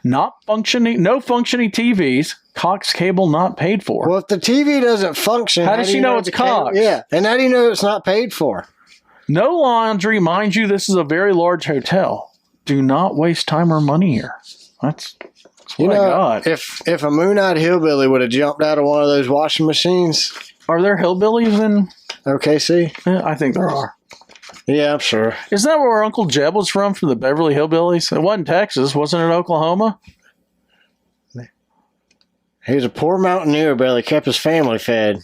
No functioning TVs. Cox cable not paid for. Well, if the TV doesn't function, how does she know it's Cox? Yeah, and how do you know it's not paid for? No laundry. Mind you, this is a very large hotel. Do not waste time or money here. That's what I got. If a Moon-Eyed hillbilly would have jumped out of one of those washing machines. Are there hillbillies in OKC? Yeah, I think there are. Yeah, I'm sure. Isn't that where Uncle Jeb was from the Beverly Hillbillies? It wasn't Texas. Wasn't it Oklahoma? He was a poor mountaineer, but he kept his family fed.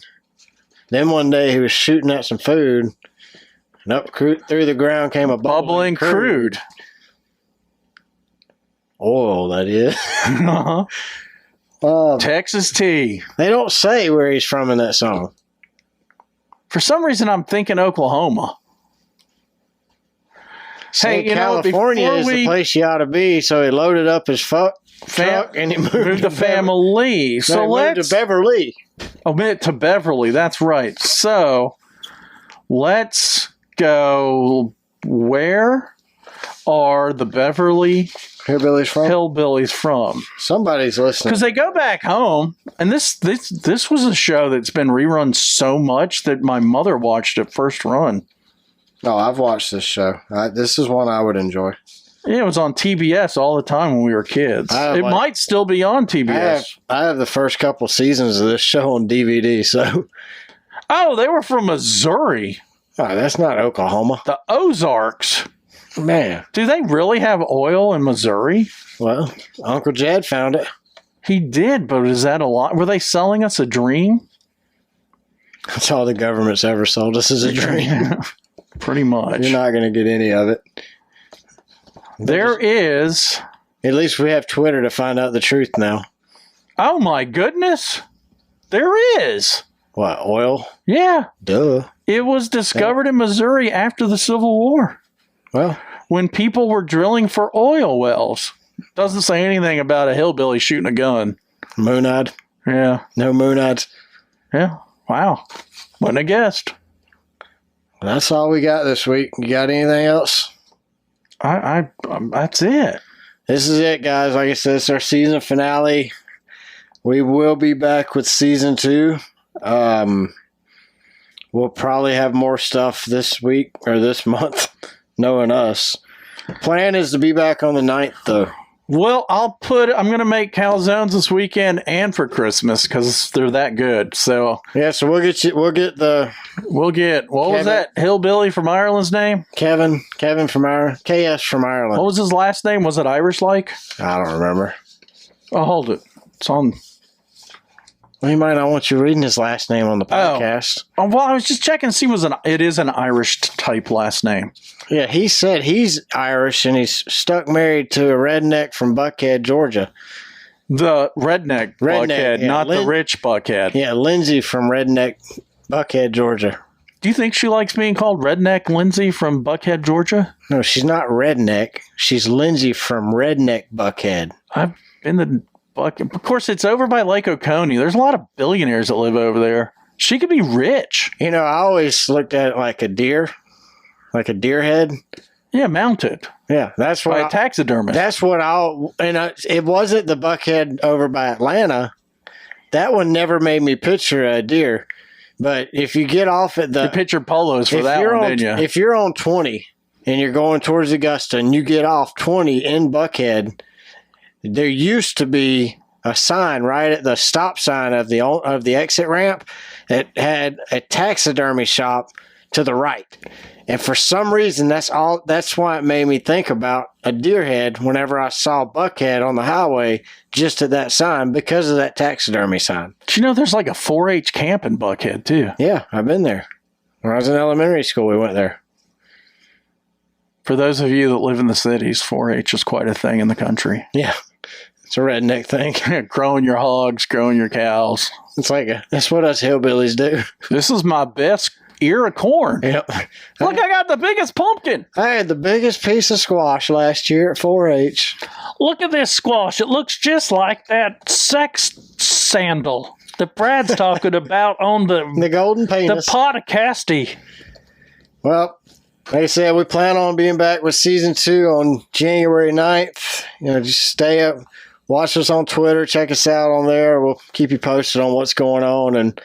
Then one day he was shooting at some food, and up through the ground came a bubbling crude. Oil, that is. Texas tea. They don't say where he's from in that song. For some reason, I'm thinking Oklahoma. Hey, California is the place you ought to be, so he loaded up his truck and he moved the family. So let's moved to Beverly. Oh, to Beverly. That's right. So let's go. Where are the Beverly Hillbillies from? Somebody's listening. Because they go back home, and this was a show that's been rerun so much that my mother watched it first run. Oh, I've watched this show. This is one I would enjoy. Yeah, it was on TBS all the time when we were kids. It might still be on TBS. I have the first couple seasons of this show on DVD, so... Oh, they were from Missouri. Oh, that's not Oklahoma. The Ozarks. Man. Do they really have oil in Missouri? Well, Uncle Jed found it. He did, but is that a lot? Were they selling us a dream? That's all the government's ever sold us is a dream. Pretty much. You're not going to get any of it. There is... At least we have Twitter to find out the truth now. Oh, my goodness. There is. What, oil? Yeah. Duh. It was discovered in Missouri after the Civil War. Well, when people were drilling for oil wells. Doesn't say anything about a hillbilly shooting a gun. Moon-eyed? Yeah. No moon-eyed? Yeah. Wow. Wouldn't have guessed. That's all we got this week. You got anything else? That's it. This is it, guys. Like I said, it's our season finale. We will be back with season 2. We'll probably have more stuff this week or this month, knowing us. Plan is to be back on the 9th, though. Well, I'm going to make calzones this weekend and for Christmas because they're that good. So yeah, so what was that hillbilly from Ireland's name? Kevin from Ireland. KS from Ireland. What was his last name? Was it Irish like? I don't remember. Oh, hold it. It's on. Well, he might not want you reading his last name on the podcast. Oh, well, I was just checking to see it is an Irish type last name. Yeah, he said he's Irish and he's stuck married to a redneck from Buckhead, Georgia. The redneck Buckhead, not the rich Buckhead. Yeah, Lindsay from redneck Buckhead, Georgia. Do you think she likes being called redneck Lindsay from Buckhead, Georgia? No, she's not redneck. She's Lindsay from redneck Buckhead. I've been to Buckhead. Of course, it's over by Lake Oconee. There's a lot of billionaires that live over there. She could be rich. You know, I always looked at it like a deer. Like a deer head. Yeah, mounted Yeah, that's by what a taxidermist. that's what it wasn't the buckhead over by Atlanta. That one never made me picture a deer. But if you get off at You pictured polos for that one, didn't you? If you're on 20 and you're going towards Augusta and you get off 20 in Buckhead, there used to be a sign right at the stop sign of the exit ramp that had a taxidermy shop to the right. And for some reason, that's why it made me think about a deer head whenever I saw Buckhead on the highway just at that sign because of that taxidermy sign. Do you know there's like a 4-H camp in Buckhead, too? Yeah, I've been there. When I was in elementary school, we went there. For those of you that live in the cities, 4-H is quite a thing in the country. Yeah, it's a redneck thing. Growing your hogs, growing your cows. That's what us hillbillies do. This is my best ear of corn. Yep. Look, I got the biggest pumpkin. I had the biggest piece of squash last year at 4-H. Look at this squash. It looks just like that sex sandal that Brad's talking about on The golden penis. the podcast. Well, like I said, we plan on being back with season 2 on January 9th. Just stay up, watch us on Twitter, check us out on there. We'll keep you posted on what's going on. And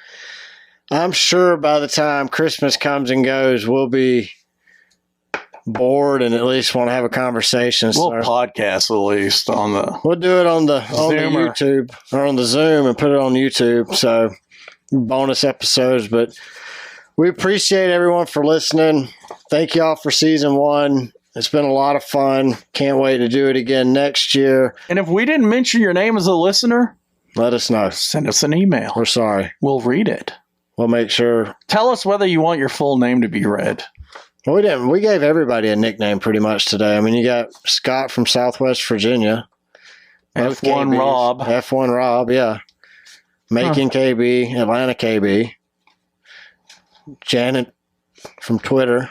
I'm sure by the time Christmas comes and goes, we'll be bored and at least want to have a conversation. We'll podcast at least on the... We'll do it on the Zoomer. YouTube or on the Zoom and put it on YouTube. So bonus episodes, but we appreciate everyone for listening. Thank y'all for season 1. It's been a lot of fun. Can't wait to do it again next year. And if we didn't mention your name as a listener, let us know. send us an email. We're sorry. We'll read it. We'll make sure. Tell us whether you want your full name to be read. Well, we didn't. We gave everybody a nickname pretty much today. I mean, you got Scott from Southwest Virginia. Both F1 KBs. Rob. F1 Rob, yeah. Macon KB, Atlanta KB. Janet from Twitter.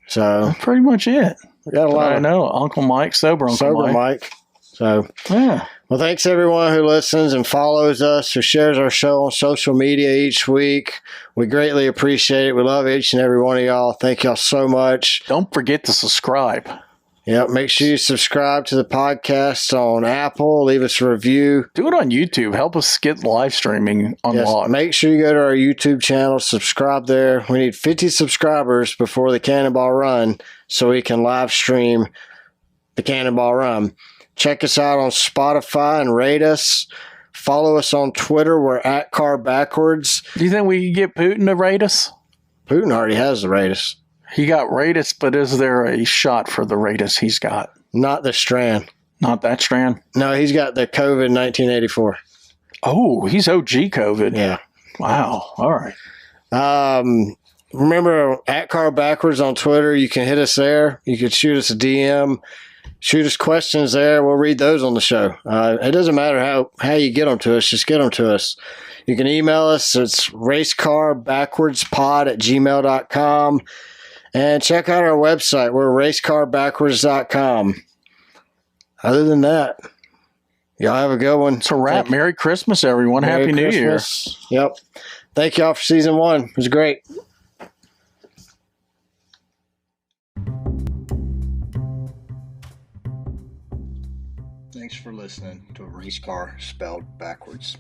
So That's pretty much it. we got a lot I of know. Uncle Mike, sober Uncle Mike. So Yeah. well, thanks everyone who listens and follows us, who shares our show on social media each week. We greatly appreciate it. We love each and every one of y'all. Thank y'all so much. Don't forget to subscribe. Yep, make sure you subscribe to the podcast on Apple. Leave us a review. Do it on YouTube. Help us get live streaming Yes, unlocked. make sure you go to our YouTube channel, subscribe there. We need 50 subscribers before the Cannonball Run so we can live stream the Cannonball Run. Check us out on Spotify and rate us. Follow us on Twitter. We're at Car Backwards. Do you think we could get Putin to rate us? Putin already has the rate us. He got Ratus, but is there a shot for the Ratus he's got? Not the strand. Not that strand? No, he's got the COVID 1984. Oh, he's OG COVID. Yeah. Wow. All right. Remember, at Car Backwards on Twitter. You can hit us there. You can shoot us a DM. Shoot us questions there. We'll read those on the show. It doesn't matter how you get them to us. Just get them to us. You can email us. It's racecarbackwardspod@gmail.com. And check out our website. We're racecarbackwards.com. Other than that, y'all have a good one. It's a wrap. Merry Christmas, everyone. Merry Happy New Year. Christmas. Yep. Thank y'all for season 1. It was great. Thanks for listening to a race car spelled backwards.